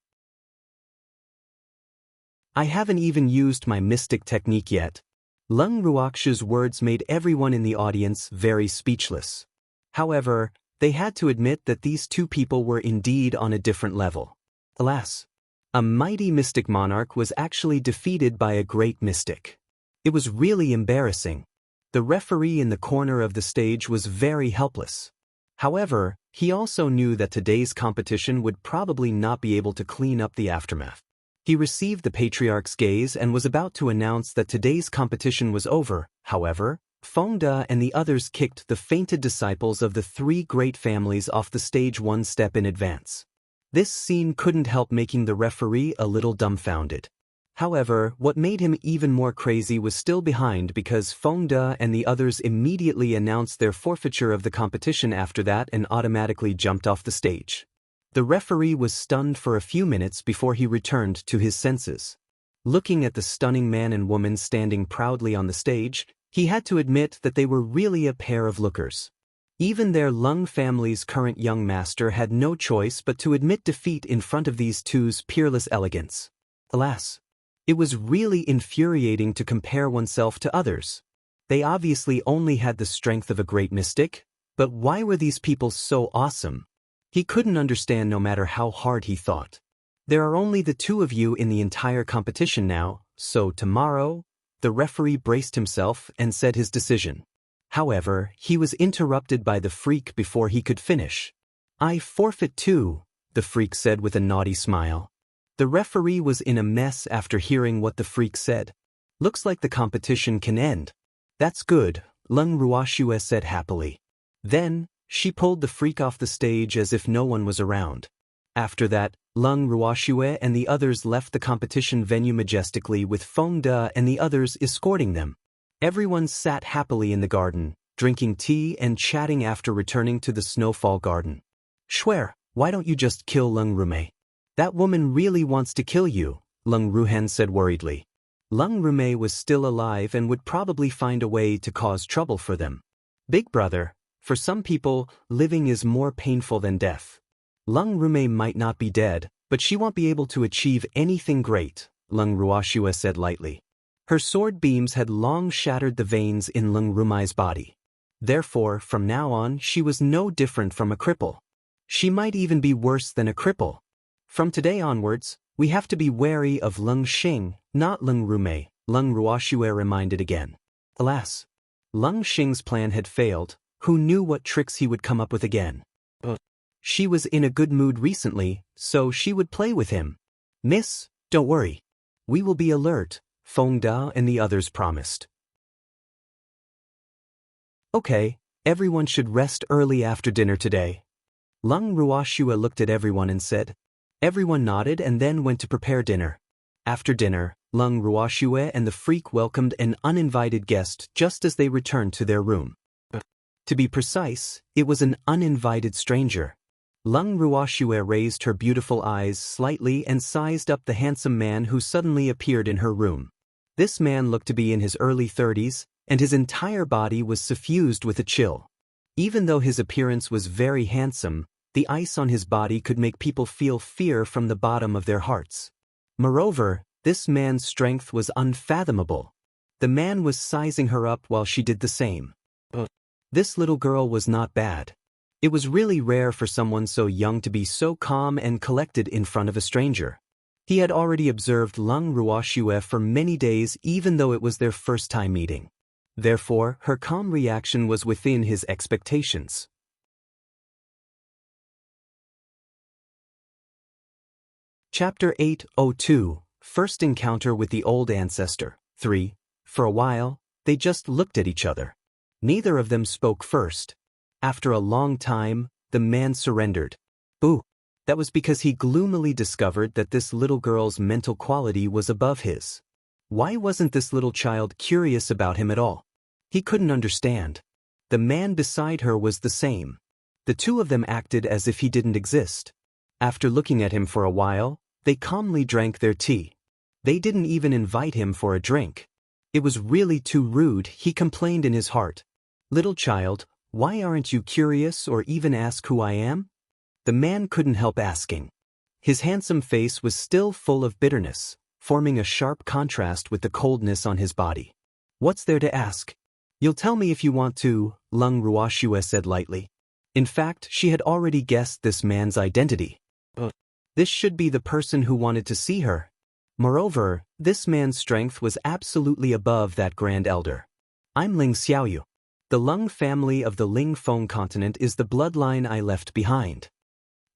I haven't even used my mystic technique yet." Leng Ruoxue's words made everyone in the audience very speechless. However, they had to admit that these two people were indeed on a different level. Alas, a mighty mystic monarch was actually defeated by a great mystic. It was really embarrassing. The referee in the corner of the stage was very helpless. However, he also knew that today's competition would probably not be able to clean up the aftermath. He received the patriarch's gaze and was about to announce that today's competition was over. However, Feng De and the others kicked the fainted disciples of the three great families off the stage one step in advance. This scene couldn't help making the referee a little dumbfounded. However, what made him even more crazy was still behind because Feng De and the others immediately announced their forfeiture of the competition after that and automatically jumped off the stage. The referee was stunned for a few minutes before he returned to his senses. Looking at the stunning man and woman standing proudly on the stage, he had to admit that they were really a pair of lookers. Even their Leng family's current young master had no choice but to admit defeat in front of these two's peerless elegance. Alas, it was really infuriating to compare oneself to others. They obviously only had the strength of a great mystic, but why were these people so awesome? He couldn't understand no matter how hard he thought. There are only the two of you in the entire competition now, so tomorrow, the referee braced himself and said his decision. However, he was interrupted by the freak before he could finish. I forfeit too, the freak said with a naughty smile. The referee was in a mess after hearing what the freak said. Looks like the competition can end. That's good, Leng Ruoxue said happily. Then, she pulled the freak off the stage as if no one was around. After that, Leng Ruoxue and the others left the competition venue majestically with Feng De and the others escorting them. Everyone sat happily in the garden, drinking tea and chatting after returning to the snowfall garden. Schwer, why don't you just kill Leng Rume? That woman really wants to kill you, Leng Ruhen said worriedly. Leng Rume was still alive and would probably find a way to cause trouble for them. Big brother, for some people, living is more painful than death. Leng Rume might not be dead, but she won't be able to achieve anything great, Leng Ruoxue said lightly. Her sword beams had long shattered the veins in Leng Rumai's body. Therefore, from now on, she was no different from a cripple. She might even be worse than a cripple. From today onwards, we have to be wary of Leng Xing, not Leng Rume, Leng Ruoxue reminded again. Alas, Leng Xing's plan had failed. Who knew what tricks he would come up with again? She was in a good mood recently, so she would play with him. Miss, don't worry. We will be alert, Feng De and the others promised. Okay, everyone should rest early after dinner today. Leng Ruoxue looked at everyone and said. Everyone nodded and then went to prepare dinner. After dinner, Leng Ruoxue and the freak welcomed an uninvited guest just as they returned to their room. To be precise, it was an uninvited stranger. Leng Ruoxue raised her beautiful eyes slightly and sized up the handsome man who suddenly appeared in her room. This man looked to be in his early 30s, and his entire body was suffused with a chill. Even though his appearance was very handsome, the ice on his body could make people feel fear from the bottom of their hearts. Moreover, this man's strength was unfathomable. The man was sizing her up while she did the same. This little girl was not bad. It was really rare for someone so young to be so calm and collected in front of a stranger. He had already observed Leng Ruoxue for many days even though it was their first time meeting. Therefore, her calm reaction was within his expectations. Chapter 802, First Encounter with the Old Ancestor. 3. For a while, they just looked at each other. Neither of them spoke first. After a long time, the man surrendered. Boo! That was because he gloomily discovered that this little girl's mental quality was above his. Why wasn't this little child curious about him at all? He couldn't understand. The man beside her was the same. The two of them acted as if he didn't exist. After looking at him for a while, they calmly drank their tea. They didn't even invite him for a drink. It was really too rude, he complained in his heart. Little child, why aren't you curious or even ask who I am? The man couldn't help asking. His handsome face was still full of bitterness, forming a sharp contrast with the coldness on his body. What's there to ask? You'll tell me if you want to, Leng Ruoxue said lightly. In fact, she had already guessed this man's identity. This should be the person who wanted to see her. Moreover, this man's strength was absolutely above that grand elder. I'm Ling Xiaoyu. The Leng family of the Ling Feng continent is the bloodline I left behind.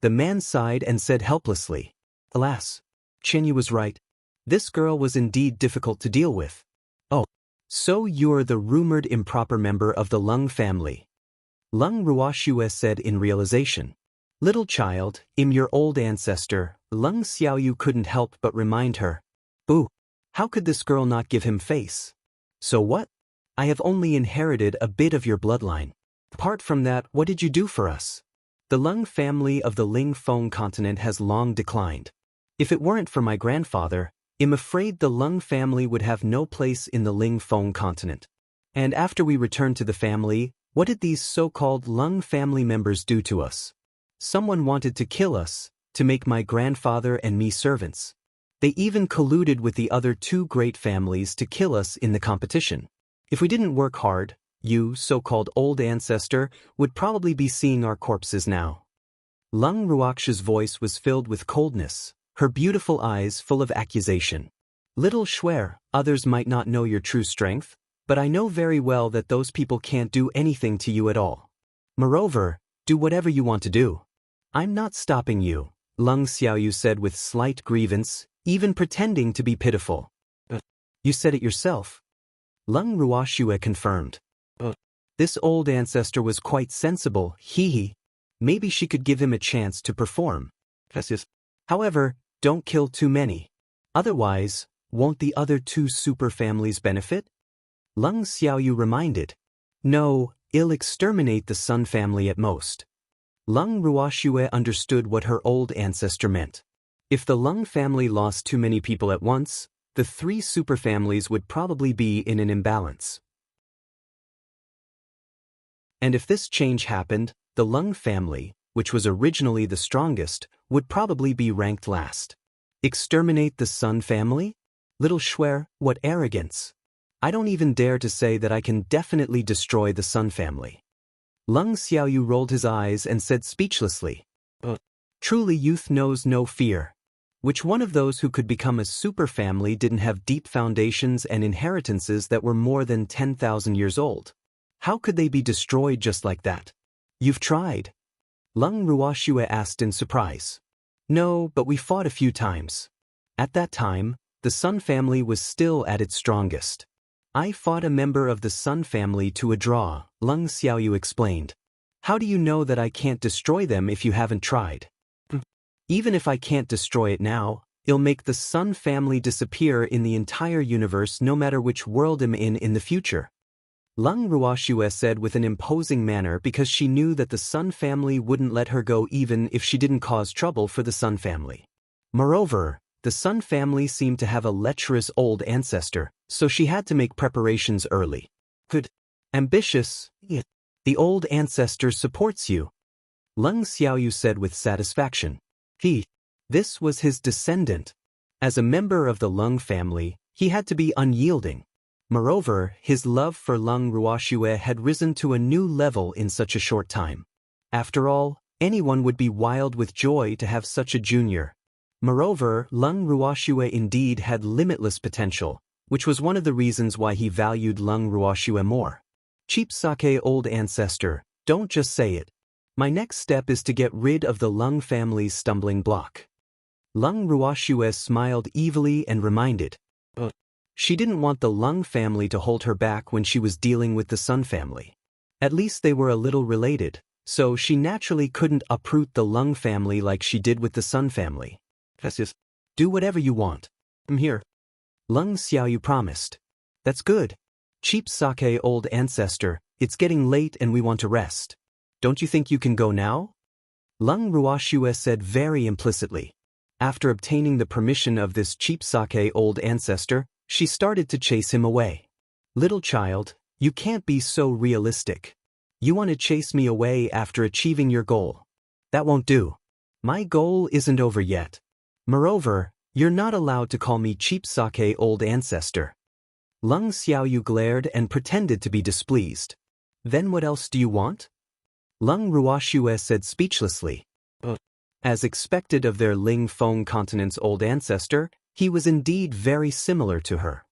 The man sighed and said helplessly, Alas, Qianyu was right. This girl was indeed difficult to deal with. Oh, so you're the rumored improper member of the Leng family. Leng Ruoxue said in realization. Little child, I'm your old ancestor. Leng Xiaoyu couldn't help but remind her. Boo, how could this girl not give him face? So what? I have only inherited a bit of your bloodline. Apart from that, what did you do for us? The Leng family of the Ling Feng continent has long declined. If it weren't for my grandfather, I'm afraid the Leng family would have no place in the Ling Feng continent. And after we returned to the family, what did these so-called Leng family members do to us? Someone wanted to kill us, to make my grandfather and me servants. They even colluded with the other two great families to kill us in the competition. If we didn't work hard, you, so-called old ancestor, would probably be seeing our corpses now. Leng Ruoxue's voice was filled with coldness, her beautiful eyes full of accusation. Little Shuer, others might not know your true strength, but I know very well that those people can't do anything to you at all. Moreover, do whatever you want to do. I'm not stopping you, Leng Xiaoyu said with slight grievance, even pretending to be pitiful. You said it yourself. Leng Ruoxue confirmed. This old ancestor was quite sensible, hee. Maybe she could give him a chance to perform. However, don't kill too many. Otherwise, won't the other two super families benefit? Leng Xiaoyu reminded. No, I'll exterminate the Sun family at most. Leng Ruoxue understood what her old ancestor meant. If the Leng family lost too many people at once, the three superfamilies would probably be in an imbalance. And if this change happened, the Leng family, which was originally the strongest, would probably be ranked last. Exterminate the Sun family? Little Shuer, what arrogance! I don't even dare to say that I can definitely destroy the Sun family. Leng Xiaoyu rolled his eyes and said speechlessly. Truly youth knows no fear. Which one of those who could become a super family didn't have deep foundations and inheritances that were more than 10,000 years old? How could they be destroyed just like that? You've tried? Leng Ruoxue asked in surprise. No, but we fought a few times. At that time, the Sun family was still at its strongest. I fought a member of the Sun family to a draw, Leng Xiaoyu explained. How do you know that I can't destroy them if you haven't tried? Even if I can't destroy it now, it'll make the Sun family disappear in the entire universe no matter which world I'm in the future. Leng Ruoxue said with an imposing manner because she knew that the Sun family wouldn't let her go even if she didn't cause trouble for the Sun family. Moreover, the Sun family seemed to have a lecherous old ancestor, so she had to make preparations early. Good. Ambitious. The old ancestor supports you. Leng Xiaoyu said with satisfaction. This was his descendant. As a member of the Leng family, he had to be unyielding. Moreover, his love for Leng Ruoxue had risen to a new level in such a short time. After all, anyone would be wild with joy to have such a junior. Moreover, Leng Ruoxue indeed had limitless potential, which was one of the reasons why he valued Leng Ruoxue more. Cheap sake old ancestor, don't just say it. My next step is to get rid of the Leng family's stumbling block. Leng Ruoxue smiled evilly and reminded. She didn't want the Leng family to hold her back when she was dealing with the Sun family. At least they were a little related, so she naturally couldn't uproot the Leng family like she did with the Sun family. Do whatever you want. I'm here. Leng Xiaoyu promised. That's good. Cheap sake old ancestor, it's getting late and we want to rest. Don't you think you can go now? Leng Ruoxue said very implicitly. After obtaining the permission of this cheap sake old ancestor, she started to chase him away. Little child, you can't be so realistic. You want to chase me away after achieving your goal. That won't do. My goal isn't over yet. Moreover, you're not allowed to call me cheap sake old ancestor. Leng Xiaoyu glared and pretended to be displeased. Then what else do you want? Leng Ruoxue said speechlessly. As expected of their Ling Feng continent's old ancestor, he was indeed very similar to her.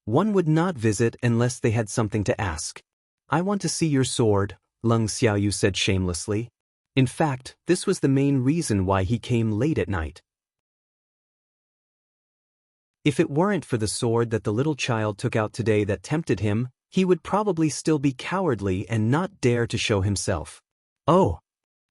One would not visit unless they had something to ask. I want to see your sword, Leng Xiaoyu said shamelessly. In fact, this was the main reason why he came late at night. If it weren't for the sword that the little child took out today that tempted him, he would probably still be cowardly and not dare to show himself. Oh!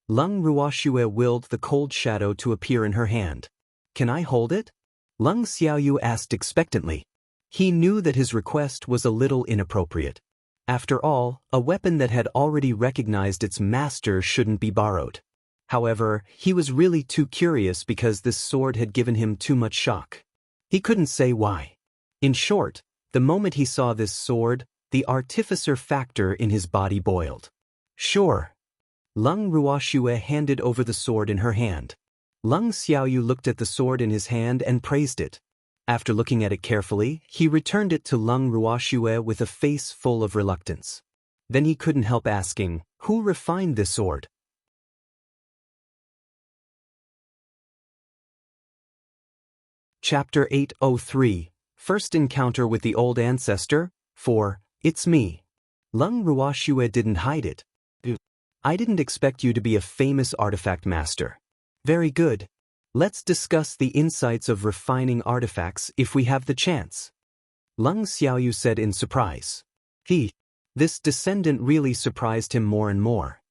Leng Ruoxue willed the cold shadow to appear in her hand. Can I hold it? Leng Xiaoyu asked expectantly. He knew that his request was a little inappropriate. After all, a weapon that had already recognized its master shouldn't be borrowed. However, he was really too curious because this sword had given him too much shock. He couldn't say why. In short, the moment he saw this sword, the artificer factor in his body boiled. Sure. Leng Ruoxue handed over the sword in her hand. Leng Xiaoyu looked at the sword in his hand and praised it. After looking at it carefully, he returned it to Leng Ruoxue with a face full of reluctance. Then he couldn't help asking, who refined this sword? Chapter 803, First Encounter with the Old Ancestor, 4, It's me. Leng Ruoxue didn't hide it. I didn't expect you to be a famous artifact master. Very good. Let's discuss the insights of refining artifacts if we have the chance. Leng Xiaoyu said in surprise. This descendant really surprised him more and more.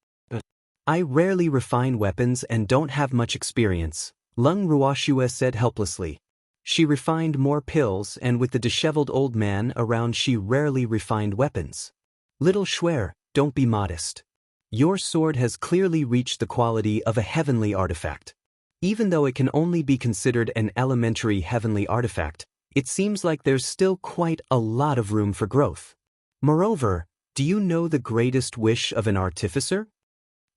I rarely refine weapons and don't have much experience, Leng Ruoxue said helplessly. She refined more pills, and with the disheveled old man around she rarely refined weapons. Little Shuer, don't be modest. Your sword has clearly reached the quality of a heavenly artifact. Even though it can only be considered an elementary heavenly artifact, it seems like there's still quite a lot of room for growth. Moreover, do you know the greatest wish of an artificer?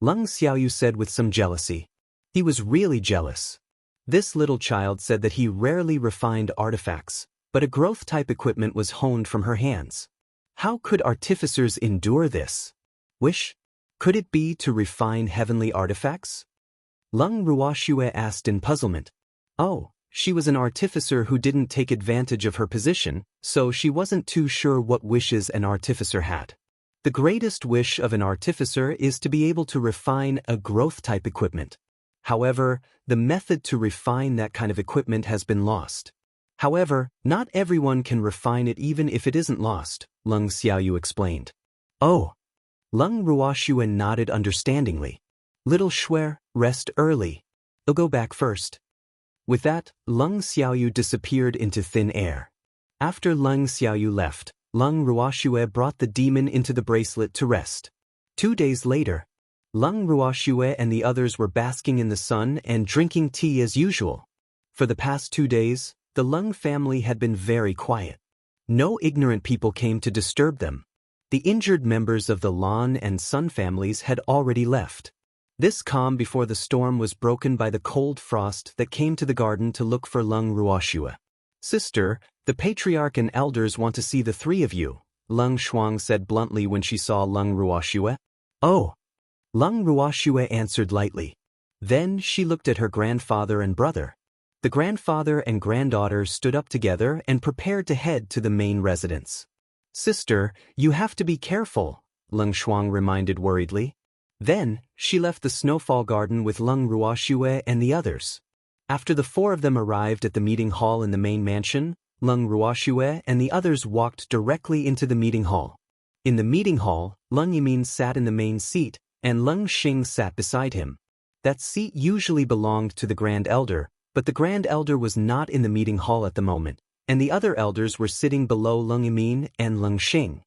Leng Xiaoyu said with some jealousy. He was really jealous. This little child said that he rarely refined artifacts, but a growth-type equipment was honed from her hands. How could artificers endure this? Wish? Could it be to refine heavenly artifacts? Leng Ruoxue asked in puzzlement. Oh, she was an artificer who didn't take advantage of her position, so she wasn't too sure what wishes an artificer had. The greatest wish of an artificer is to be able to refine a growth-type equipment. However, the method to refine that kind of equipment has been lost. However, not everyone can refine it even if it isn't lost, Leng Xiaoyu explained. Oh! Leng Ruoxue nodded understandingly. Little Shuer, rest early. I'll go back first. With that, Leng Xiaoyu disappeared into thin air. After Leng Xiaoyu left, Leng Ruoxue brought the demon into the bracelet to rest. 2 days later, Leng Ruoxue and the others were basking in the sun and drinking tea as usual. For the past 2 days, the Leng family had been very quiet. No ignorant people came to disturb them. The injured members of the Lan and Sun families had already left. This calm before the storm was broken by the cold frost that came to the garden to look for Leng Ruoxue. Sister, the patriarch and elders want to see the three of you, Leng Shuang said bluntly when she saw Leng Ruoxue. Oh! Leng Ruoxue answered lightly. Then she looked at her grandfather and brother. The grandfather and granddaughter stood up together and prepared to head to the main residence. Sister, you have to be careful, Leng Shuang reminded worriedly. Then, she left the snowfall garden with Leng Ruoxue and the others. After the 4 of them arrived at the meeting hall in the main mansion, Leng Ruoxue and the others walked directly into the meeting hall. In the meeting hall, Leng Yimin sat in the main seat, and Leng Xing sat beside him. That seat usually belonged to the Grand Elder, but the Grand Elder was not in the meeting hall at the moment, and the other elders were sitting below Leng Yimin and Leng Xing.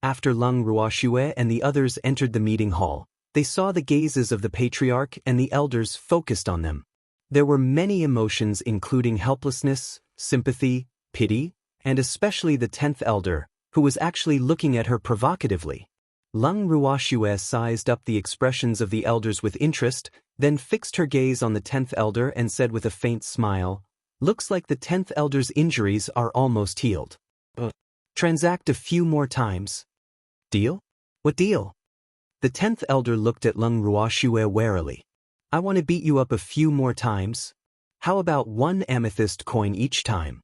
After Leng Ruoxue and the others entered the meeting hall, they saw the gazes of the patriarch and the elders focused on them. There were many emotions including helplessness, sympathy, pity, and especially the 10th elder, who was actually looking at her provocatively. Leng Ruoxue sized up the expressions of the elders with interest, then fixed her gaze on the 10th elder and said with a faint smile, "Looks like the 10th elder's injuries are almost healed. Transact a few more times." Deal? What deal? The 10th elder looked at Leng Ruoxue warily. I want to beat you up a few more times. How about 1 amethyst coin each time?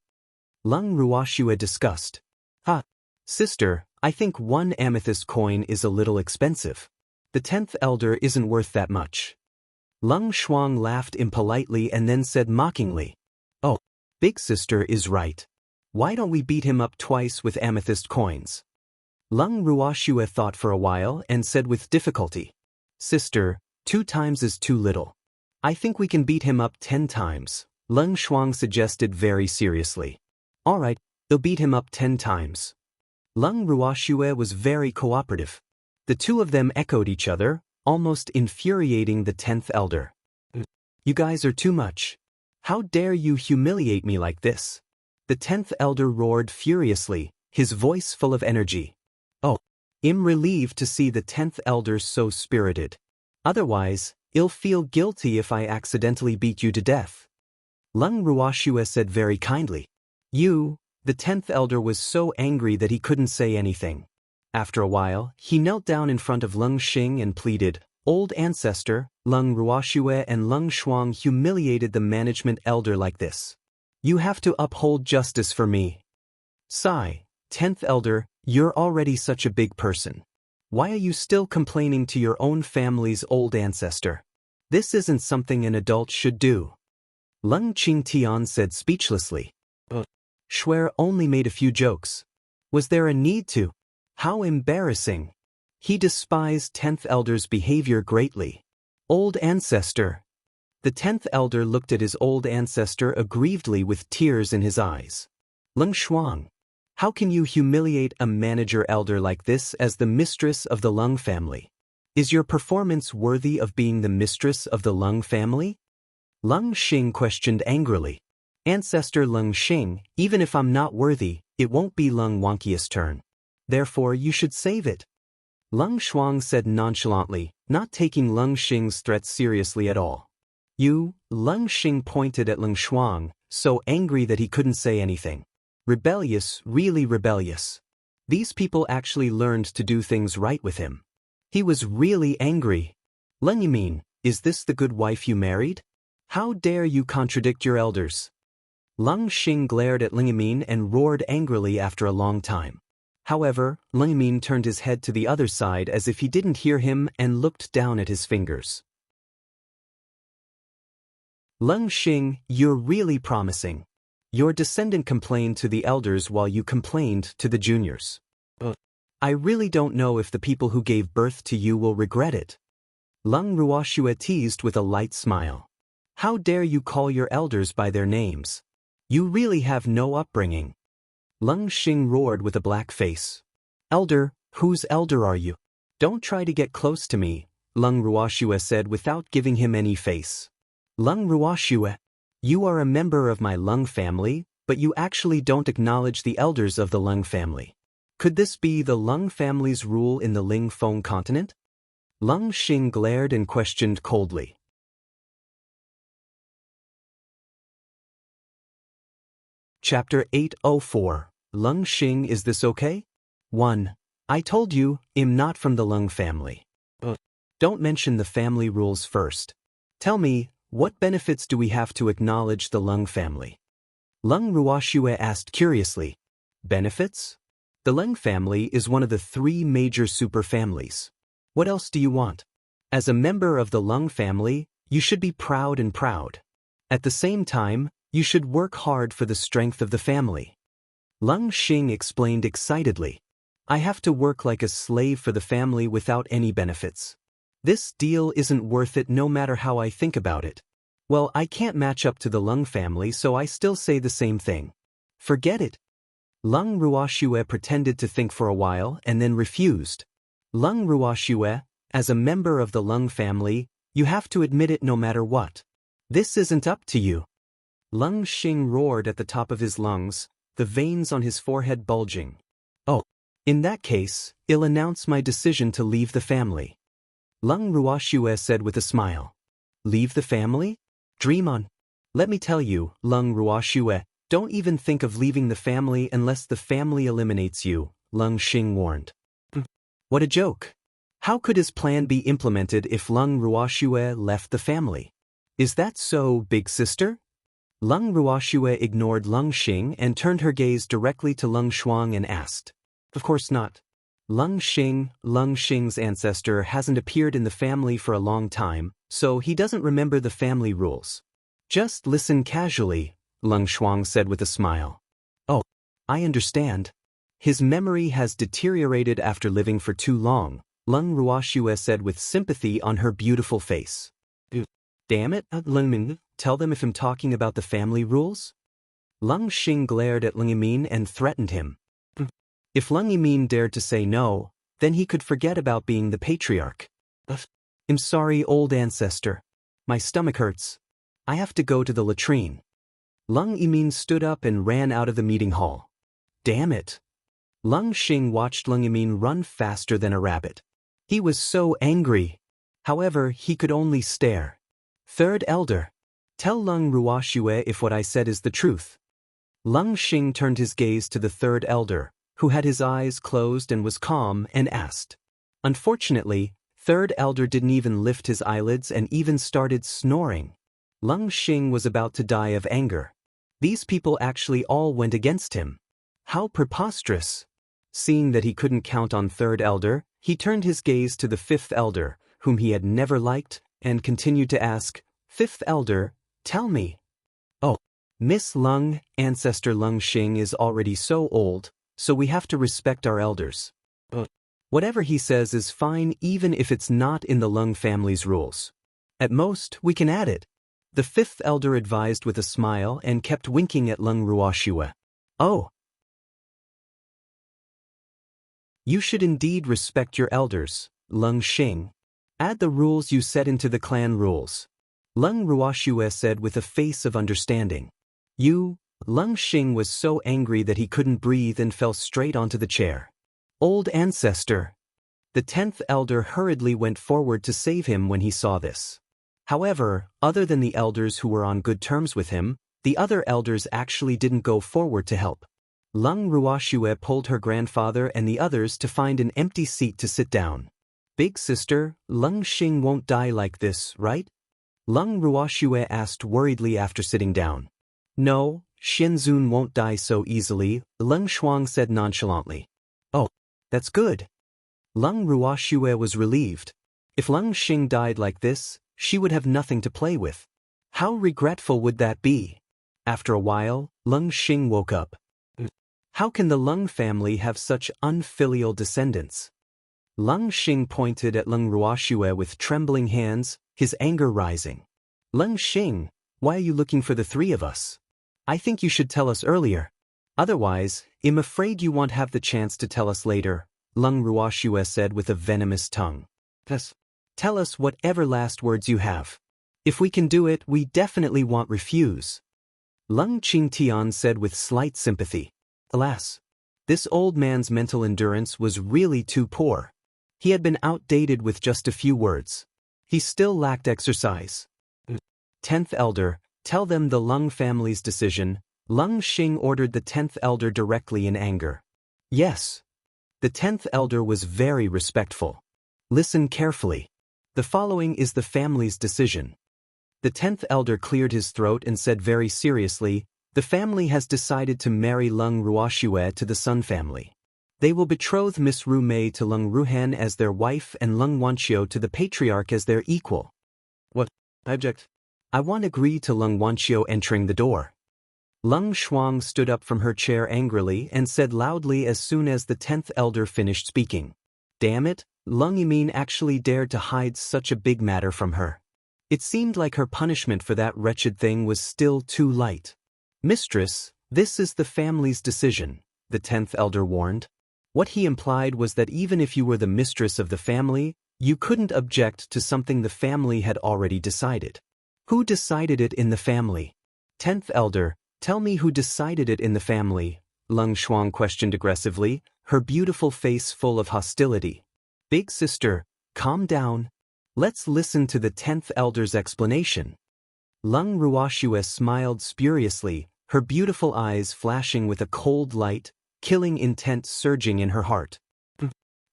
Leng Ruoxue discussed. Ah, sister, I think one amethyst coin is a little expensive. The 10th elder isn't worth that much. Leng Shuang laughed impolitely and then said mockingly. Oh, big sister is right. Why don't we beat him up twice with amethyst coins? Leng Ruoxue thought for a while and said with difficulty. Sister, 2 times is too little. I think we can beat him up 10 times, Leng Shuang suggested very seriously. All right, they'll beat him up 10 times. Leng Ruoxue was very cooperative. The two of them echoed each other, almost infuriating the 10th elder. You guys are too much. How dare you humiliate me like this? The 10th elder roared furiously, his voice full of energy. Oh, I'm relieved to see the 10th elder so spirited. Otherwise, I'll feel guilty if I accidentally beat you to death. Leng Ruoxue said very kindly. The 10th elder was so angry that he couldn't say anything. After a while, he knelt down in front of Leng Xing and pleaded, Old Ancestor, Leng Ruoxue and Leng Shuang humiliated the management elder like this. You have to uphold justice for me. Sigh, 10th elder, you're already such a big person. Why are you still complaining to your own family's old ancestor? This isn't something an adult should do. Leng Qingtian said speechlessly. Shuer only made a few jokes. Was there a need to? How embarrassing. He despised 10th elder's behavior greatly. Old ancestor. The 10th elder looked at his old ancestor aggrievedly with tears in his eyes. Leng Shuang, how can you humiliate a manager elder like this as the mistress of the Leng family? Is your performance worthy of being the mistress of the Leng family? Leng Xing questioned angrily. Ancestor Leng Xing, even if I'm not worthy, it won't be Leng Wonqius' turn. Therefore you should save it. Leng Shuang said nonchalantly, not taking Leng Xing's threats seriously at all. Leng Xing pointed at Leng Shuang, so angry that he couldn't say anything. Rebellious, really rebellious. These people actually learned to do things right with him. He was really angry. Leng, you mean, is this the good wife you married? How dare you contradict your elders? Leng Xing glared at Leng Yimin and roared angrily after a long time. However, Leng Yimin turned his head to the other side as if he didn't hear him and looked down at his fingers. Leng Xing, you're really promising. Your descendant complained to the elders while you complained to the juniors. I really don't know if the people who gave birth to you will regret it. Leng Ruoxue teased with a light smile. How dare you call your elders by their names? You really have no upbringing. Leng Xing roared with a black face. Elder, whose elder are you? Don't try to get close to me, Leng Ruoxue said without giving him any face. Leng Ruoxue, you are a member of my Leng family, but you actually don't acknowledge the elders of the Leng family. Could this be the Leng family's rule in the Ling Feng continent? Leng Xing glared and questioned coldly. Chapter 804. Leng Xing, is this okay? 1. I told you, I'm not from the Leng family. Don't mention the family rules first. Tell me, what benefits do we have to acknowledge the Leng family? Leng Ruoxue asked curiously. Benefits? The Leng family is one of the 3 major superfamilies. What else do you want? As a member of the Leng family, you should be proud and proud. At the same time, you should work hard for the strength of the family. Leng Xing explained excitedly. I have to work like a slave for the family without any benefits. This deal isn't worth it no matter how I think about it. Well, I can't match up to the Leng family, so I still say the same thing. Forget it. Leng Ruoxue pretended to think for a while and then refused. Leng Ruoxue, as a member of the Leng family, you have to admit it no matter what. This isn't up to you. Leng Xing roared at the top of his lungs, the veins on his forehead bulging. Oh, in that case, I'll announce my decision to leave the family. Leng Ruoxue said with a smile. Leave the family? Dream on. Let me tell you, Leng Ruoxue, don't even think of leaving the family unless the family eliminates you, Leng Xing warned. What a joke. How could his plan be implemented if Leng Ruoxue left the family? Is that so, big sister? Leng Ruoxue ignored Leng Xing and turned her gaze directly to Leng Shuang and asked. Of course not. Leng Xing's ancestor hasn't appeared in the family for a long time, so he doesn't remember the family rules. Just listen casually, Leng Shuang said with a smile. Oh, I understand. His memory has deteriorated after living for too long, Leng Ruoxue said with sympathy on her beautiful face. Damn it, Leng, tell them if I'm talking about the family rules? Leng Xing glared at Leng Yimin and threatened him. If Leng Yimin dared to say no, then he could forget about being the patriarch. I'm sorry, old ancestor. My stomach hurts. I have to go to the latrine. Leng Yimin stood up and ran out of the meeting hall. Damn it. Leng Xing watched Leng Yimin run faster than a rabbit. He was so angry. However, he could only stare. Third elder. Tell Leng Ruoxue if what I said is the truth. Leng Xing turned his gaze to the third elder, who had his eyes closed and was calm, and asked. Unfortunately, third elder didn't even lift his eyelids and even started snoring. Leng Xing was about to die of anger. These people actually all went against him. How preposterous! Seeing that he couldn't count on third elder, he turned his gaze to the fifth elder, whom he had never liked, and continued to ask, Fifth elder, tell me. Oh, Miss Leng, Ancestor Leng Xing is already so old, so we have to respect our elders. Whatever he says is fine even if it's not in the Leng family's rules. At most, we can add it. The fifth elder advised with a smile and kept winking at Leng Ruoxue. Oh. You should indeed respect your elders, Leng Xing. Add the rules you set into the clan rules. Leng Ruoxue said with a face of understanding. Leng Xing was so angry that he couldn't breathe and fell straight onto the chair. Old ancestor. The 10th elder hurriedly went forward to save him when he saw this. However, other than the elders who were on good terms with him, the other elders actually didn't go forward to help. Leng Ruoxue pulled her grandfather and the others to find an empty seat to sit down. Big sister, Leng Xing won't die like this, right? Leng Ruoxue asked worriedly after sitting down. No, Xianzun won't die so easily, Leng Shuang said nonchalantly. Oh, that's good. Leng Ruoxue was relieved. If Leng Xing died like this, she would have nothing to play with. How regretful would that be? After a while, Leng Xing woke up. How can the Leng family have such unfilial descendants? Leng Xing pointed at Leng Ruoxue with trembling hands, his anger rising. Leng Xing, why are you looking for the three of us? I think you should tell us earlier. Otherwise, I'm afraid you won't have the chance to tell us later, Leng Ruoxue said with a venomous tongue. Tell us whatever last words you have. If we can do it, we definitely won't refuse. Leng Qingtian said with slight sympathy. Alas, this old man's mental endurance was really too poor. He had been outdated with just a few words. He still lacked exercise. 10th elder, tell them the Leng family's decision. Leng Xing ordered the 10th elder directly in anger. Yes. The 10th elder was very respectful. Listen carefully. The following is the family's decision. The 10th elder cleared his throat and said very seriously, the family has decided to marry Leng Ruoxue to the Sun family. They will betroth Miss Ru Mei to Leng Ruhan as their wife and Leng Wanqiu to the patriarch as their equal. What? I object. I won't agree to Leng Wanqiu entering the door. Leng Shuang stood up from her chair angrily and said loudly as soon as the 10th elder finished speaking. Damn it, Leng Yimin actually dared to hide such a big matter from her. It seemed like her punishment for that wretched thing was still too light. Mistress, this is the family's decision, the 10th elder warned. What he implied was that even if you were the mistress of the family, you couldn't object to something the family had already decided. Who decided it in the family? 10th elder, tell me who decided it in the family, Leng Shuang questioned aggressively, her beautiful face full of hostility. Big sister, calm down. Let's listen to the 10th elder's explanation. Leng Ruoxue smiled spuriously, her beautiful eyes flashing with a cold light, killing intent surging in her heart.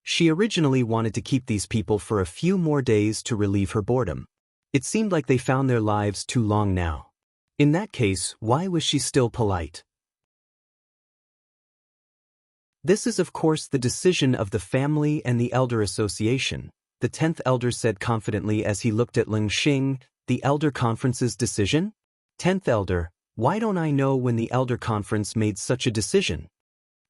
She originally wanted to keep these people for a few more days to relieve her boredom. It seemed like they found their lives too long now. In that case, why was she still polite? This is of course the decision of the family and the Elder Association, the 10th Elder said confidently as he looked at Leng Xing. The Elder Conference's decision? 10th Elder, why don't I know when the Elder Conference made such a decision?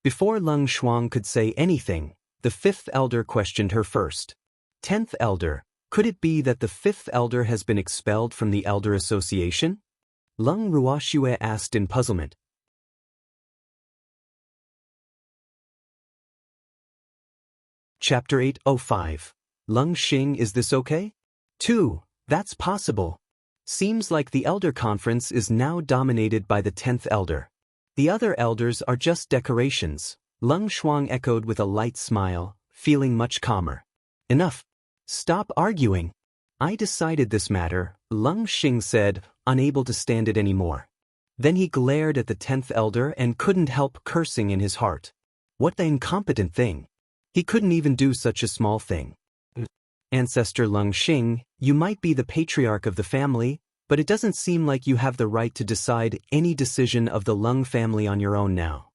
Before Leng Shuang could say anything, the 5th Elder questioned her first. 10th Elder, could it be that the 5th Elder has been expelled from the Elder Association? Leng Ruoxue asked in puzzlement. Chapter 805. Leng Xing, is this okay? 2. That's possible. Seems like the Elder Conference is now dominated by the 10th Elder. The other elders are just decorations, Leng Shuang echoed with a light smile, feeling much calmer. Enough. Stop arguing. I decided this matter, Leng Xing said, unable to stand it anymore. Then he glared at the 10th Elder and couldn't help cursing in his heart. What the incompetent thing. He couldn't even do such a small thing. Ancestor Leng Xing, you might be the patriarch of the family, but it doesn't seem like you have the right to decide any decision of the Leng family on your own now.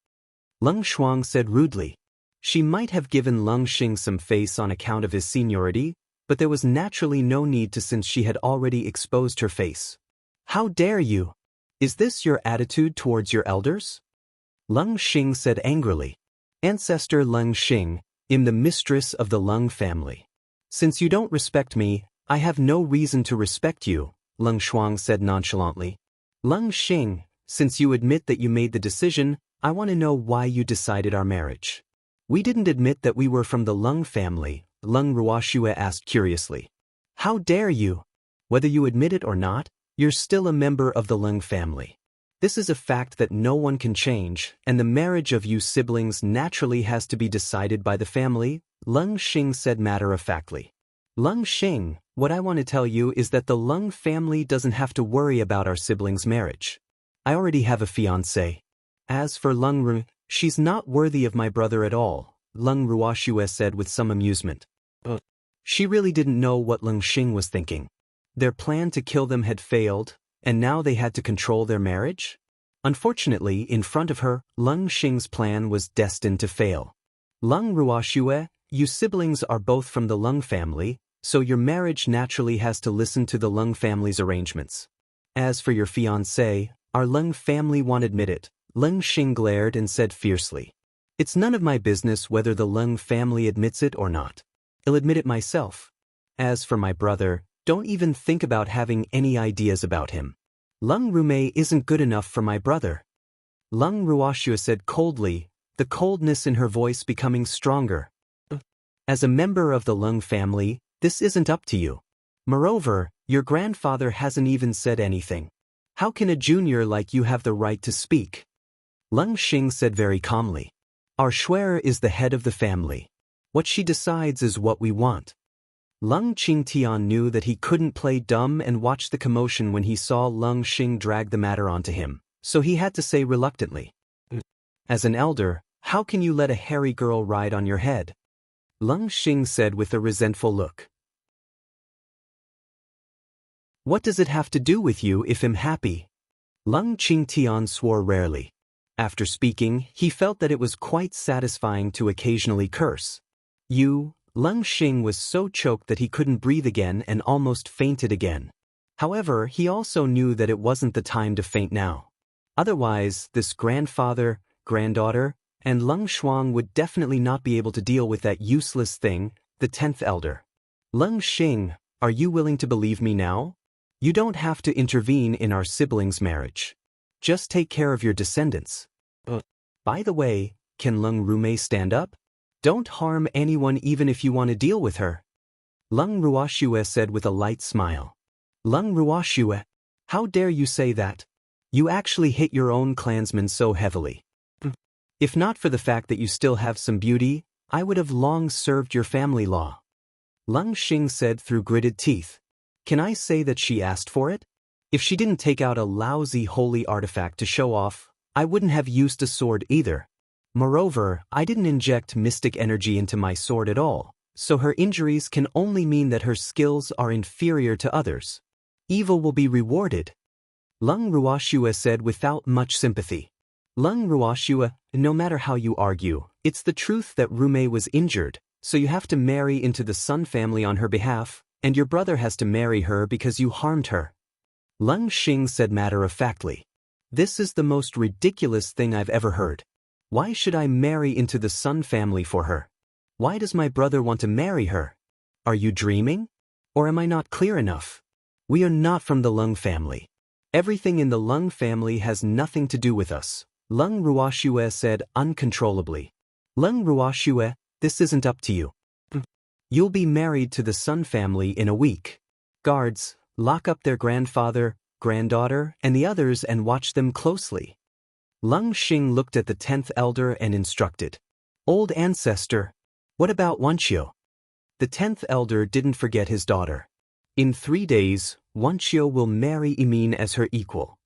Leng Shuang said rudely. She might have given Leng Xing some face on account of his seniority, but there was naturally no need to since she had already exposed her face. How dare you? Is this your attitude towards your elders? Leng Xing said angrily. Ancestor Leng Xing, I'm the mistress of the Leng family. Since you don't respect me, I have no reason to respect you, Leng Shuang said nonchalantly. Leng Xing, since you admit that you made the decision, I want to know why you decided our marriage. We didn't admit that we were from the Leng family, Leng Ruoxue asked curiously. How dare you? Whether you admit it or not, you're still a member of the Leng family. This is a fact that no one can change, and the marriage of you siblings naturally has to be decided by the family, Leng Xing said matter-of-factly. Leng Xing, what I want to tell you is that the Leng family doesn't have to worry about our siblings' marriage. I already have a fiancé. As for Leng Ru, she's not worthy of my brother at all, Leng Ruoxue said with some amusement. She really didn't know what Leng Xing was thinking. Their plan to kill them had failed, and now they had to control their marriage? Unfortunately, in front of her, Leng Xing's plan was destined to fail. Leng Ruoxue, you siblings are both from the Leng family, so your marriage naturally has to listen to the Leng family's arrangements. As for your fiancé, our Leng family won't admit it, Leng Xing glared and said fiercely. It's none of my business whether the Leng family admits it or not. I'll admit it myself. As for my brother, don't even think about having any ideas about him. Leng Rumei isn't good enough for my brother. Leng Ruoxue said coldly, the coldness in her voice becoming stronger. As a member of the Leng family, this isn't up to you. Moreover, your grandfather hasn't even said anything. How can a junior like you have the right to speak? Leng Xing said very calmly. Our Shuer is the head of the family. What she decides is what we want. Leng Qingtian knew that he couldn't play dumb and watch the commotion when he saw Leng Xing drag the matter onto him, so he had to say reluctantly. As an elder, how can you let a hairy girl ride on your head? Leng Xing said with a resentful look. What does it have to do with you if I'm happy? Leng Qingtian swore rarely. After speaking, he felt that it was quite satisfying to occasionally curse. Leng Xing was so choked that he couldn't breathe again and almost fainted again. However, he also knew that it wasn't the time to faint now. Otherwise, this grandfather, granddaughter, and Leng Shuang would definitely not be able to deal with that useless thing, the 10th elder. Leng Xing, are you willing to believe me now? You don't have to intervene in our siblings' marriage. Just take care of your descendants. By the way, can Leng Rumei stand up? Don't harm anyone even if you want to deal with her. Leng Ruoxue said with a light smile. Leng Ruoxue, how dare you say that? You actually hit your own clansmen so heavily. If not for the fact that you still have some beauty, I would have long served your family law. Leng Xing said through gritted teeth. Can I say that she asked for it? If she didn't take out a lousy holy artifact to show off, I wouldn't have used a sword either. Moreover, I didn't inject mystic energy into my sword at all, so her injuries can only mean that her skills are inferior to others. Evil will be rewarded. Leng Ruoxue said without much sympathy. Leng Ruoxue, no matter how you argue, it's the truth that Rume was injured, so you have to marry into the Sun family on her behalf, and your brother has to marry her because you harmed her. Leng Xing said matter-of-factly. This is the most ridiculous thing I've ever heard. Why should I marry into the Sun family for her? Why does my brother want to marry her? Are you dreaming? Or am I not clear enough? We are not from the Leng family. Everything in the Leng family has nothing to do with us, Leng Ruoxue said uncontrollably. Leng Ruoxue, this isn't up to you. You'll be married to the Sun family in a week. Guards, lock up their grandfather, granddaughter, and the others and watch them closely. Leng Xing looked at the 10th elder and instructed. Old Ancestor, what about Wanqiu? The 10th elder didn't forget his daughter. In 3 days, Wanqiu will marry Yimin as her equal.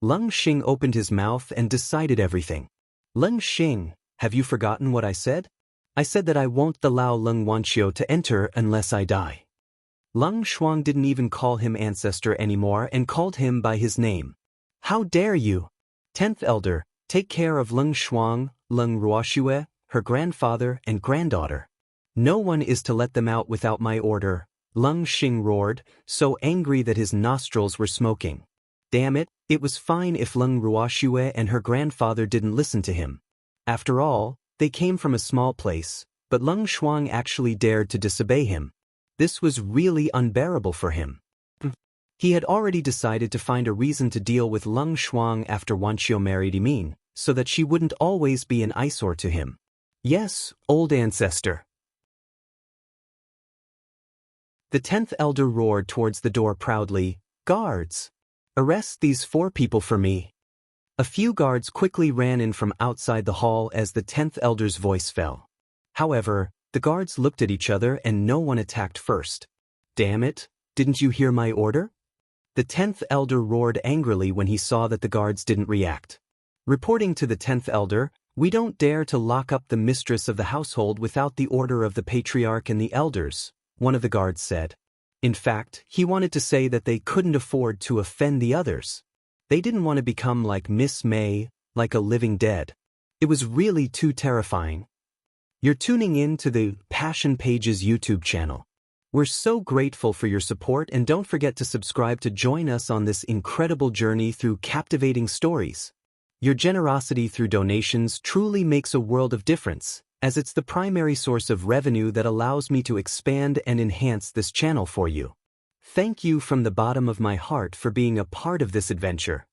Leng Xing opened his mouth and decided everything. Leng Xing, have you forgotten what I said? I said that I won't allow Leng Wanqiu to enter unless I die. Leng Shuang didn't even call him Ancestor anymore and called him by his name. How dare you? 10th elder, take care of Leng Shuang, Leng Ruoxue, her grandfather and granddaughter. No one is to let them out without my order, Leng Xing roared, so angry that his nostrils were smoking. Damn it, it was fine if Leng Ruoxue and her grandfather didn't listen to him. After all, they came from a small place, but Leng Shuang actually dared to disobey him. This was really unbearable for him. He had already decided to find a reason to deal with Leng Shuang after Wanqiu married Yimin, so that she wouldn't always be an eyesore to him. Yes, old Ancestor. The 10th elder roared towards the door proudly, Guards! Arrest these 4 people for me. A few guards quickly ran in from outside the hall as the 10th elder's voice fell. However, the guards looked at each other and no one attacked first. Damn it, didn't you hear my order? The 10th elder roared angrily when he saw that the guards didn't react. Reporting to the 10th elder, we don't dare to lock up the mistress of the household without the order of the patriarch and the elders, one of the guards said. In fact, he wanted to say that they couldn't afford to offend the others. They didn't want to become like Miss May, like a living dead. It was really too terrifying. You're tuning in to the Passion Pages YouTube channel. We're so grateful for your support and don't forget to subscribe to join us on this incredible journey through captivating stories. Your generosity through donations truly makes a world of difference, as it's the primary source of revenue that allows me to expand and enhance this channel for you. Thank you from the bottom of my heart for being a part of this adventure.